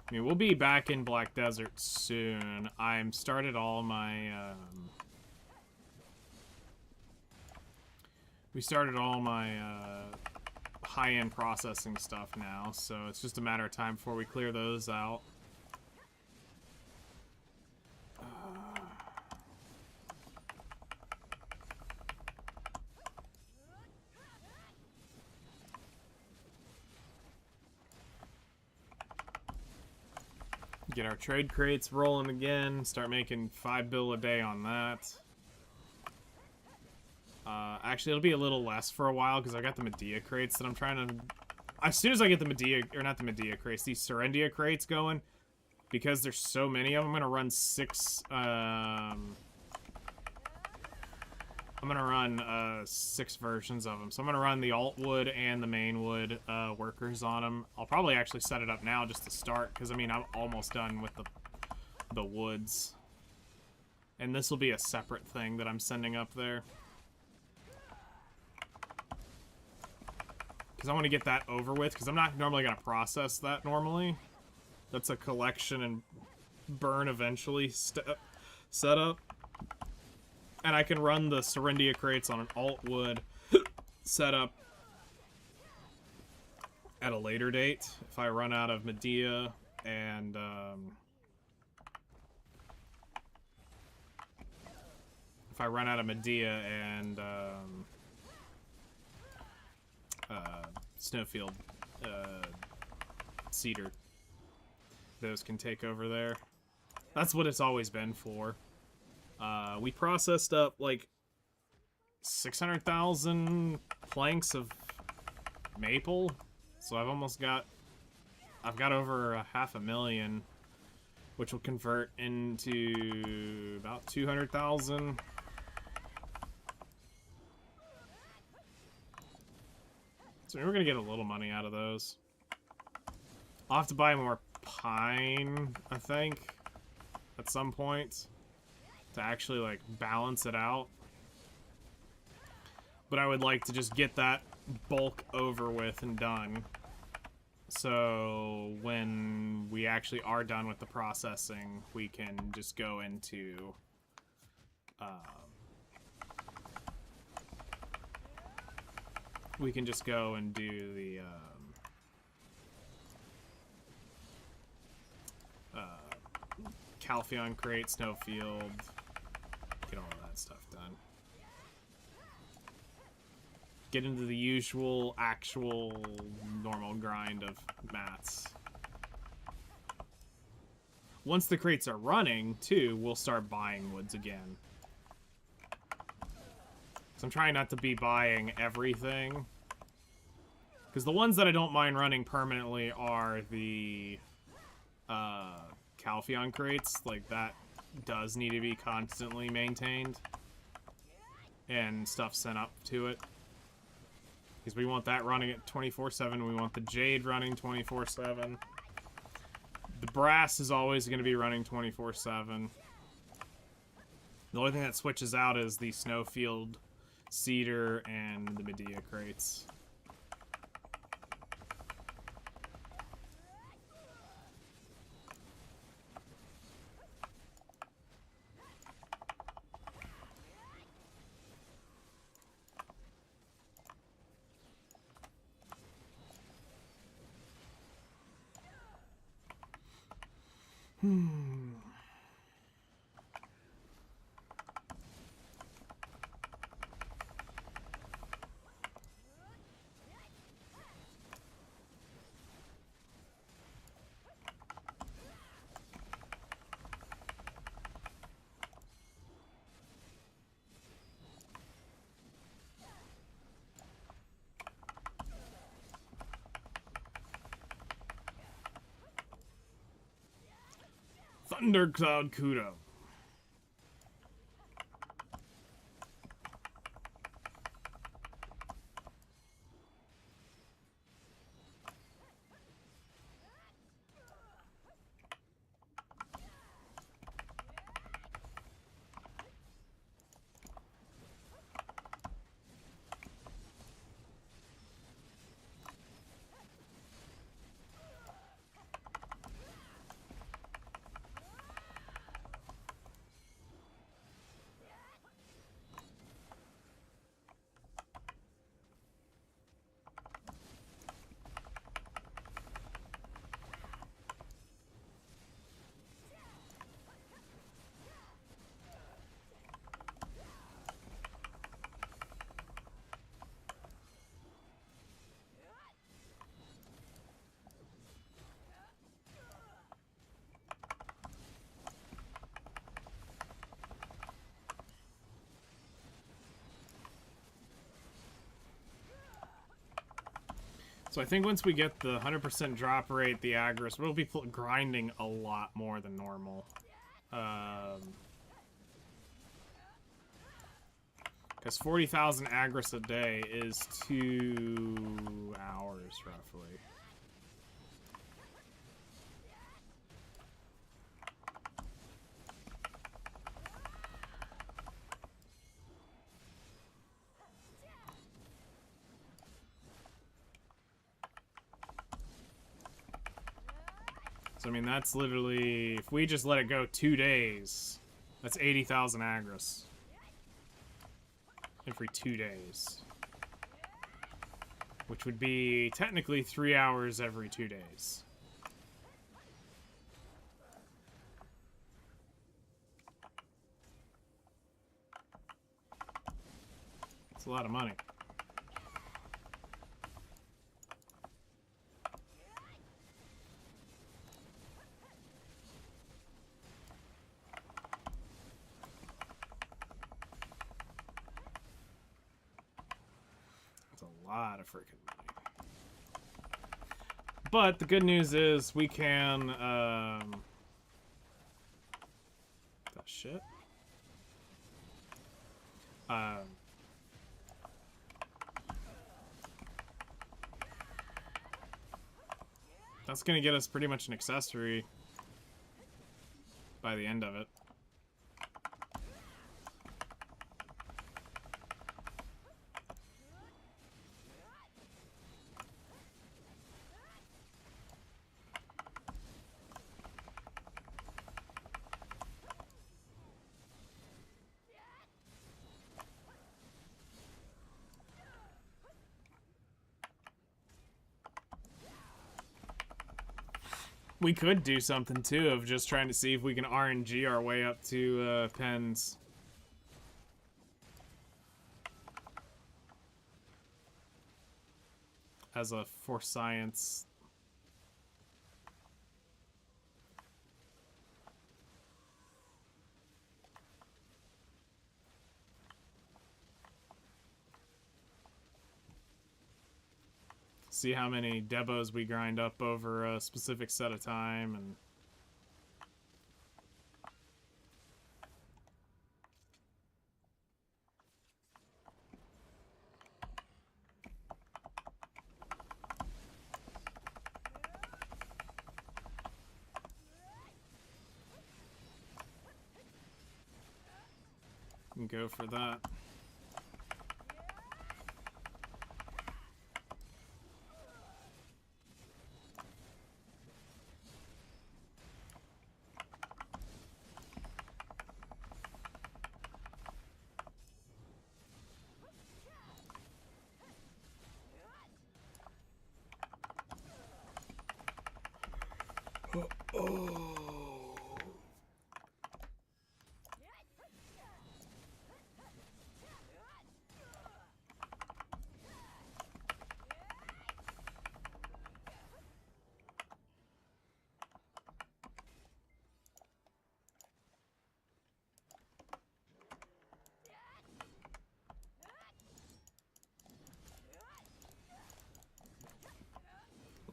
I mean, we'll be back in Black Desert soon. I'm started all my, we started all my, high-end processing stuff now, so it's just a matter of time before we clear those out. Get our trade crates rolling again. Start making 5 bill a day on that. Actually, it'll be a little less for a while because I got the Medea crates that I'm trying to... As soon as I get the Medea... Or not the Medea crates, these Serendia crates going, because there's so many of them, I'm going to run 6... I'm going to run 6 versions of them. So I'm going to run the Altwood and the Mainwood workers on them. I'll probably actually set it up now just to start, because, I mean, I'm almost done with the woods. And this will be a separate thing that I'm sending up there. Because I want to get that over with, because I'm not normally going to process that normally. That's a collection and burn eventually setup. And I can run the Serendia crates on an Altwood setup at a later date if I run out of Medea and if I run out of Medea and Snowfield Cedar. Those can take over there. That's what it's always been for. We processed up like 600,000 planks of maple, so I've got over 500,000, which will convert into about 200,000. So we're gonna get a little money out of those. I'll have to buy more pine, I think, at some point to actually like balance it out. But I would like to just get that bulk over with and done. So when we actually are done with the processing, we can just go into we can just go and do the Calpheon crate, Snowfield, get all of that stuff done. Get into the usual, actual, normal grind of mats. Once the crates are running, too, we'll start buying woods again. So I'm trying not to be buying everything. Because the ones that I don't mind running permanently are the Calpheon crates. Like, that does need to be constantly maintained. And stuff sent up to it. Because we want that running at 24/7. We want the Jade running 24/7. The Brass is always going to be running 24/7. The only thing that switches out is the Snowfield Cedar and the Medea crates. Thundercloud Kudo. So I think once we get the 100% drop rate, the Agris, we'll be grinding a lot more than normal. Because 40,000 Agris a day is 2 hours, roughly. So, I mean, that's literally... If we just let it go 2 days, that's 80,000 Agris. Every 2 days. Which would be technically 3 hours every 2 days. It's a lot of money. It's a lot of freaking money. But the good news is we can, that shit. That's gonna get us pretty much an accessory by the end of it. We could do something too of just trying to see if we can RNG our way up to pens. As a for science. See how many debos we grind up over a specific set of time and go for that.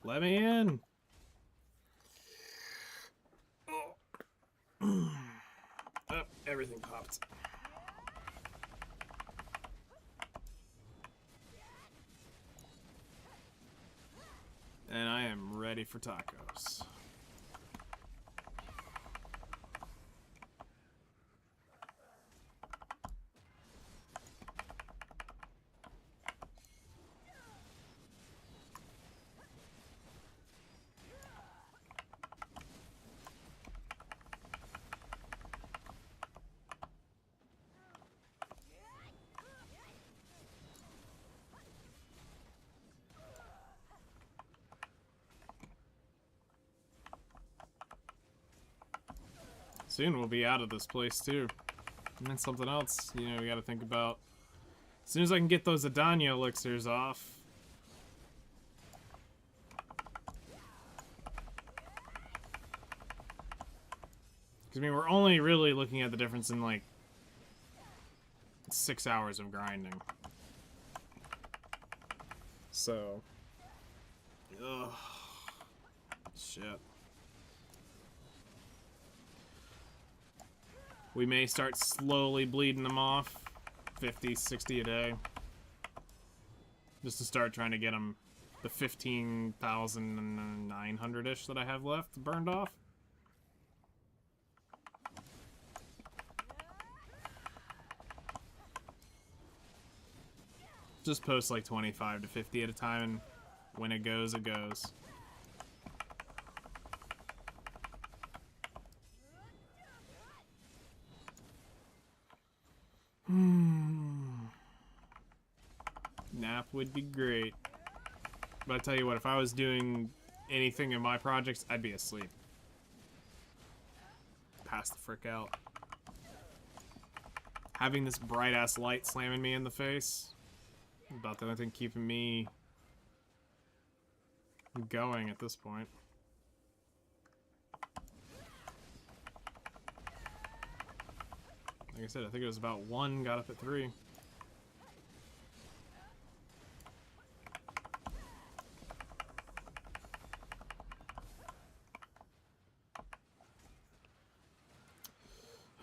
Let me in. Oh, everything popped. And I am ready for tacos. Soon we'll be out of this place too. And then something else, you know, we gotta think about. As soon as I can get those Adanya elixirs off. Because, I mean, we're only really looking at the difference in, like, 6 hours of grinding. So. Ugh. Shit. We may start slowly bleeding them off. 50, 60 a day. Just to start trying to get them the 15,900-ish that I have left burned off. Just post like 25 to 50 at a time, and when it goes, it goes. nap would be great. But I tell you what, if I was doing anything in my projects, I'd be asleep. Pass the frick out. Having this bright-ass light slamming me in the face, about the only thing keeping me going at this point. Like I said, I think it was about 1, got up at 3.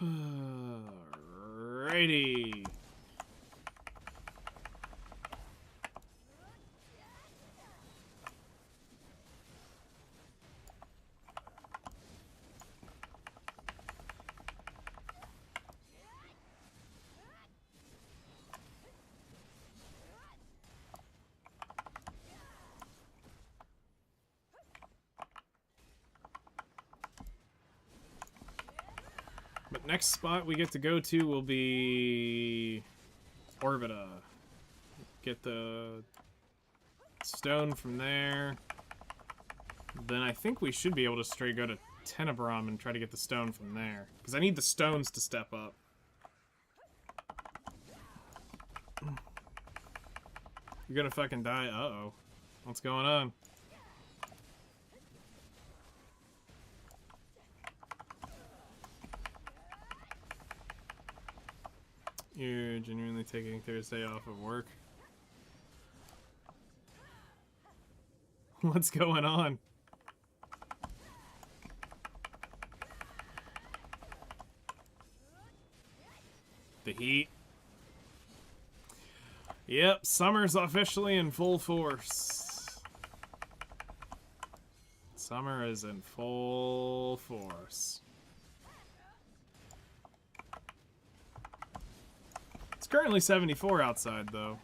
Alrighty. But next spot we get to go to will be Orbita. Get the stone from there. Then I think we should be able to straight go to Tenebrum and try to get the stone from there. Because I need the stones to step up. You're gonna fucking die. Uh-oh. What's going on? You're genuinely taking Thursday off of work? What's going on? The heat. Yep, summer's officially in full force. Summer is in full force. It's currently 74 outside, though.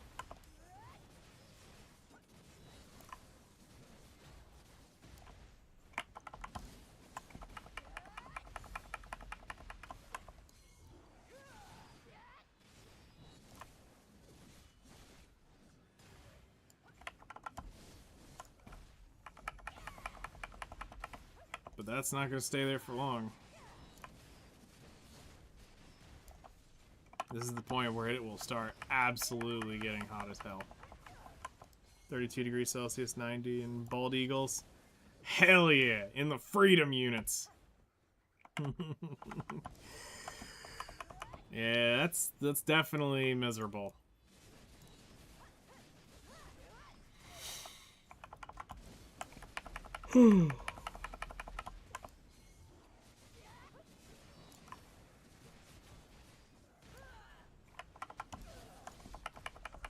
But that's not going to stay there for long. This is the point where it will start absolutely getting hot as hell. 32 degrees Celsius, 90 in bald eagles. Hell yeah, in the freedom units. Yeah, that's definitely miserable.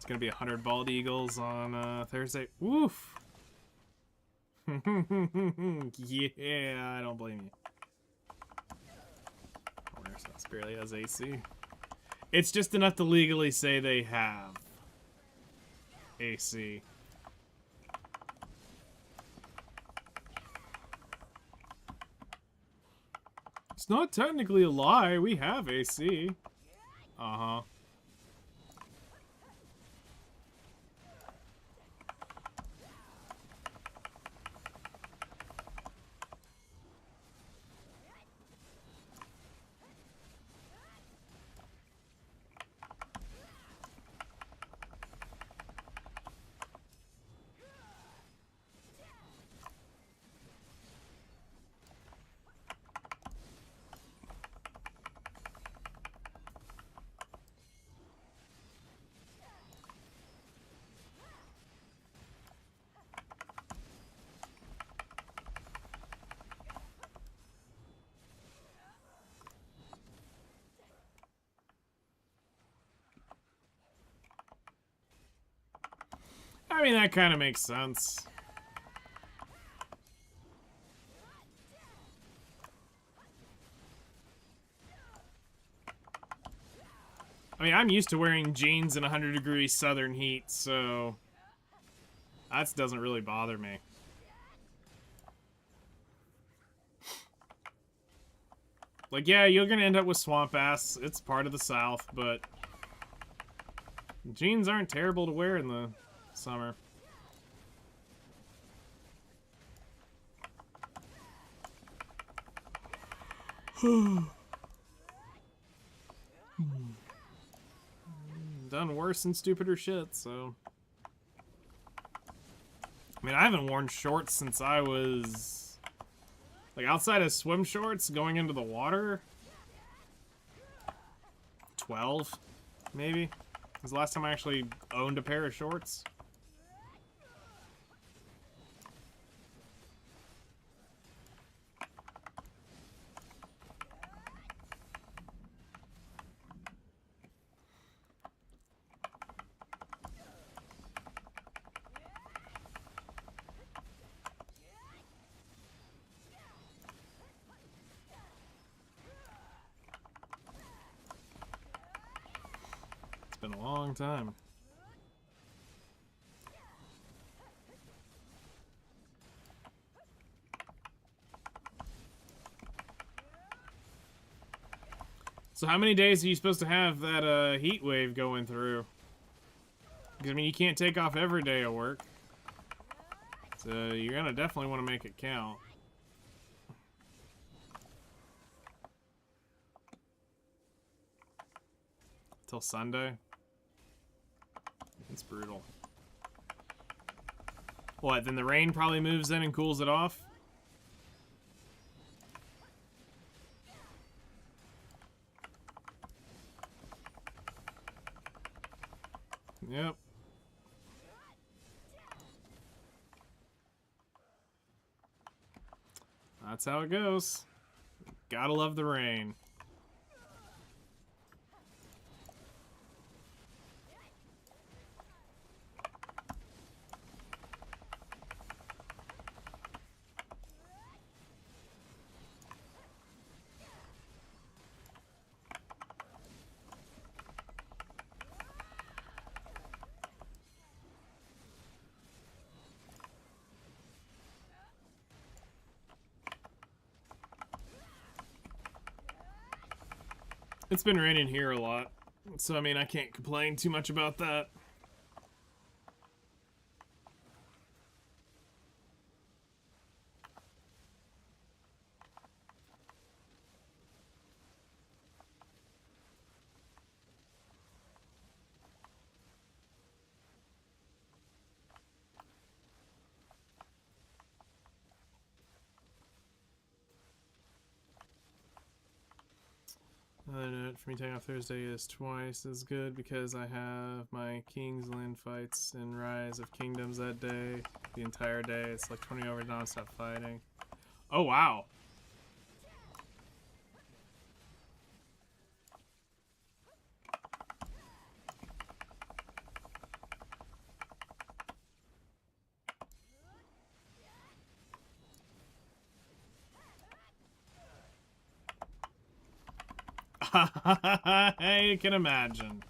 Gonna be 100 bald eagles on Thursday. Woof. Yeah, I don't blame you. Warner's house barely has AC. It's just enough to legally say they have AC. It's not technically a lie. We have AC. Uh-huh. I mean, that kind of makes sense. I mean, I'm used to wearing jeans in 100-degree southern heat, so that doesn't really bother me. Like, yeah, you're gonna end up with swamp ass. It's part of the South, but jeans aren't terrible to wear in the summer. Done worse and stupider shit, so. I mean, I haven't worn shorts since I was, like, outside of swim shorts going into the water. 12, maybe. Was the last time I actually owned a pair of shorts. Been a long time. So how many days are you supposed to have that heat wave going through? Because I mean, you can't take off every day of work. So you're gonna definitely want to make it count. Till Sunday. It's brutal. What, then the rain probably moves in and cools it off? Yep. That's how it goes. Gotta love the rain. It's been raining here a lot, so I mean, I can't complain too much about that. Another note for me taking off Thursday is twice as good because I have my Kingsland fights in Rise of Kingdoms that day. The entire day. It's like 20 hours non-stop fighting. Oh, wow. You can imagine.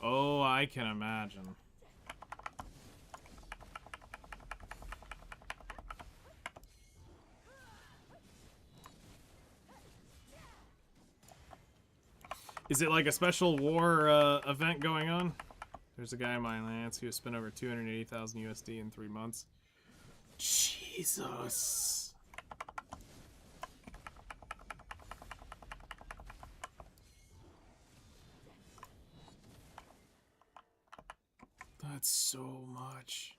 Oh, I can imagine. Is it like a special war event going on? There's a guy in my lance who has spent over 280,000 USD in 3 months. Jesus. That's so much.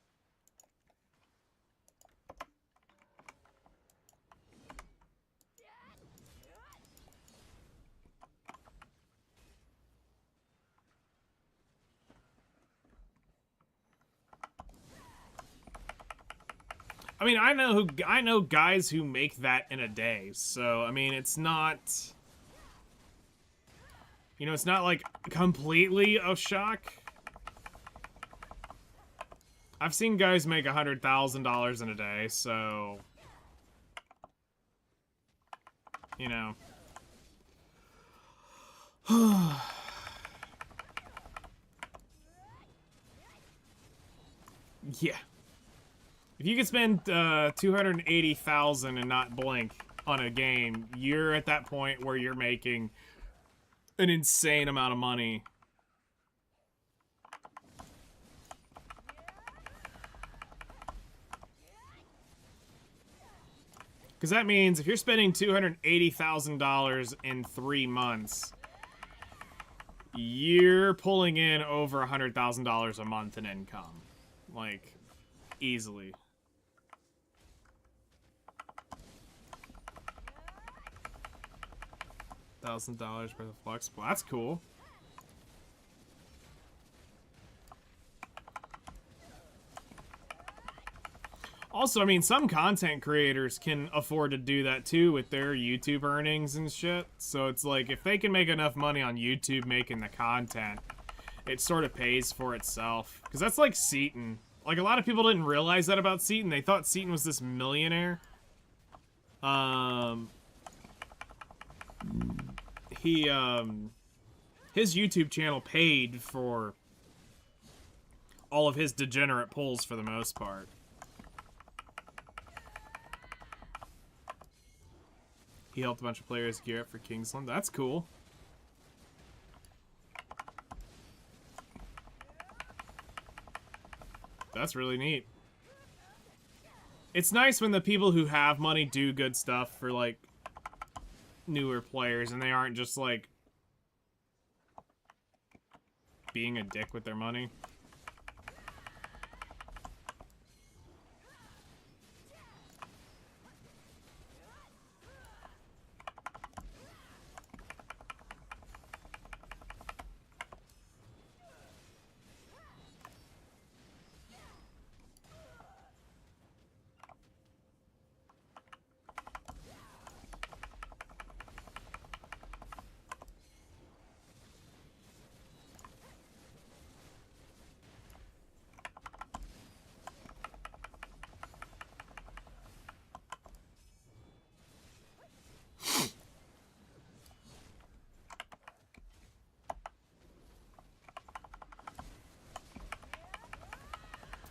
I mean, I know guys who make that in a day. So, I mean, it's not, you know, it's not like completely a shock. I've seen guys make $100,000 in a day, so, you know. Yeah. If you could spend 280,000 and not blink on a game, you're at that point where you're making an insane amount of money. Because that means if you're spending $280,000 in 3 months, you're pulling in over $100,000 a month in income. Like, easily. $1,000 worth of flexible. That's cool. Also, I mean, some content creators can afford to do that too with their YouTube earnings and shit. So it's like, if they can make enough money on YouTube making the content, it sort of pays for itself. Because that's like Seaton. Like, a lot of people didn't realize that about Seaton. They thought Seaton was this millionaire. His YouTube channel paid for all of his degenerate pulls for the most part. He helped a bunch of players gear up for Kingsland. That's cool. That's really neat. It's nice when the people who have money do good stuff for, like, newer players, and they aren't just, like, being a dick with their money.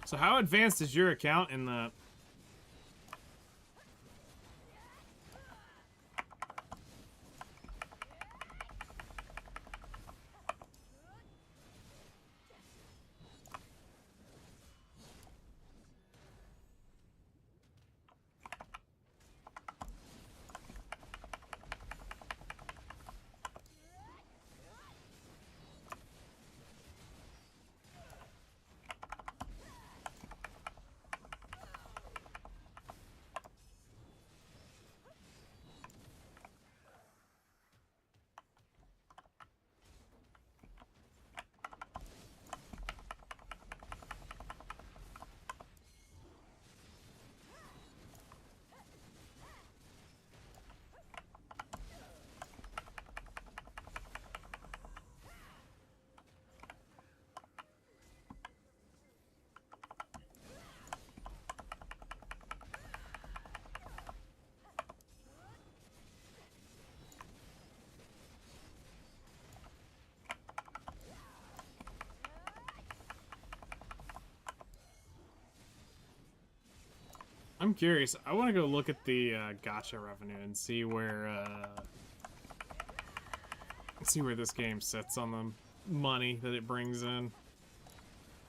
So how advanced is your account in the... I'm curious. I want to go look at the gacha revenue and see where this game sits on the money that it brings in.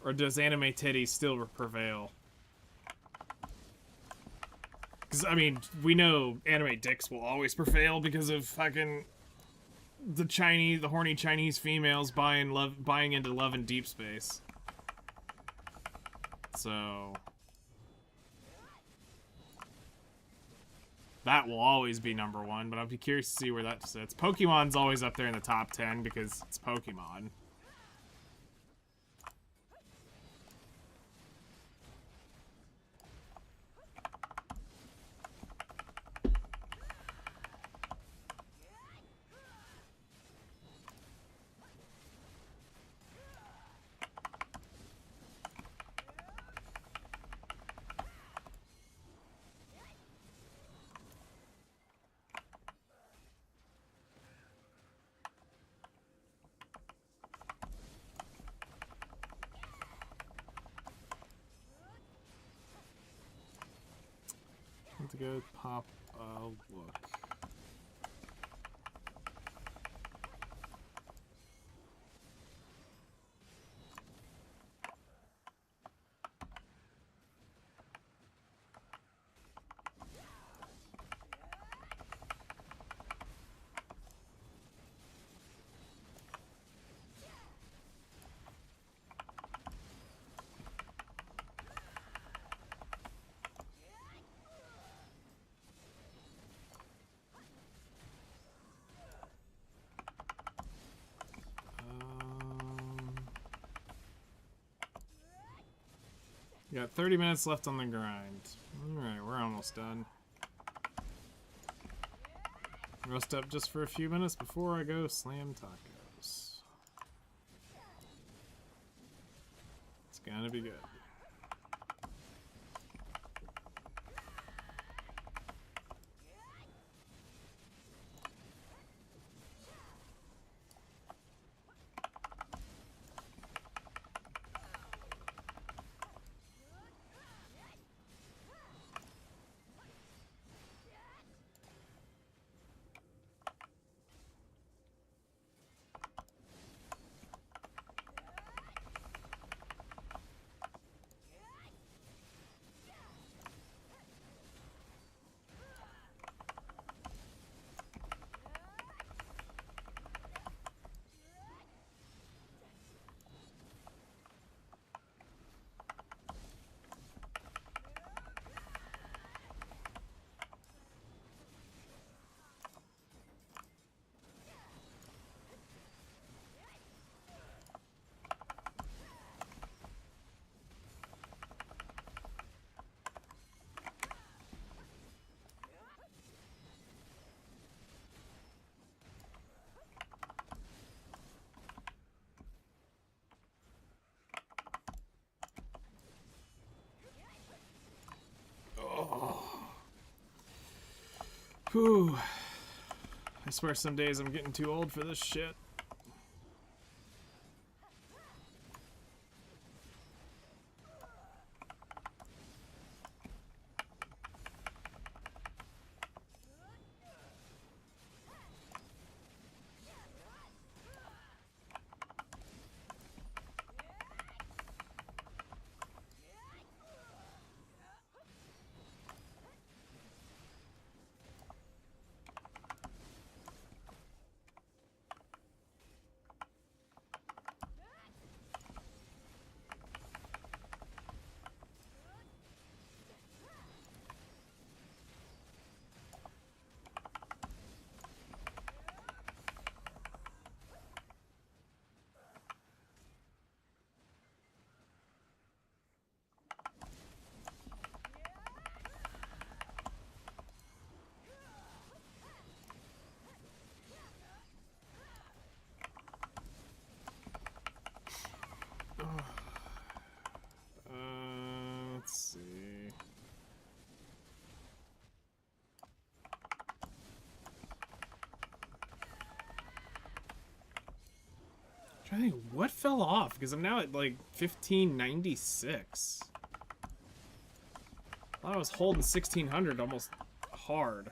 Or does anime titties still prevail? Because, I mean, we know anime dicks will always prevail because of fucking the horny Chinese females buying into Love in Deep Space. So... that will always be #1, but I'll be curious to see where that sits. Pokemon's always up there in the top 10 because it's Pokemon. To go pop a look. Got 30 minutes left on the grind. Alright, we're almost done. Rest up just for a few minutes before I go slam tacos. It's gonna be good. Whew. I swear some days I'm getting too old for this shit. Let's see. I'm trying to think what fell off because I'm now at like 1596. I thought I was holding 1600 almost hard.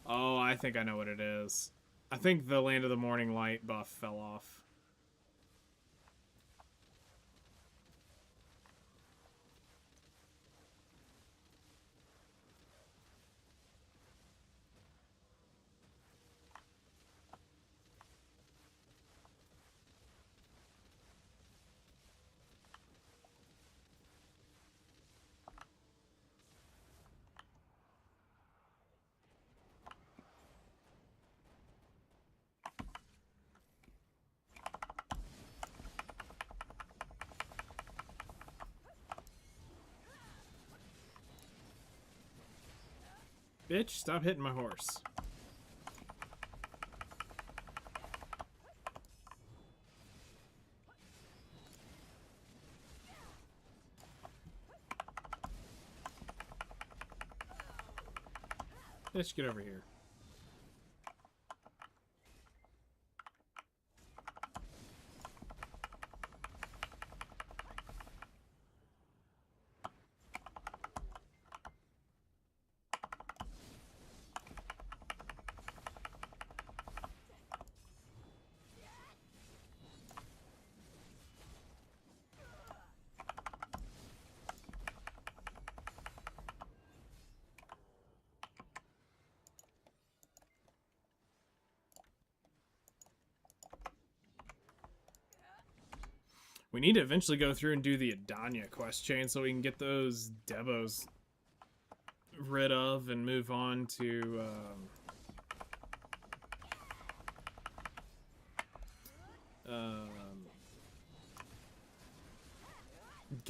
Oh, I think I know what it is. I think the Land of the Morning Light buff fell off. Bitch, stop hitting my horse. Bitch, get over here. We need to eventually go through and do the Adanya quest chain so we can get those Devos rid of and move on to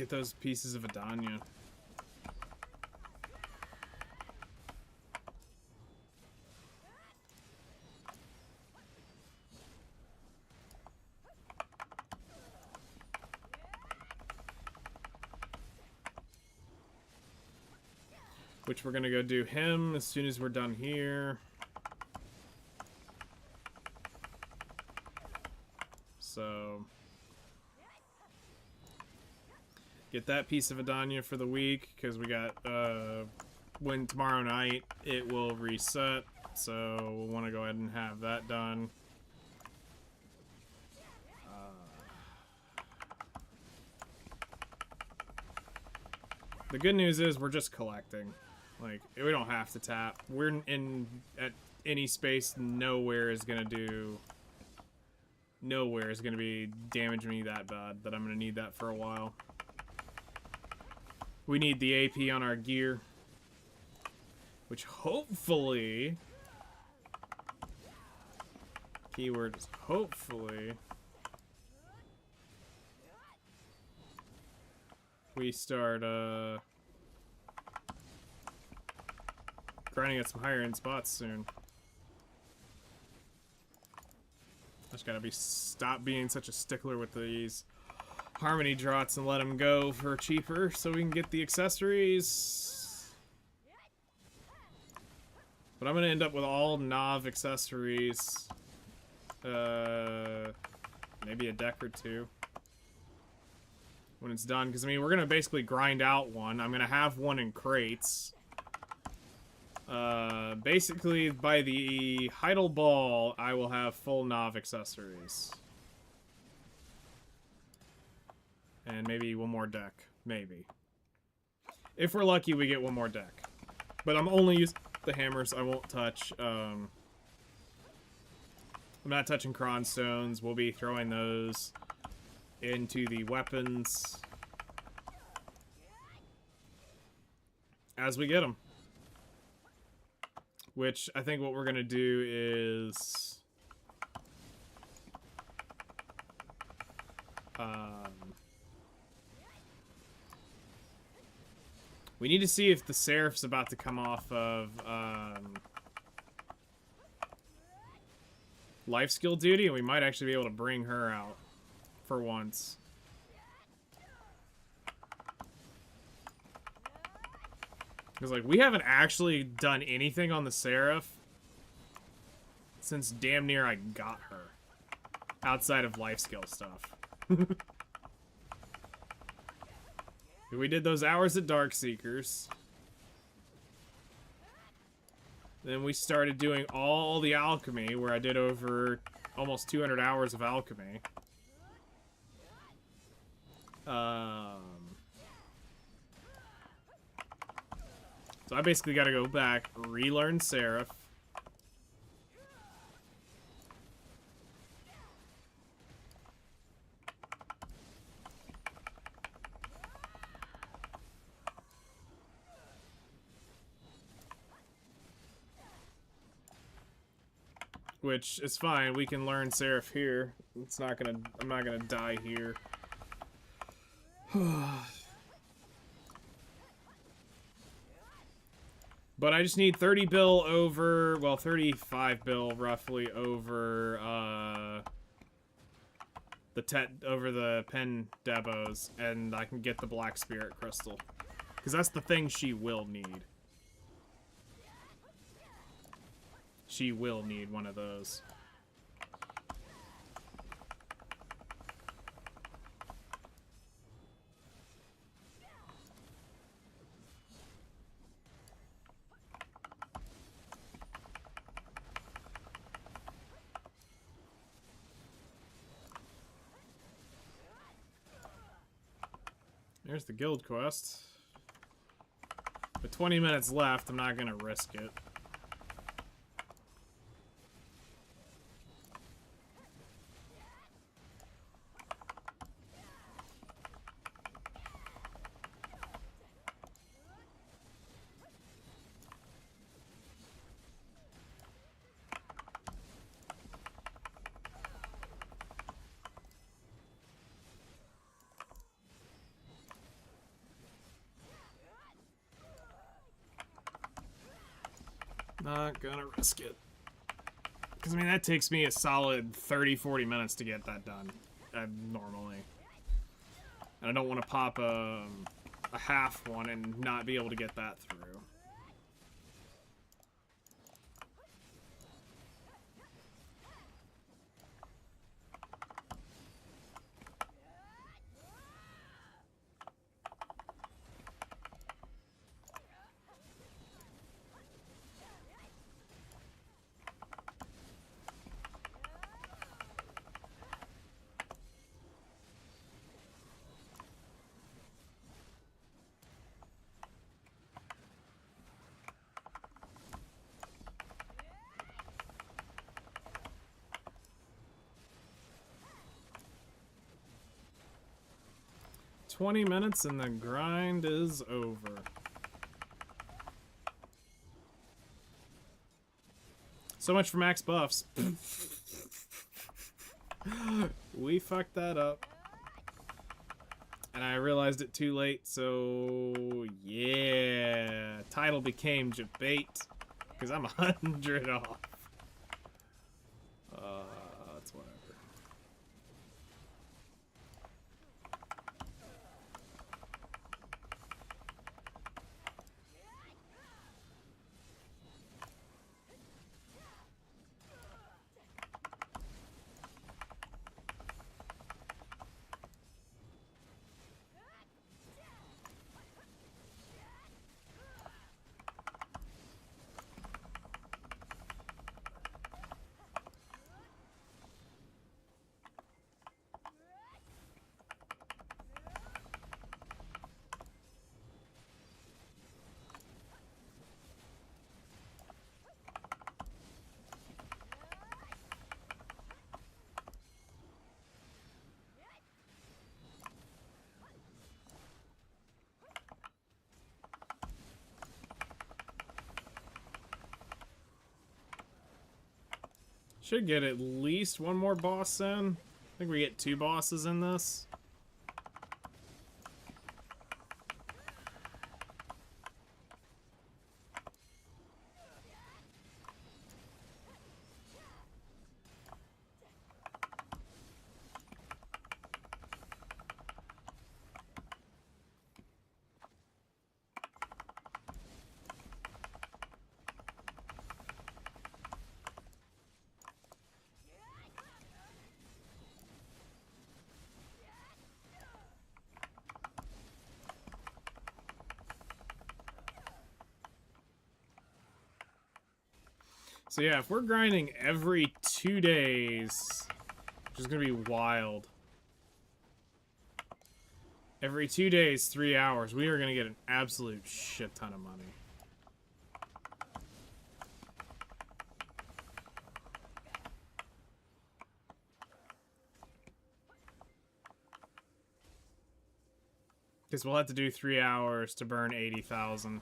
get those pieces of Adanya. Which we're gonna go do him as soon as we're done here. So get that piece of Adanya for the week, because we got when tomorrow night it will reset, so we'll want to go ahead and have that done. The good news is we're just collecting. Like, we don't have to tap. We're in at any space. Nowhere is gonna be damaging me that bad that I'm gonna need that for a while. We need the AP on our gear, which hopefully, keyword is hopefully, we start grinding at some higher end spots soon. I just gotta stop being such a stickler with these harmony draughts and let them go for cheaper so we can get the accessories. But I'm gonna end up with all Nav accessories. Maybe a deck or two when it's done, because I mean we're gonna basically grind out one. I'm gonna have one in crates. Basically by the Heidel Ball I will have full Nav accessories. And maybe one more deck. Maybe. If we're lucky, we get one more deck. But I'm only using the hammers. I won't touch, I'm not touching Cron Stones. We'll be throwing those into the weapons as we get them. Which, I think what we're gonna do is... we need to see if the Seraph's about to come off of life skill duty, and we might actually be able to bring her out for once. Because, like, we haven't actually done anything on the Seraph since damn near I got her. Outside of life skill stuff. We did those hours at Darkseekers. Then we started doing all the alchemy, where I did over almost 200 hours of alchemy. So I basically got to go back, relearn Seraph. Which is fine, we can learn Seraph here. It's not gonna, I'm not gonna die here. But I just need 30 bill over, well, 35 bill roughly over the pen debos, and I can get the Black Spirit Crystal. Because that's the thing she will need. She will need one of those. There's the guild quest. With 20 minutes left, I'm not gonna risk it. Not gonna risk it. Because, I mean, that takes me a solid 30-40 minutes to get that done, normally. And I don't want to pop a half one and not be able to get that through. "20 minutes and the grind is over." So much for max buffs. We fucked that up. And I realized it too late, so yeah. Title became debate. Because I'm 100 off. That's whatever. Should get at least one more boss in. I think we get 2 bosses in this. So yeah, if we're grinding every 2 days, which is gonna be wild. Every 2 days, 3 hours, we are gonna get an absolute shit ton of money. Because we'll have to do 3 hours to burn 80,000.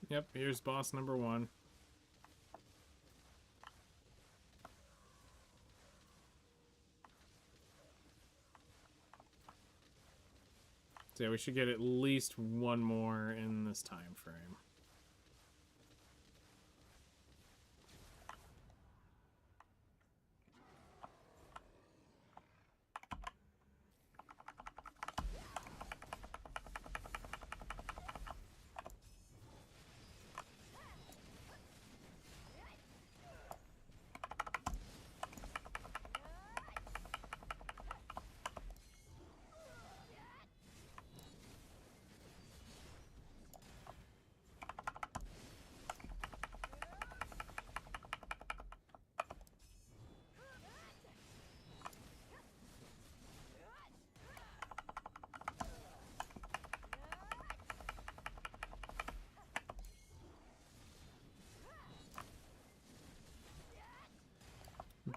Yep, here's boss number 1. So yeah, we should get at least one more in this time frame.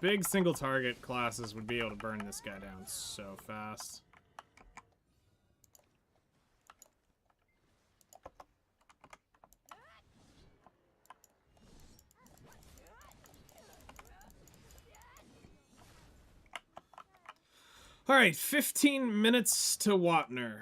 big single target classes would be able to burn this guy down so fast. All right, 15 minutes to Watner.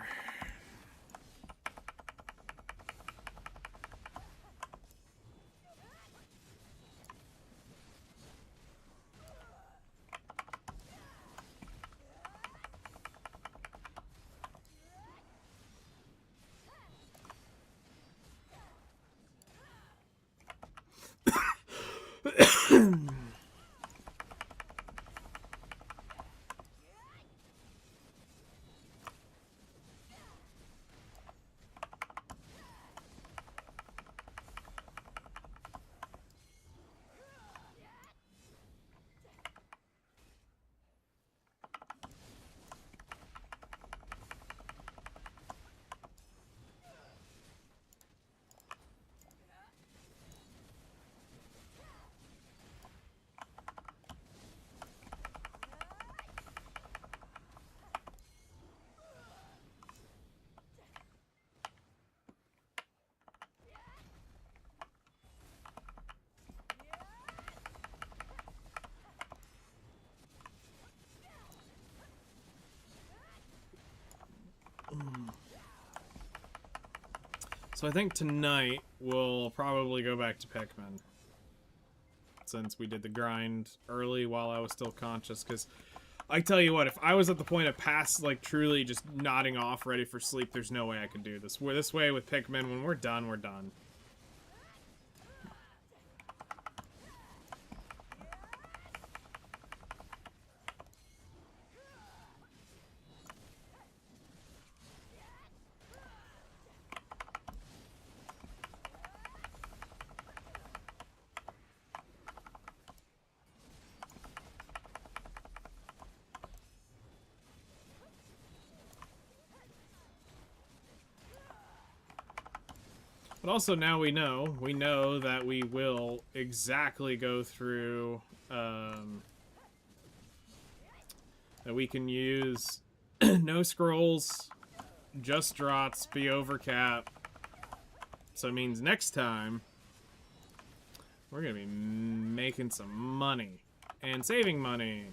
So I think tonight we'll probably go back to Pikmin. Since we did the grind early while I was still conscious, because I tell you what, if I was at the point of past, like, truly just nodding off, ready for sleep, there's no way I could do this. We're this way with Pikmin, when we're done, we're done. But also now we know that we will exactly go through, that we can use no scrolls, just drots, be over cap. So it means next time, we're gonna be making some money and saving money.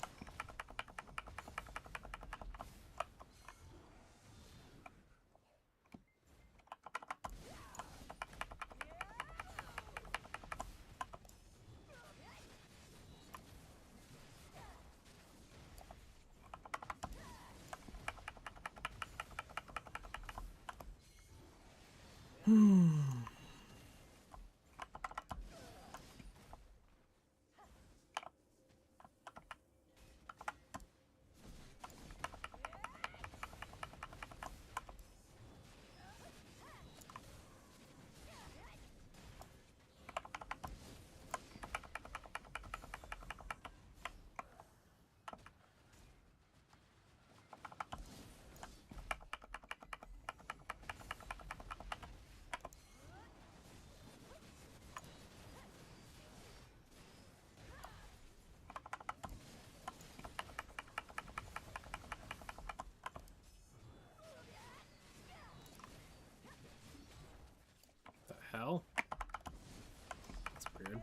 The hell? That's weird.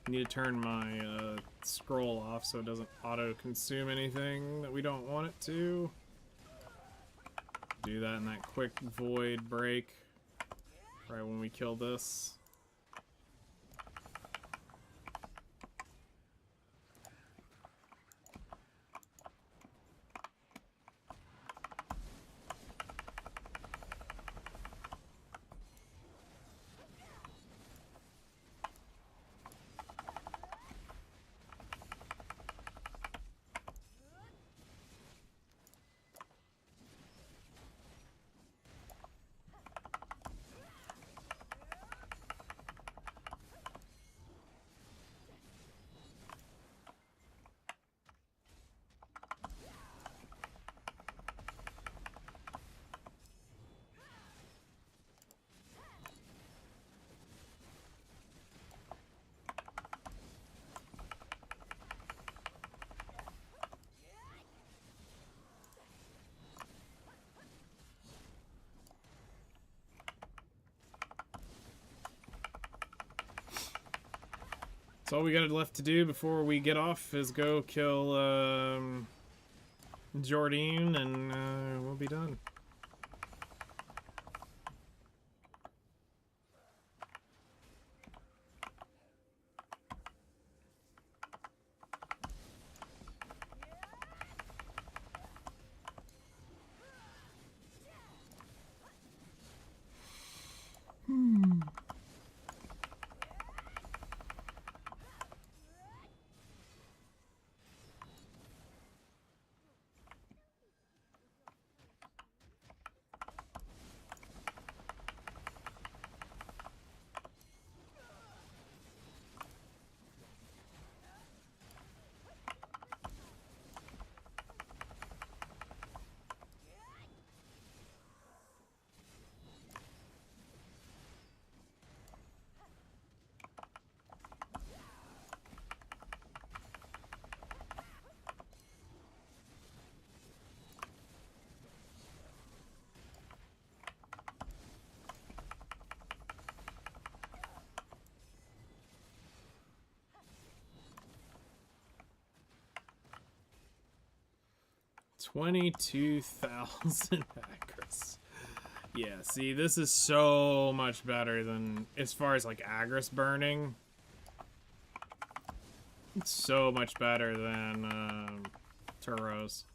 Need to turn my scroll off so it doesn't auto-consume anything that we don't want it to. Do that in that quick void break right when we kill this. So all we got left to do before we get off is go kill Jordine, and we'll be done. $22,000 Agris. Yeah, see, this is so much better than, as far as like Agris burning. It's so much better than Turos.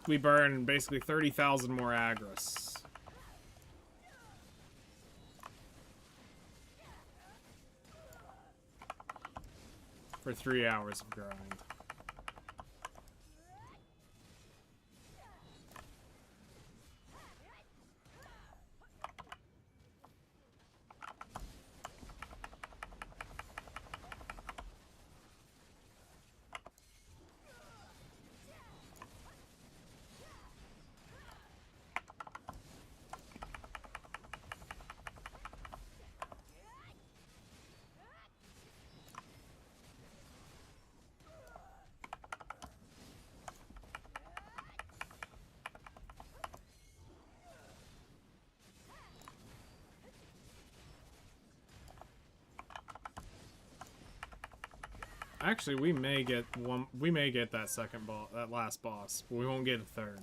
We burn basically 30,000 more Agris. For 3 hours of grind. Actually, we may get one. We may get that second boss, that last boss, but we won't get a third.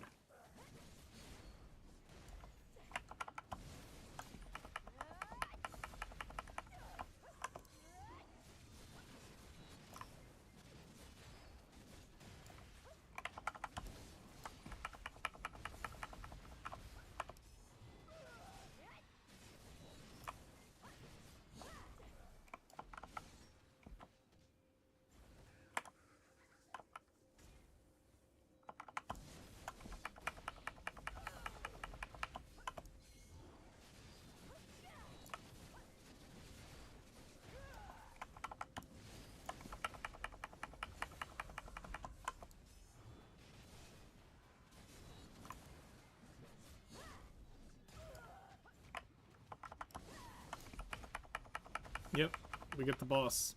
Yep, we get the boss.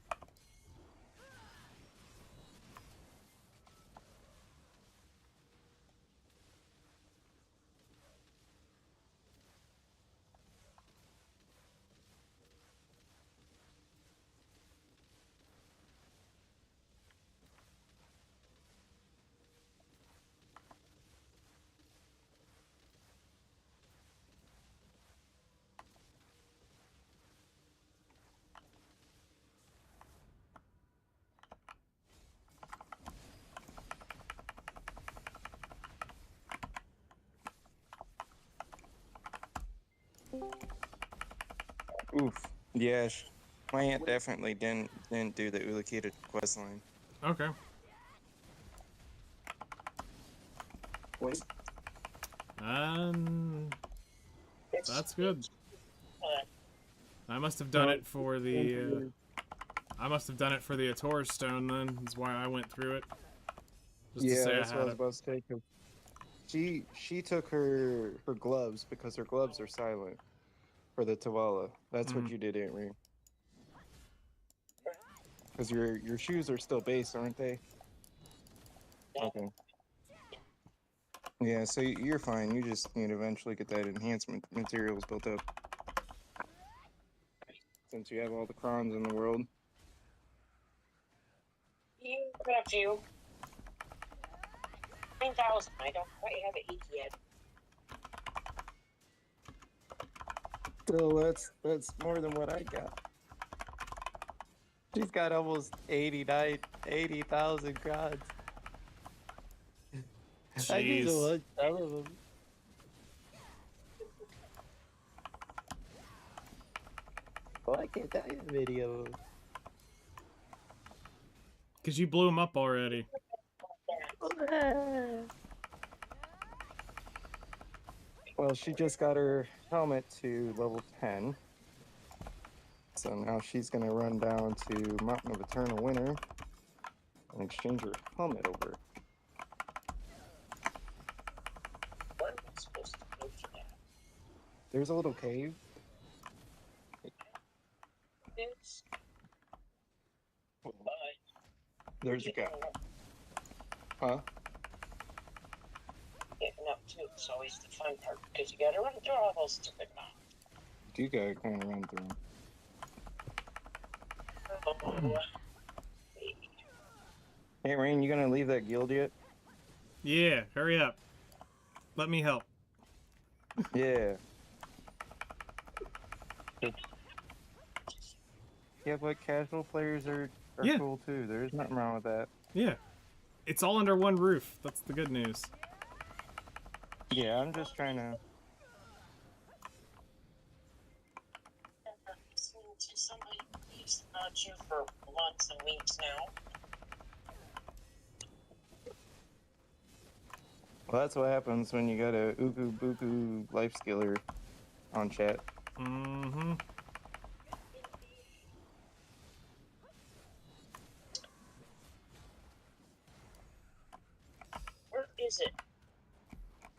Oof. Yeah, my aunt definitely didn't do the Ulukita quest line. Okay. Wait. That's good. I must have done it for the. I must have done it for the Ator stone then. That's why I went through it. Just to Yeah, say that's I what I had was it. about to say. 'Cause she took her gloves because her gloves are silent for the Tavala. That's what you did, Aunt Ree. Because your shoes are still base, aren't they? Okay. Yeah, so you're fine. You just need to eventually get that enhancement materials built up. Since you have all the crons in the world. You got a few. 9,000. I don't quite have it yet. Still, that's more than what I got. She's got almost 80,000 crons. I need to Jeez. watch some of them. Why can't I have video? Because you blew him up already. Well, she just got her helmet to level 10. So now she's going to run down to Mountain of Eternal Winter and exchange her helmet over. What am I supposed to do for that? There's a little cave. It's. Bye. There's a guy. Huh? Getting up to it's always the fun part because you gotta run through all those stupid mountains. You gotta kind of run through 'em. Oh, Hey, Rain, you gonna leave that guild yet? Yeah, hurry up. Let me help. Yeah. Yeah, but casual players are Yeah. cool too. There's nothing wrong with that. Yeah. It's all under one roof. That's the good news. Yeah, I'm just trying to. listening to somebody who's about you for months and weeks now. Well, that's what happens when you got a Uku Buku life skiller on chat. Mm-hmm. Where is it?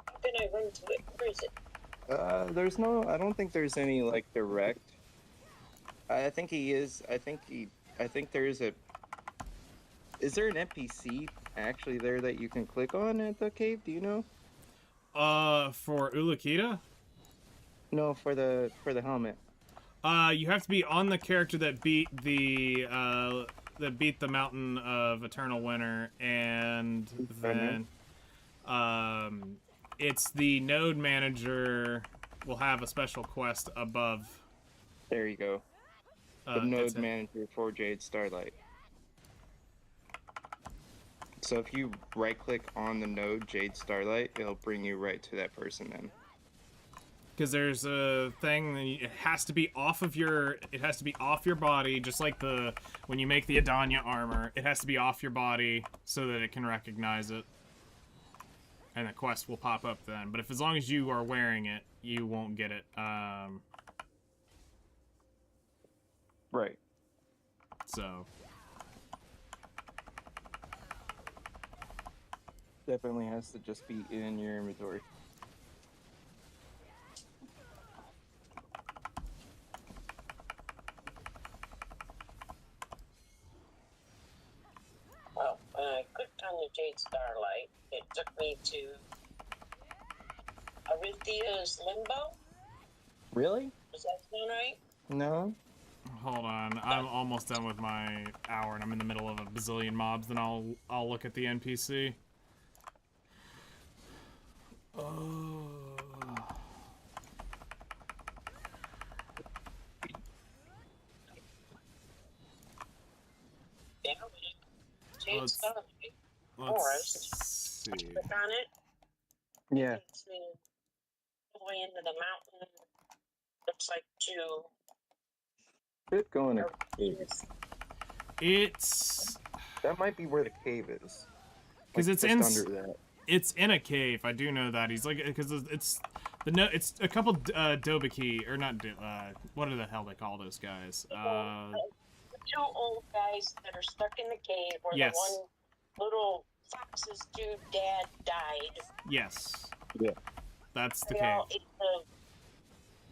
How can I run to it? Where is it? There's no. I don't think there's any like direct. I think he is. I think there is a. Is there an NPC actually there that you can click on at the cave? Do you know? For Ulukita? No, for the helmet. You have to be on the character that beat the Mountain of Eternal Winter, and then it's the node manager will have a special quest above. There you go. The That's node it. manager for Jade Starlight. So if you right click on the node Jade Starlight, it'll bring you right to that person then. Because there's a thing that it has to be off of your body, just like when you make the Adanya armor, it has to be off your body so that it can recognize it. And the quest will pop up then. But if as long as you are wearing it, you won't get it. Right. So Definitely has to just be in your inventory. Well, when I clicked on the Jade Starlight, it took me to Arithia's Limbo. Really? Was that sound right? No. hold on, I'm almost done with my hour, and I'm in the middle of a bazillion mobs. Then I'll look at the NPC. Yeah. Jade Let's- Starlight. Let's Forest. see. Click on it. Yeah. It's all the way into the mountain. Looks like to. Should go in a cave. It's That might be where the cave is. 'Cause it's just in- under that. It's in a cave. I do know that. He's like, because it's it's a couple Dobiki, or not what the hell they call those guys? The two old guys that are stuck in the cave where Yes. the one little fox's dude dad died. Yes. Yeah. That's the They cave. all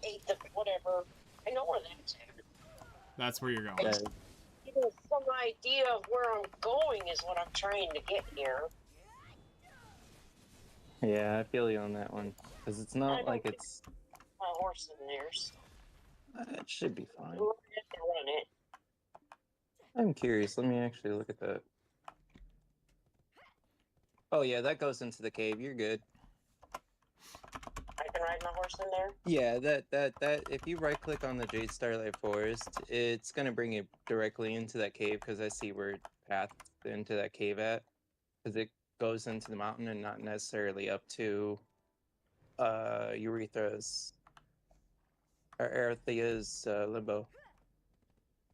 ate the whatever. I know where that's at. That's where you're going. Even some idea of where I'm going is what I'm trying to get here. Yeah, I feel you on that one. Because it's I not don't like think it's. my horse in theirs. It should be fine. We'll have to run it. I'm curious. Let me actually look at that. Oh yeah, that goes into the cave. You're good. I can ride my horse in there. Yeah, that. If you right click on the Jade Starlight Forest, it's gonna bring you directly into that cave because I see where it paths into that cave at. Because it goes into the mountain and not necessarily up to Urethra's or Arethea's limbo,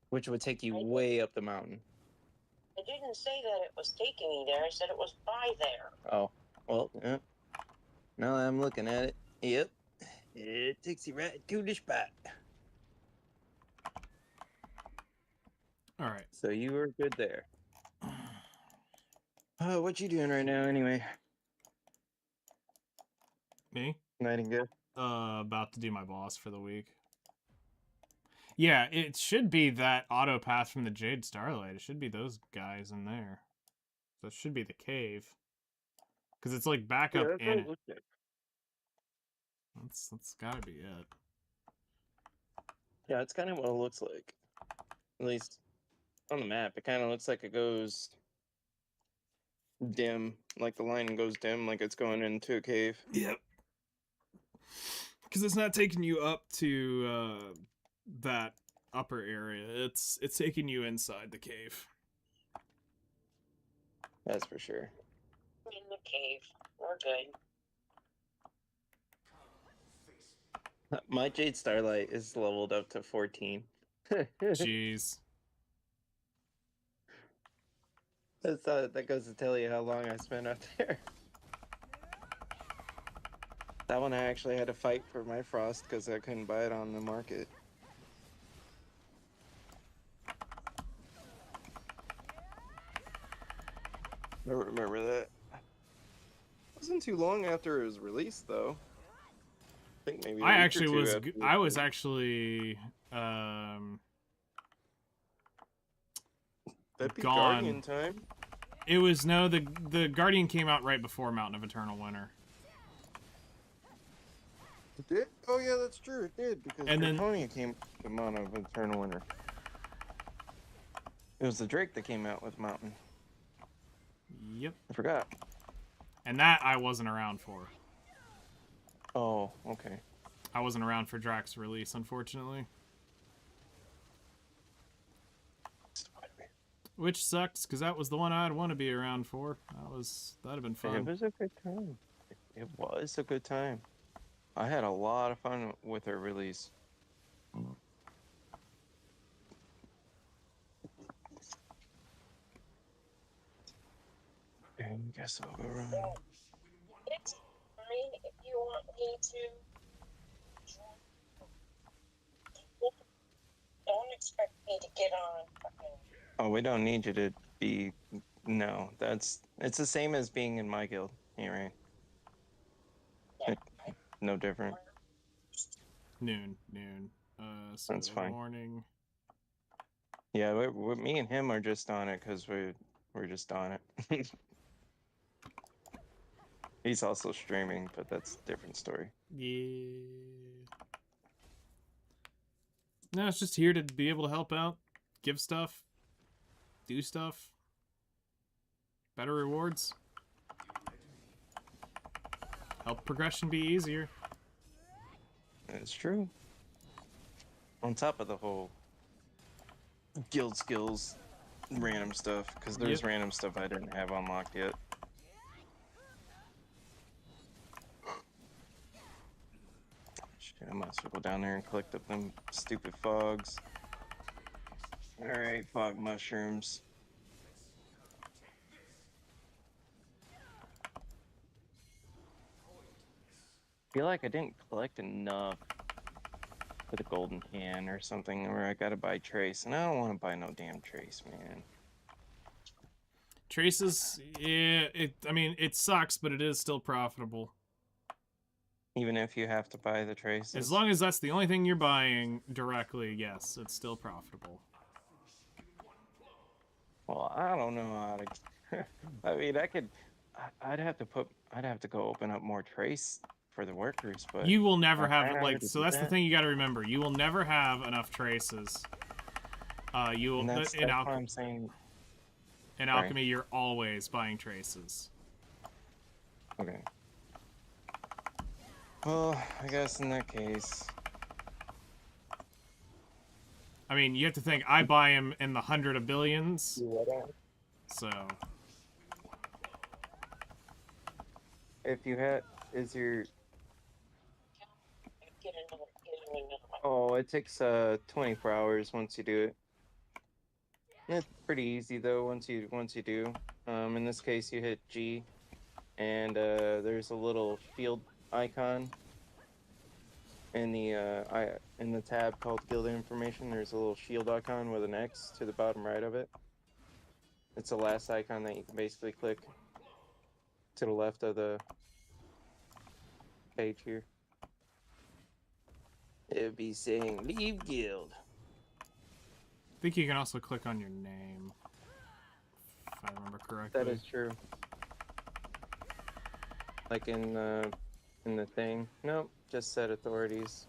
which would take you I way up the mountain. I didn't say that it was taking me there. I said it was by there. Oh, well, yeah. Now that I'm looking at it. Yep. It takes you right to the spot. All right. So you were good there. Oh, what you doing right now anyway? Me? Nightingale? About to do my boss for the week. Yeah, it should be that auto path from the Jade Starlight. It should be those guys in there. So it should be the cave. Because it's like back up that's in what it. looks like. That's gotta be it. Yeah, it's kind of what it looks like. At least on the map, it kind of looks like it goes dim, like the line goes dim, like it's going into a cave. Yep. Because it's not taking you up to that upper area. It's taking you inside the cave. That's for sure. In the cave. We're good. My Jade Starlight is leveled up to 14. Jeez. That goes to tell you how long I spent out there. That one I actually had to fight for my frost because I couldn't buy it on the market. I remember that. Wasn't too long after it was released, though. I think maybe. I was actually That'd be gone. Guardian time. It was the Guardian came out right before Mountain of Eternal Winter. It did? Oh yeah, that's true. It did because And then- Draconia came with the Mountain of Eternal Winter. It was the Drake that came out with Mountain. Yep. I forgot. And that I wasn't around for. Oh, okay. I wasn't around for Drax's release, unfortunately. Which sucks, because that was the one I'd want to be around for. That'd have been It fun. was a good time. It was a good time. I had a lot of fun with her release. I guess I'll go run. It's fine if you want me to. Don't expect me to get on. Oh, we don't need you to be. No, it's the same as being in my guild. Yeah, right. Yeah, No different. Noon. So That's fine. morning. Yeah, me and him are just on it because we're just on it. He's also streaming, but that's a different story. Yeah. No, it's just here to be able to help out, give stuff, do stuff, better rewards, help progression be easier. It's true. On top of the whole guild skills, random stuff, because there's Yep. random stuff I didn't have unlocked yet. Shit, I might as well go down there and collect up them stupid fogs. Alright, fog mushrooms. I feel like I didn't collect enough for the golden can or something where I gotta buy trace, and I don't want to buy no damn trace, man. Traces, yeah, it sucks, but it is still profitable. Even if you have to buy the traces. As long as that's the only thing you're buying directly, yes, it's still profitable. Well, I don't know how to. I mean, I'd have to go open up more trace for the workers, but You will never am I have, not like, able to so do that's the that? thing you gotta remember. You will never have enough traces. You will, And that's in, why I'm saying. in Sorry. alchemy, you're always buying traces. Okay. Well, I guess in that case, I mean, you have to think, I buy them in the 100 of billions, so... if you had, is your Get another one. oh, it takes 24 hours once you do it. It's pretty easy though once you do. In this case, you hit G, and there's a little shield icon in the tab called Guild Information. There's a little shield icon with an X to the bottom right of it. It's the last icon that you can basically click to the left of the page here. It'd be saying leave guild. I think you can also click on your name, if I remember correctly. That is true. Like in the thing. Nope, just set authorities.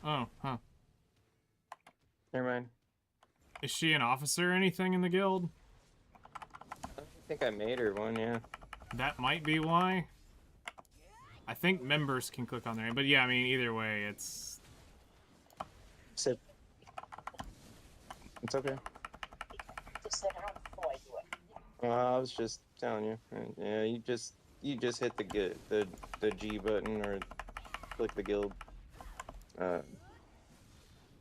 Oh, huh. Never mind. Is she an officer or anything in the guild? I think I made her one, yeah. That might be why. I think members can click on their name, but yeah, I mean, either way, it's... Sit. It's okay. Just sit down before I do it. I was just telling you. Yeah, you just hit the G button or click the guild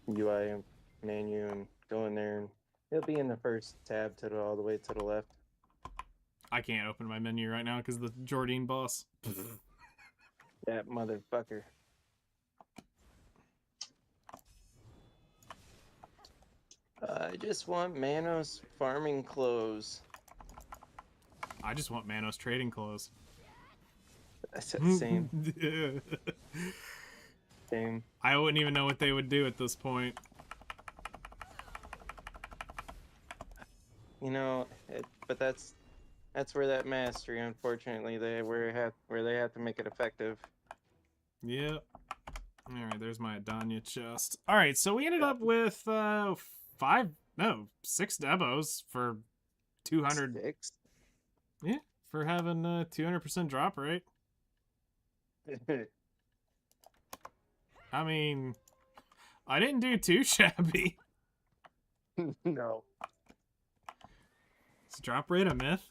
UI menu and go in there, and it'll be in the first tab all the way to the left. I can't open my menu right now because of the Jordine boss. That motherfucker. I just want Manos farming clothes. I just want Manos trading clothes. Same. Same. I wouldn't even know what they would do at this point. You know, but that's where that mastery, unfortunately, where they have to make it effective. Yep. Alright, there's my Adanya chest. Alright, so we ended up with 6 demos for 200. 6? Yeah, for having 200% drop rate. I mean, I didn't do too shabby. No. Is drop rate a myth?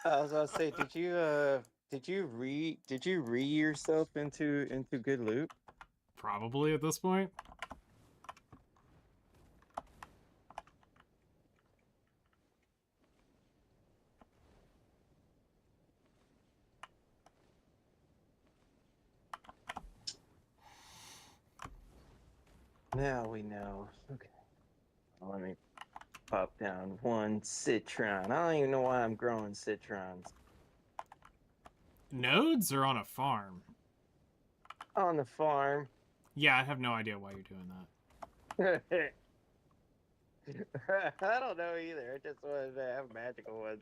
I was about to say, did you re yourself into good loot? Probably at this point. Now we know. Okay. Let me pop down one citron. I don't even know why I'm growing citrons. Nodes or on a farm? On the farm. Yeah, I have no idea why you're doing that. I don't know either. I just wanted to have magical ones.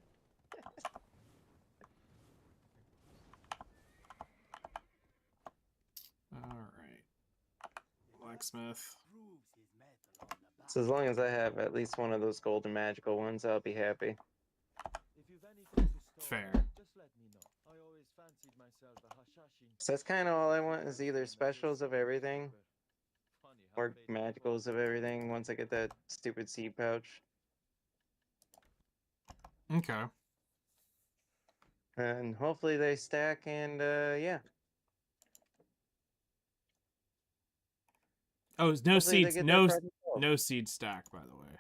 Alright. Blacksmith. So as long as I have at least one of those golden magical ones, I'll be happy. Fair. So that's kind of all I want, is either specials of everything or magicals of everything once I get that stupid seed pouch. Okay. And hopefully they stack, and yeah. Oh, no Hopefully they seeds. get No, that present gold. no seed stack, by the way.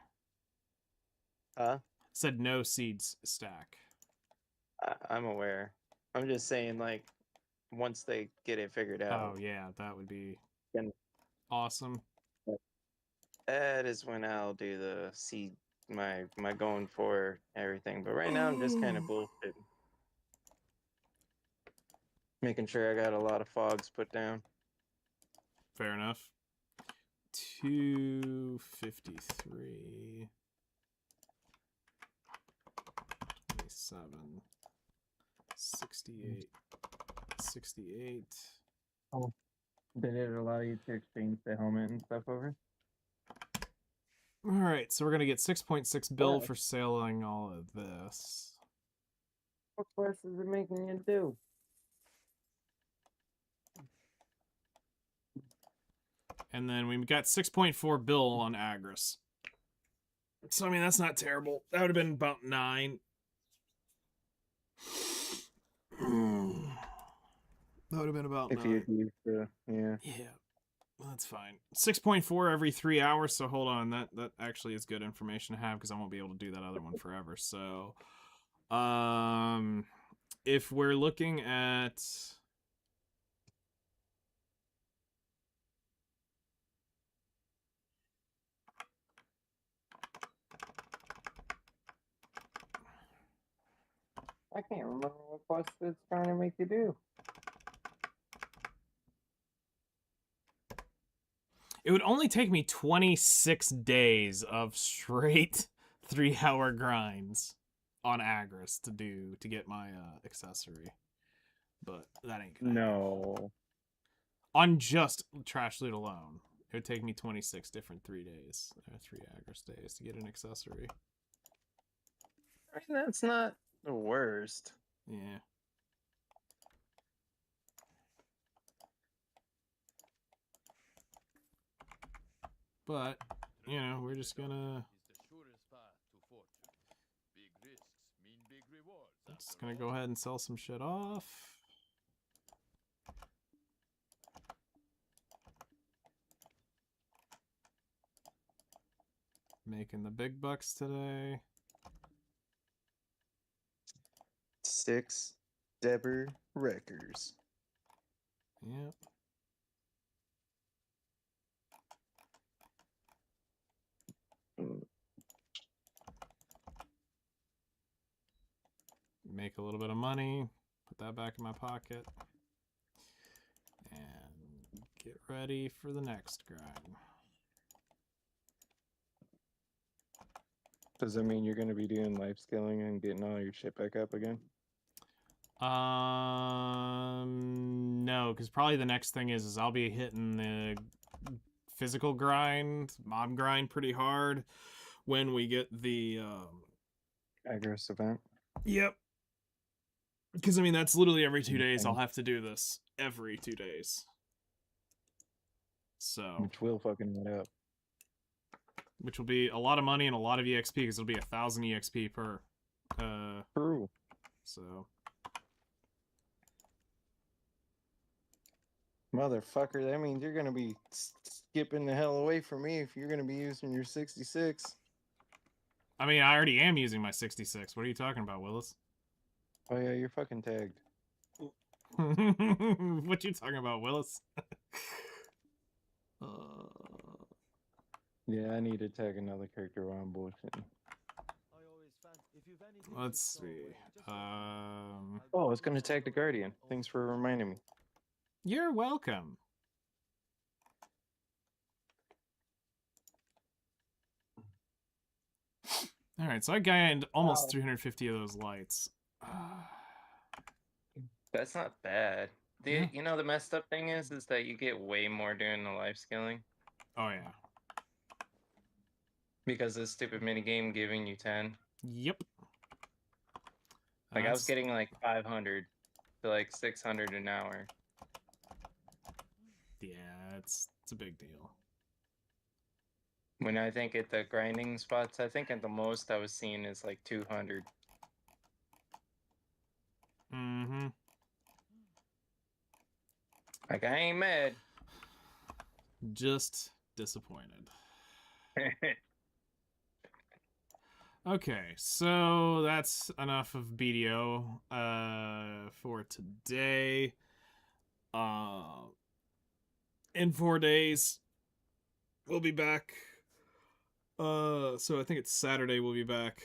Huh? Said no seeds stack. I'm aware. I'm just saying, like, once they get it figured out. Oh yeah, that would be Then- awesome. That is when I'll do the seed, my going for everything. But right now I'm just kind of bullshit. Making sure I got a lot of fogs put down. Fair enough. 253. 7, 68, 68. Did it allow you to exchange the helmet and stuff over? All right, so we're gonna get 6.6 bill Wow. for sailing all of this. What quest is it making you do? And then we've got 6.4 bill on Agris. So, I mean, that's not terrible. That would have been about 9. That would have been about If 9. you used the, yeah. Yeah, that's fine. 6.4 every 3 hours, so hold on. That actually is good information to have because I won't be able to do that other one forever. So, if we're looking at... I can't remember what quest it's trying to make you do. It would only take me 26 days of straight 3-hour grinds on Agris to get my accessory. But that ain't gonna happen. No. On just trash loot alone, it would take me 26 different 3 days, 3 Agris days to get an accessory. I mean, that's not the worst. Yeah. But, you know, we're just gonna... Just gonna go ahead and sell some shit off. Making the big bucks today. 6 Deber Wreckers. Yep. Make a little bit of money. Put that back in my pocket. And get ready for the next grind. Does that mean you're going to be doing life scaling and getting all your shit back up again? No, because probably the next thing is I'll be hitting the physical grind, mob grind pretty hard when we get the Agris event? Yep. Because I mean that's literally every 2 days. I'll have to do this every 2 days. So, Which will fucking it up. which will be a lot of money and a lot of EXP because it'll be 1,000 EXP per. True. So. Motherfucker, that means you're going to be skipping the hell away from me if you're going to be using your 66. I mean, I already am using my 66. What are you talking about, Willis? Oh yeah, you're fucking tagged. What you talking about, Willis? Yeah, I need to tag another character while I'm bullshitting. Let's see. Oh, I was going to tag the Guardian. Thanks for reminding me. You're welcome. All right, so I gained almost 350 of those lights. That's not bad. Yeah. You know the messed up thing is that you get way more doing the life scaling Oh yeah. because this stupid mini game giving you 10. Yep. Like I was That's- getting like 500 to like 600 an hour. Yeah, it's a big deal. When I think at the grinding spots, I think at the most I was seeing is like 200. Mm-hmm. Like I ain't mad. Just disappointed. Okay, so that's enough of BDO for today. In 4 days, we'll be back. So I think it's Saturday we'll be back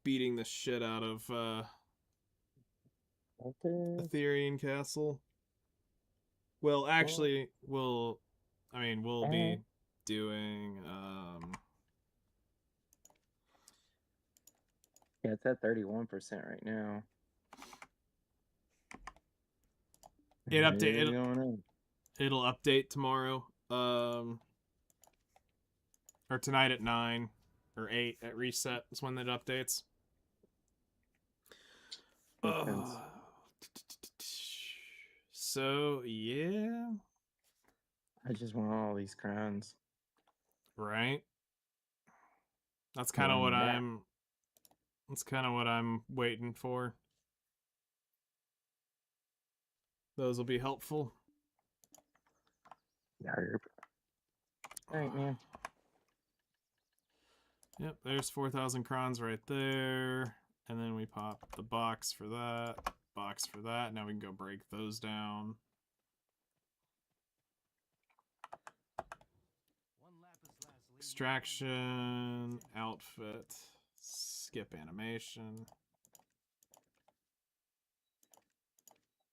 beating the shit out of Aetherion Castle. Well, actually, we'll be doing Yeah, it's at 31% right now. It It is update. going up. It'll update tomorrow. Or tonight at 9 or 8 at reset is when it updates. Makes sense. So yeah, I just want all these crowns. right. That's kind of One what map. I'm. That's kind of what I'm waiting for. Those will be helpful. Yarp. All right, man. Yep, there's 4,000 crowns right there. And then we pop the box for that. Box for that. Now we can go break those down. Extraction, outfit, skip animation.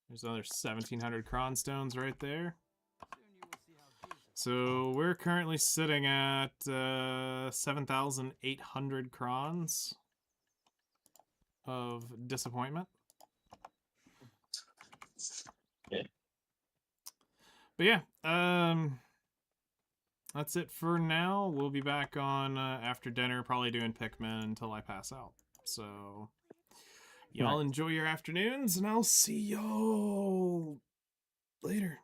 There's another 1,700 cron stones right there. So we're currently sitting at 7,800 crons of disappointment. Yeah. But yeah, that's it for now. We'll be back on after dinner, probably doing Pikmin until I pass out. So y'all enjoy your afternoons, and I'll see y'all later.